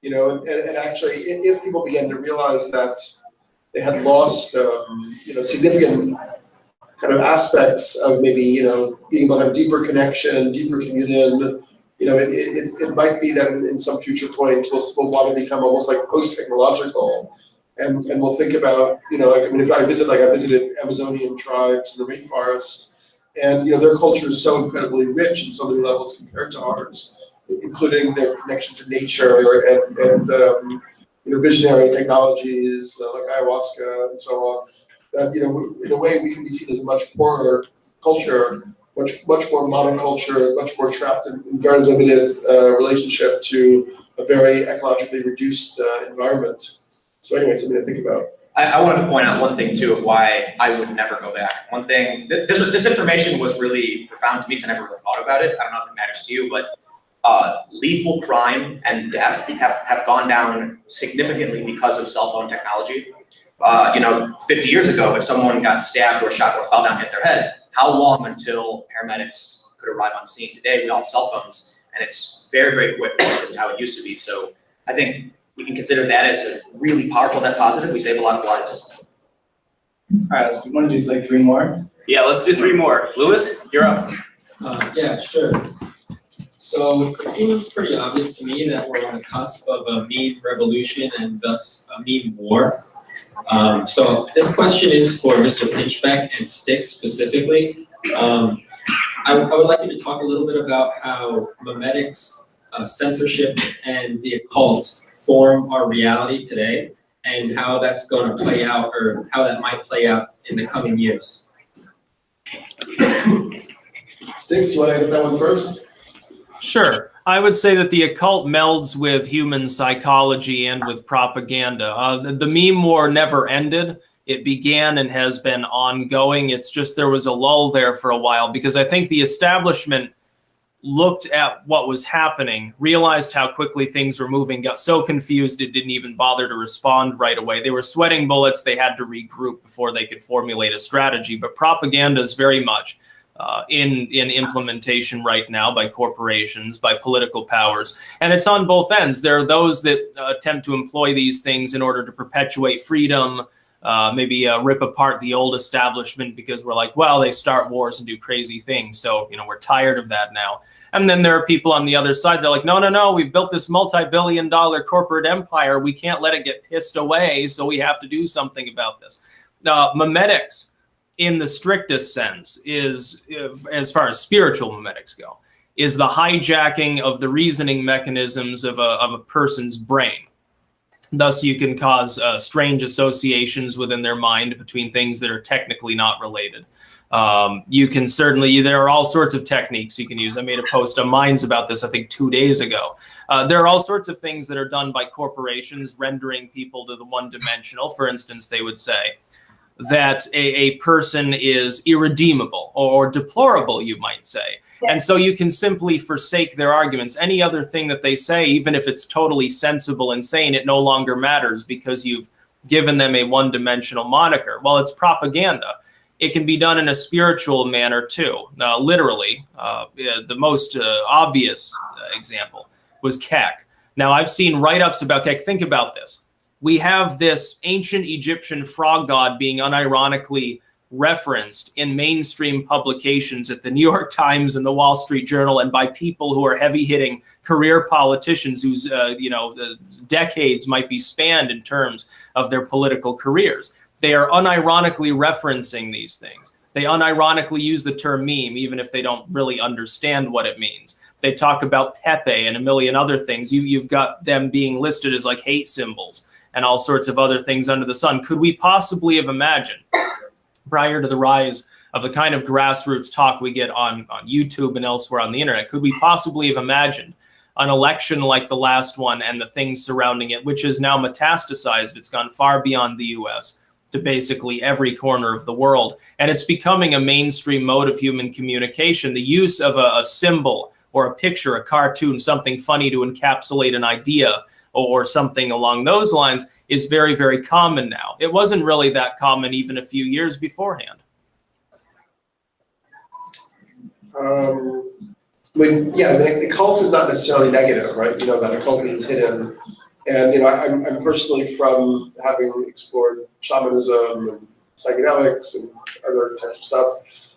And actually, if people began to realize that they had lost, significant kind of aspects of maybe, being able to have deeper connection, deeper communion, it might be that in some future point we'll want to become almost like post-technological, and we'll think about, if I visited Amazonian tribes in the rainforest, and their culture is so incredibly rich in so many levels compared to ours, including their connection to nature and visionary technologies like ayahuasca and so on. That in a way we can be seen as a much poorer culture, much more modern culture, much more trapped in very limited relationship to a very ecologically reduced environment. So anyway, it's something to think about. I wanted to point out one thing too of why I would never go back. One thing, this information was really profound to me because I never really thought about it. I don't know if it matters to you, but lethal crime and death have gone down significantly because of cell phone technology. 50 years ago, if someone got stabbed or shot or fell down and hit their head, how long until paramedics could arrive on scene? Today, we all have cell phones, and it's very, very quick relative to how it used to be. So I think we can consider that as a really powerful net positive. We save a lot of lives. All right, so you want to do 3 more? Yeah, let's do 3 more. Lewis, you're up. Yeah, sure. So it seems pretty obvious to me that we're on the cusp of a meme revolution and thus a meme war. So this question is for Mr. Pinchbeck and Styx specifically. I would like you to talk a little bit about how memetics, censorship, and the occult form our reality today, and how that's going to play out, or how that might play out in the coming years. Styx, you want to hit that one first? Sure. I would say that the occult melds with human psychology and with propaganda. The meme war never ended. It began and has been ongoing. It's just there was a lull there for a while because I think the establishment looked at what was happening, realized how quickly things were moving, got so confused it didn't even bother to respond right away. They were sweating bullets. They had to regroup before they could formulate a strategy. But propaganda is very much in implementation right now by corporations, by political powers. And it's on both ends. There are those that attempt to employ these things in order to perpetuate freedom, maybe rip apart the old establishment because we're like, well, they start wars and do crazy things. So, we're tired of that now. And then there are people on the other side. They're like, no, we've built this multi-billion-dollar corporate empire. We can't let it get pissed away. So we have to do something about this. Memetics, in the strictest sense, is, as far as spiritual memetics go, is the hijacking of the reasoning mechanisms of a person's brain. Thus, you can cause strange associations within their mind between things that are technically not related. You can certainly, there are all sorts of techniques you can use. I made a post on Minds about this, I think 2 days ago. There are all sorts of things that are done by corporations, rendering people to the one-dimensional. For instance, they would say that a person is irredeemable or deplorable, you might say. And so you can simply forsake their arguments. Any other thing that they say, even if it's totally sensible and sane, it no longer matters because you've given them a one-dimensional moniker. Well, it's propaganda. It can be done in a spiritual manner too. Literally, the most obvious example was Kek. Now, I've seen write-ups about Kek. Think about this. We have this ancient Egyptian frog god being unironically referenced in mainstream publications at the New York Times and the Wall Street Journal, and by people who are heavy-hitting career politicians whose decades might be spanned in terms of their political careers. They are unironically referencing these things. They unironically use the term meme, even if they don't really understand what it means. They talk about Pepe and a million other things. You've got them being listed as like hate symbols and all sorts of other things under the sun. Could we possibly have imagined, prior to the rise of the kind of grassroots talk we get on YouTube and elsewhere on the internet, could we possibly have imagined an election like the last one and the things surrounding it, which has now metastasized? It's gone far beyond the US to basically every corner of the world. And it's becoming a mainstream mode of human communication. The use of a symbol or a picture, a cartoon, something funny to encapsulate an idea or something along those lines is very, very common now. It wasn't really that common even a few years beforehand. The cult is not necessarily negative, right? That a cult means hidden. And, I'm personally, from having explored shamanism and psychedelics and other types of stuff,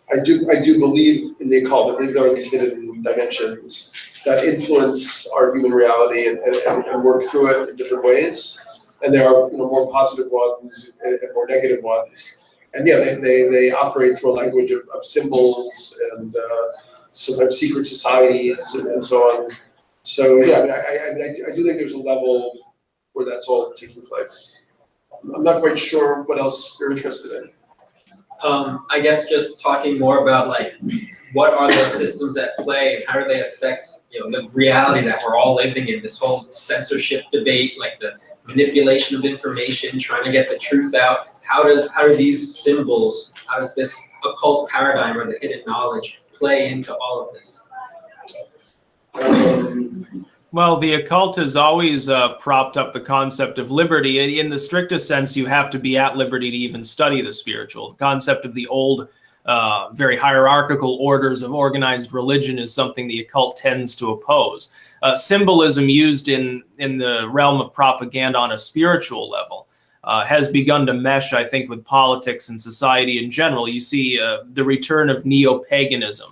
I do believe in the occult. I believe there are these hidden dimensions that influence our human reality and work through it in different ways. And there are more positive ones and more negative ones. And they operate through a language of symbols and sometimes secret societies and so on. So I do think there's a level where that's all taking place. I'm not quite sure what else you're interested in. I guess just talking more about what are those systems at play and how do they affect the reality that we're all living in, this whole censorship debate, like the manipulation of information, trying to get the truth out. How do these symbols, how does this occult paradigm or the hidden knowledge play into all of this? Well, the occult has always propped up the concept of liberty. In the strictest sense, you have to be at liberty to even study the spiritual. The concept of the old, very hierarchical orders of organized religion is something the occult tends to oppose. Symbolism used in the realm of propaganda on a spiritual level has begun to mesh, I think, with politics and society in general. You see the return of neo-paganism.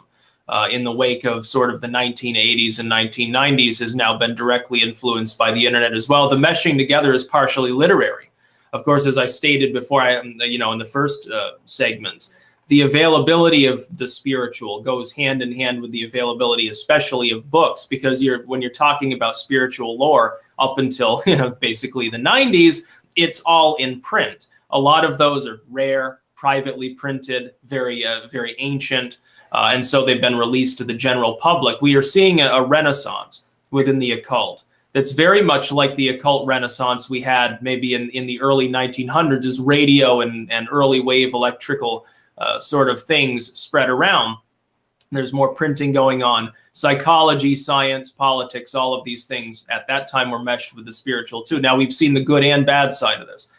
in the wake of sort of the 1980s and 1990s has now been directly influenced by the internet as well. The meshing together is partially literary. Of course, as I stated before, in the first segments, the availability of the spiritual goes hand in hand with the availability, especially of books, because when you're talking about spiritual lore up until basically the 90s, it's all in print. A lot of those are rare, privately printed, very ancient, and so they've been released to the general public. We are seeing a renaissance within the occult that's very much like the occult renaissance we had maybe in the early 1900s as radio and early wave electrical sort of things spread around. There's more printing going on. Psychology, science, politics, all of these things at that time were meshed with the spiritual too. Now we've seen the good and bad side of this.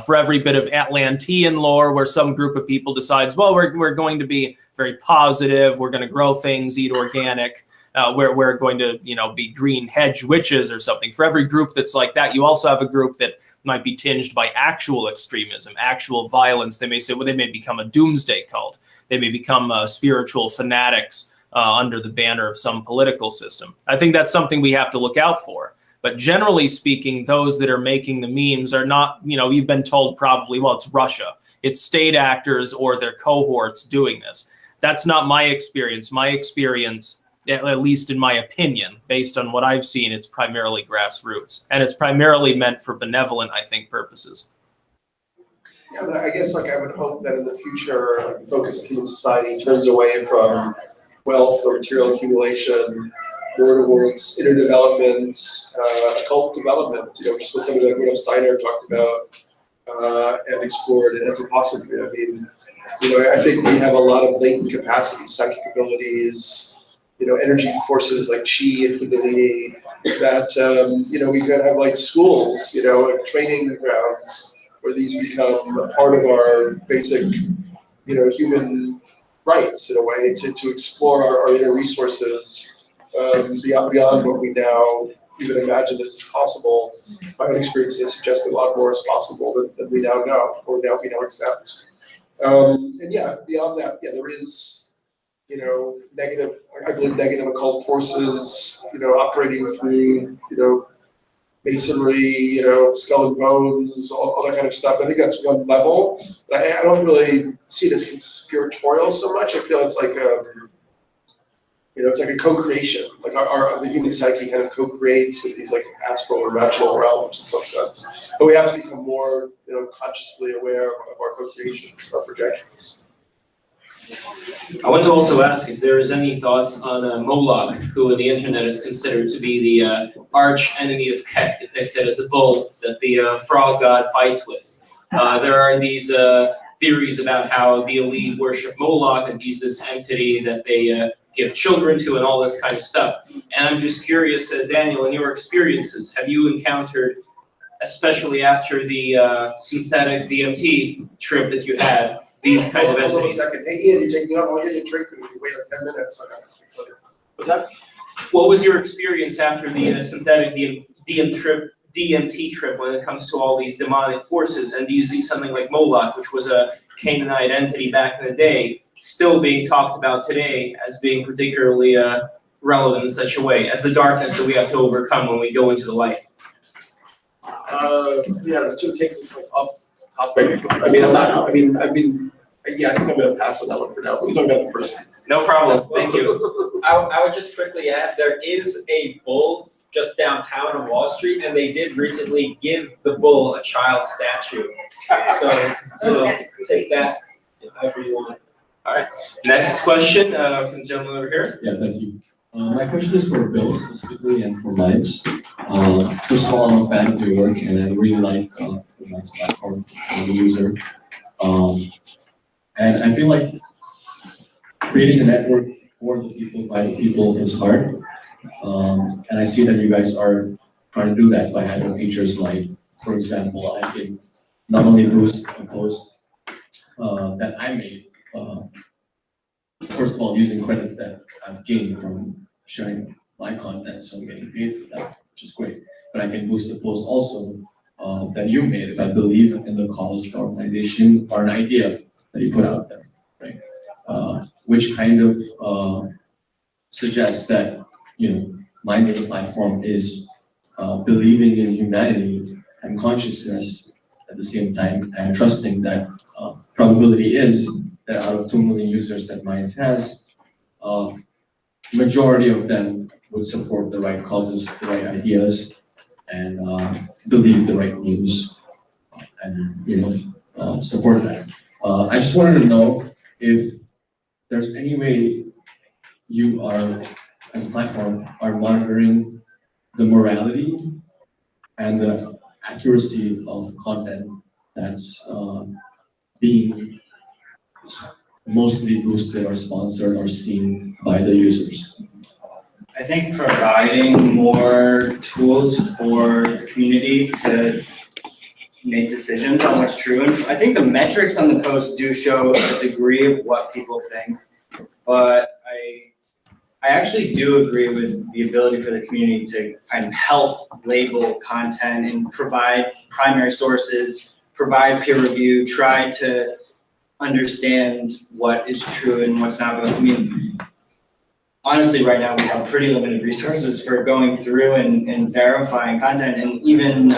For every bit of Atlantean lore where some group of people decides, well, we're going to be very positive, we're going to grow things, eat organic, we're going to be green hedge witches or something. For every group that's like that, you also have a group that might be tinged by actual extremism, actual violence. They may say, well, they may become a doomsday cult. They may become spiritual fanatics under the banner of some political system. I think that's something we have to look out for. But generally speaking, those that are making the memes are not, you've been told probably, well, it's Russia. It's state actors or their cohorts doing this. That's not my experience. My experience, at least in my opinion, based on what I've seen, it's primarily grassroots. And it's primarily meant for benevolent, I think, purposes. Yeah, but I guess I would hope that in the future, the focus of human society turns away from wealth or material accumulation more towards inner development, occult development, which is what somebody like Rudolf Steiner talked about and explored in anthroposophy. I mean, I think we have a lot of latent capacities, psychic abilities, energy forces like chi and kundalini that, we could have like schools, like training grounds where these become a part of our basic, human rights in a way to explore our inner resources beyond what we now even imagine is possible. My own experience has suggested a lot more is possible than we now know, or we now accept. And yeah, beyond that, yeah, there is, negative, I believe negative occult forces, operating through, masonry, skull and bones, all that kind of stuff. I think that's one level. But I don't really see it as conspiratorial so much. I feel it's like it's like a co-creation. Like the human psyche kind of co-creates with these like astral or natural realms in some sense. But we have to become more, consciously aware of our co-creations, our projections. I want to also ask if there is any thoughts on Moloch, who in the internet is considered to be the arch enemy of Kek, depicted as a bull that the frog god fights with. There are these theories about how the elite worship Moloch, and he's this entity that they give children to and all this kind of stuff. And I'm just curious, Daniel, in your experiences, have you encountered, especially after the synthetic DMT trip that you had, these kind of entities? Hold on a second. Hey, Ian, you're taking up all your drink and we wait like 10 minutes. What's that? What was your experience after the synthetic DMT trip when it comes to all these demonic forces? And do you see something like Moloch, which was a Canaanite entity back in the day, still being talked about today as being particularly relevant in such a way as the darkness that we have to overcome when we go into the light? Yeah, that sort of takes us like off topic. I think I'm gonna pass on that one for now. We're talking about the person. No problem. Thank you. I would just quickly add, there is a bull just downtown on Wall Street, and they did recently give the bull a child statue. So take that however you want. All right. Next question from the gentleman over here. Yeah, thank you. My question is for Bill specifically and for Minds. First of all, I'm a fan of your work and I really like the Minds platform. I'm a user. And I feel like creating a network for the people, by the people is hard. And I see that you guys are trying to do that by having features like, for example, I can not only boost a post that I made, first of all, using credits that I've gained from sharing my content, so I'm getting paid for that, which is great. But I can boost the post also that you made if I believe in the cause, the organization, or an idea that you put out there, right? Which kind of suggests that, Minds as a platform is believing in humanity and consciousness at the same time, and trusting that probability is that out of 2 million users that Minds has, majority of them would support the right causes, the right ideas, and believe the right news, and support that. I just wanted to know if there's any way you are, as a platform, are monitoring the morality and the accuracy of content that's being mostly boosted or sponsored or seen by the users. I think providing more tools for the community to make decisions on what's true. And I think the metrics on the post do show a degree of what people think, but I actually do agree with the ability for the community to kind of help label content and provide primary sources, provide peer review, try to understand what is true and what's not. But I mean, honestly, right now we have pretty limited resources for going through and verifying content, and even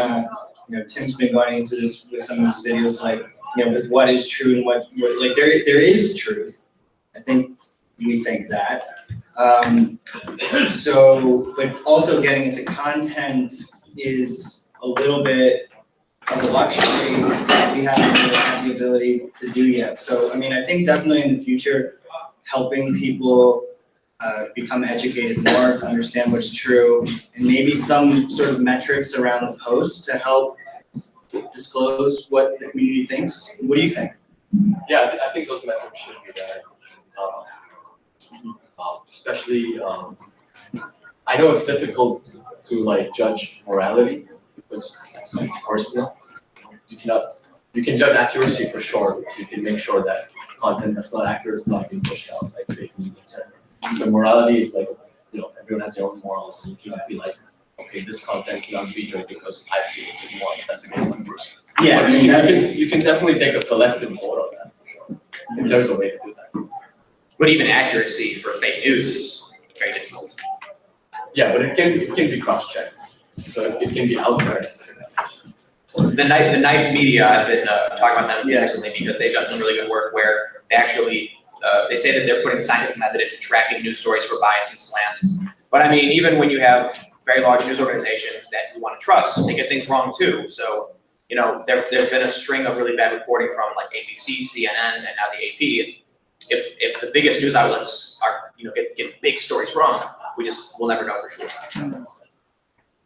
Tim's been going into this with some of his videos, like with what is true and what like there is truth. I think we think that. So, but also getting into content is a little bit of a luxury that we haven't really had the ability to do yet. So, I mean, I think definitely in the future, helping people become educated more to understand what's true, and maybe some sort of metrics around the post to help disclose what the community thinks. What do you think? Yeah, I think those metrics should be there. Especially, I know it's difficult to judge morality because it's personal. You can judge accuracy for sure. You can make sure that content that's not accurate is not being pushed out like fake news, etc. But morality is everyone has their own morals, and you cannot be like, okay, this content cannot be here because I feel it's immoral. That's a good one person. Yeah, but you can definitely take a collective vote on that for sure. If there's a way to do that. But even accuracy for fake news is very difficult. Yeah, but it can be cross-checked, so it can be out there. The knife media, I've been talking about them recently because they've done some really good work where they actually they say that they're putting the scientific method into tracking news stories for bias and slant. But I mean, even when you have very large news organizations that you want to trust, they get things wrong too. So there's been a string of really bad reporting from like ABC, CNN, and now the AP. If the biggest news outlets are get big stories wrong, we'll never know for sure.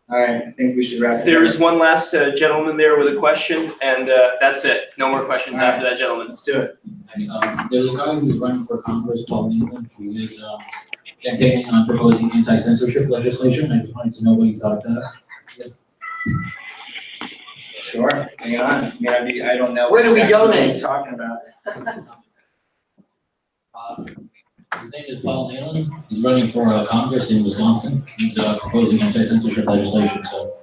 All right, I think we should wrap it up. There is one last gentleman there with a question, and that's it. No more questions after that gentleman. Let's do it. There's a guy who's running for Congress, Paul Newman, who is campaigning on proposing anti-censorship legislation. I just wanted to know what you thought of that. Sure, hang on. I don't know. Where do we exactly what donate? he's talking about. His name is Paul Newman. He's running for Congress in Wisconsin. He's proposing anti-censorship legislation, so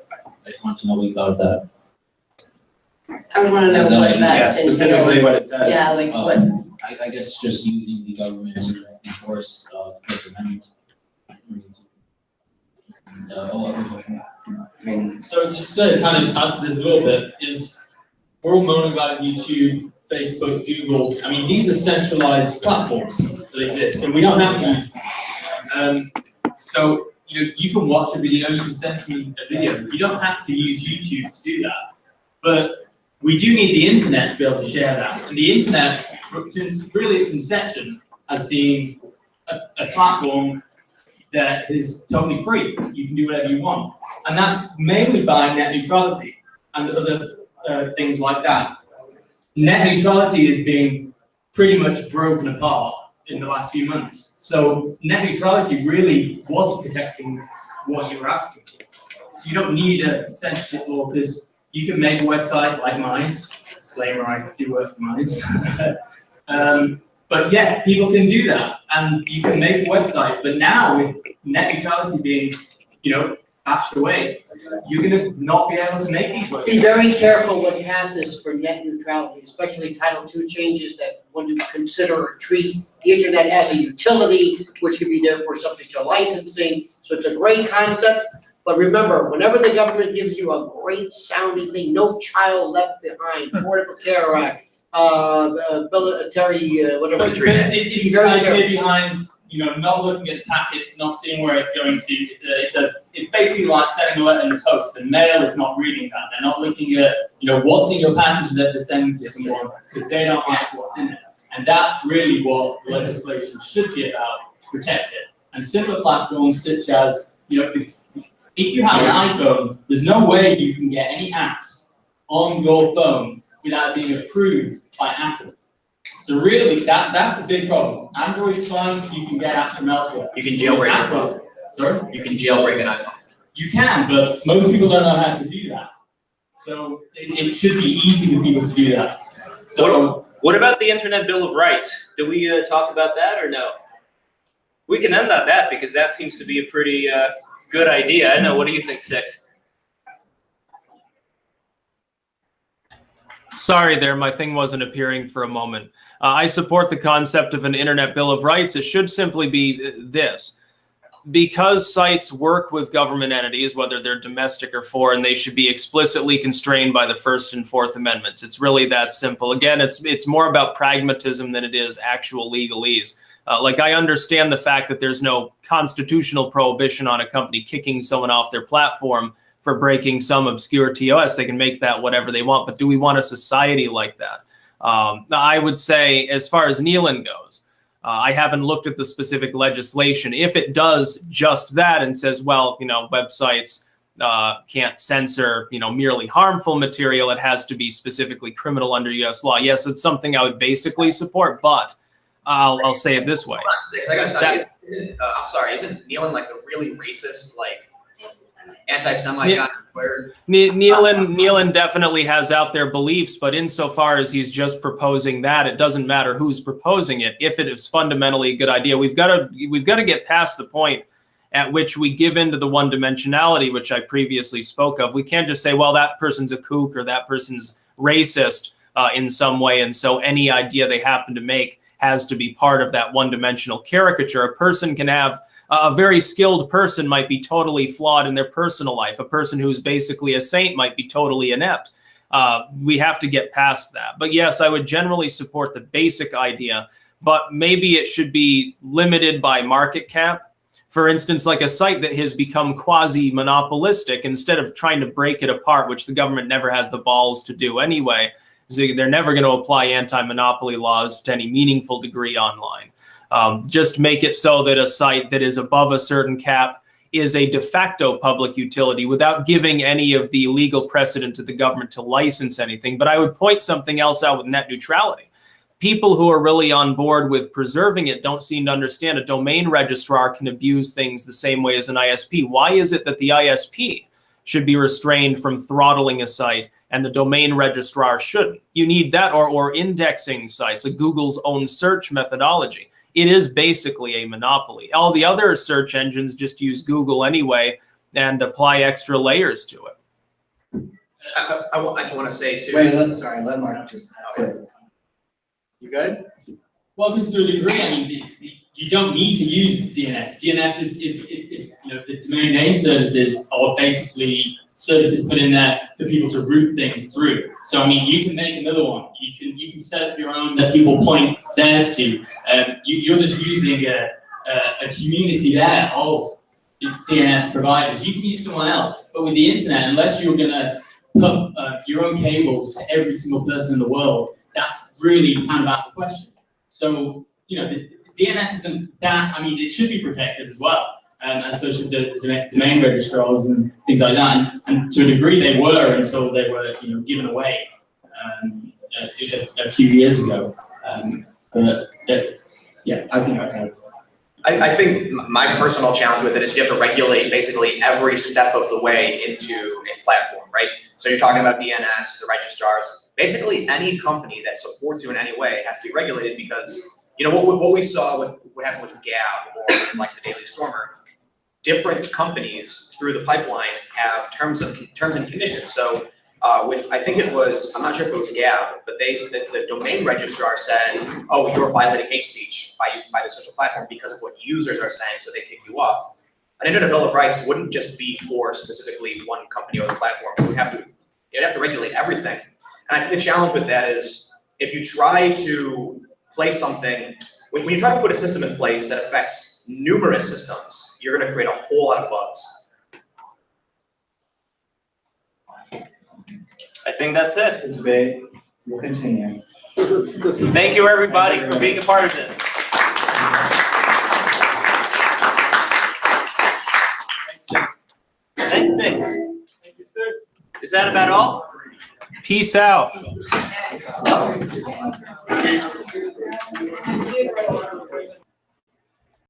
I just wanted to know what you thought of that. I would wanna know what that specifically entails. what it says. Yeah, like what, I guess just using the government to enforce First Amendment. And all other questions. So just to kind of add to this a little bit, we're all moaning about YouTube, Facebook, Google. I mean, these are centralized platforms that exist, and we don't have to use them. So you can watch a video, you can send me a video. You don't have to use YouTube to do that. But we do need the internet to be able to share that. And the internet, since really its inception, has been a platform that is totally free. You can do whatever you want. And that's mainly by net neutrality and other things like that. Net neutrality is being pretty much broken apart in the last few months. So net neutrality really was protecting what you were asking. So you don't need a censorship law because you can make a website like mine's. Disclaimer, I do work for mine's. But yeah, people can do that and you can make a website. But now with net neutrality being, patched away, you're gonna not be able to make these websites. Be very careful what passes for net neutrality, especially Title II changes that when you consider or treat the internet as a utility, which can be therefore subject to licensing. So it's a great concept, but remember, whenever the government gives you a great sounding thing, no child left behind, Affordable Care Act, military, whatever. But it's the idea behind, not looking at the packets, not seeing where it's going to. It's basically like sending a letter in the post. The mail is not reading that. They're not looking at, what's in your package that they're sending to someone because they don't like what's in it. And that's really what legislation should be about, to protect it. And similar platforms such as, if you have an iPhone, there's no way you can get any apps on your phone without being approved by Apple. So really, that's a big problem. Android's fine, you can get apps from elsewhere. You can jailbreak your phone. Sorry? You can jailbreak an iPhone. You can, but most people don't know how to do that. So it should be easy for people to do that. So what about the Internet Bill of Rights? Do we talk about that or no? We can end on that because that seems to be a pretty good idea. I know. What do you think, Six? Sorry there, my thing wasn't appearing for a moment. I support the concept of an Internet Bill of Rights. It should simply be this. Because sites work with government entities, whether they're domestic or foreign, they should be explicitly constrained by the First and Fourth Amendments. It's really that simple. Again, it's more about pragmatism than it is actual legalese. Like, I understand the fact that there's no constitutional prohibition on a company kicking someone off their platform for breaking some obscure TOS. They can make that whatever they want, but do we want a society like that? I would say, as far as Nealon goes, I haven't looked at the specific legislation. If it does just that and says, well, websites can't censor, merely harmful material, it has to be specifically criminal under U.S. law. Yes, it's something I would basically support, but I'll say it this way. I gotta stop. I'm sorry, isn't Nealon like a really racist, anti-Semite guy on Twitter? Nealon definitely has out there beliefs, but insofar as he's just proposing that, it doesn't matter who's proposing it. If it is fundamentally a good idea, we've got to get past the point at which we give into the one-dimensionality, which I previously spoke of. We can't just say, well, that person's a kook or that person's racist in some way, and so any idea they happen to make has to be part of that one-dimensional caricature. A person can have a very skilled person might be totally flawed in their personal life. A person who's basically a saint might be totally inept. We have to get past that. But yes, I would generally support the basic idea, but maybe it should be limited by market cap. For instance, like a site that has become quasi-monopolistic, instead of trying to break it apart, which the government never has the balls to do anyway, they're never going to apply anti-monopoly laws to any meaningful degree online. Just make it so that a site that is above a certain cap is a de facto public utility without giving any of the legal precedent to the government to license anything. But I would point something else out with net neutrality. People who are really on board with preserving it don't seem to understand a domain registrar can abuse things the same way as an ISP. Why is it that the ISP should be restrained from throttling a site and the domain registrar shouldn't? You need that, or indexing sites, like Google's own search methodology. It is basically a monopoly. All the other search engines just use Google anyway and apply extra layers to it. I just want to say too. Wait, let Mark just quit. You good? Well, because to a degree, I mean, you don't need to use DNS. DNS is the domain name services are basically services put in there for people to route things through. So I mean, you can make another one. You can set up your own that people point theirs to. You're just using a community there of DNS providers. You can use someone else, but with the internet, unless you're gonna put your own cables to every single person in the world, that's really kind of out of the question. So the DNS isn't that. I mean, it should be protected as well. And so should the domain registrars and things like that. And to a degree, they were until they were given away a few years ago. Yeah, I think I kind of. I think my personal challenge with it is you have to regulate basically every step of the way into a platform, right? So you're talking about DNS, the registrars. Basically, any company that supports you in any way has to be regulated because what we saw with what happened with Gab or like the Daily Stormer. different companies through the pipeline have terms and conditions. So with, I think it was, I'm not sure if it was Gab, but the domain registrar said, oh, you're violating hate speech by the social platform because of what users are saying, so they kick you off. An internet bill of rights wouldn't just be for specifically one company or the platform. You'd have to regulate everything. And I think the challenge with that is if you try to place something, when you try to put a system in place that affects numerous systems, you're going to create a whole lot of bugs. I think that's it. It's big. We'll continue. Thank you, everybody, for being a part of this. Thanks, Sticks. Is that about all? Peace out.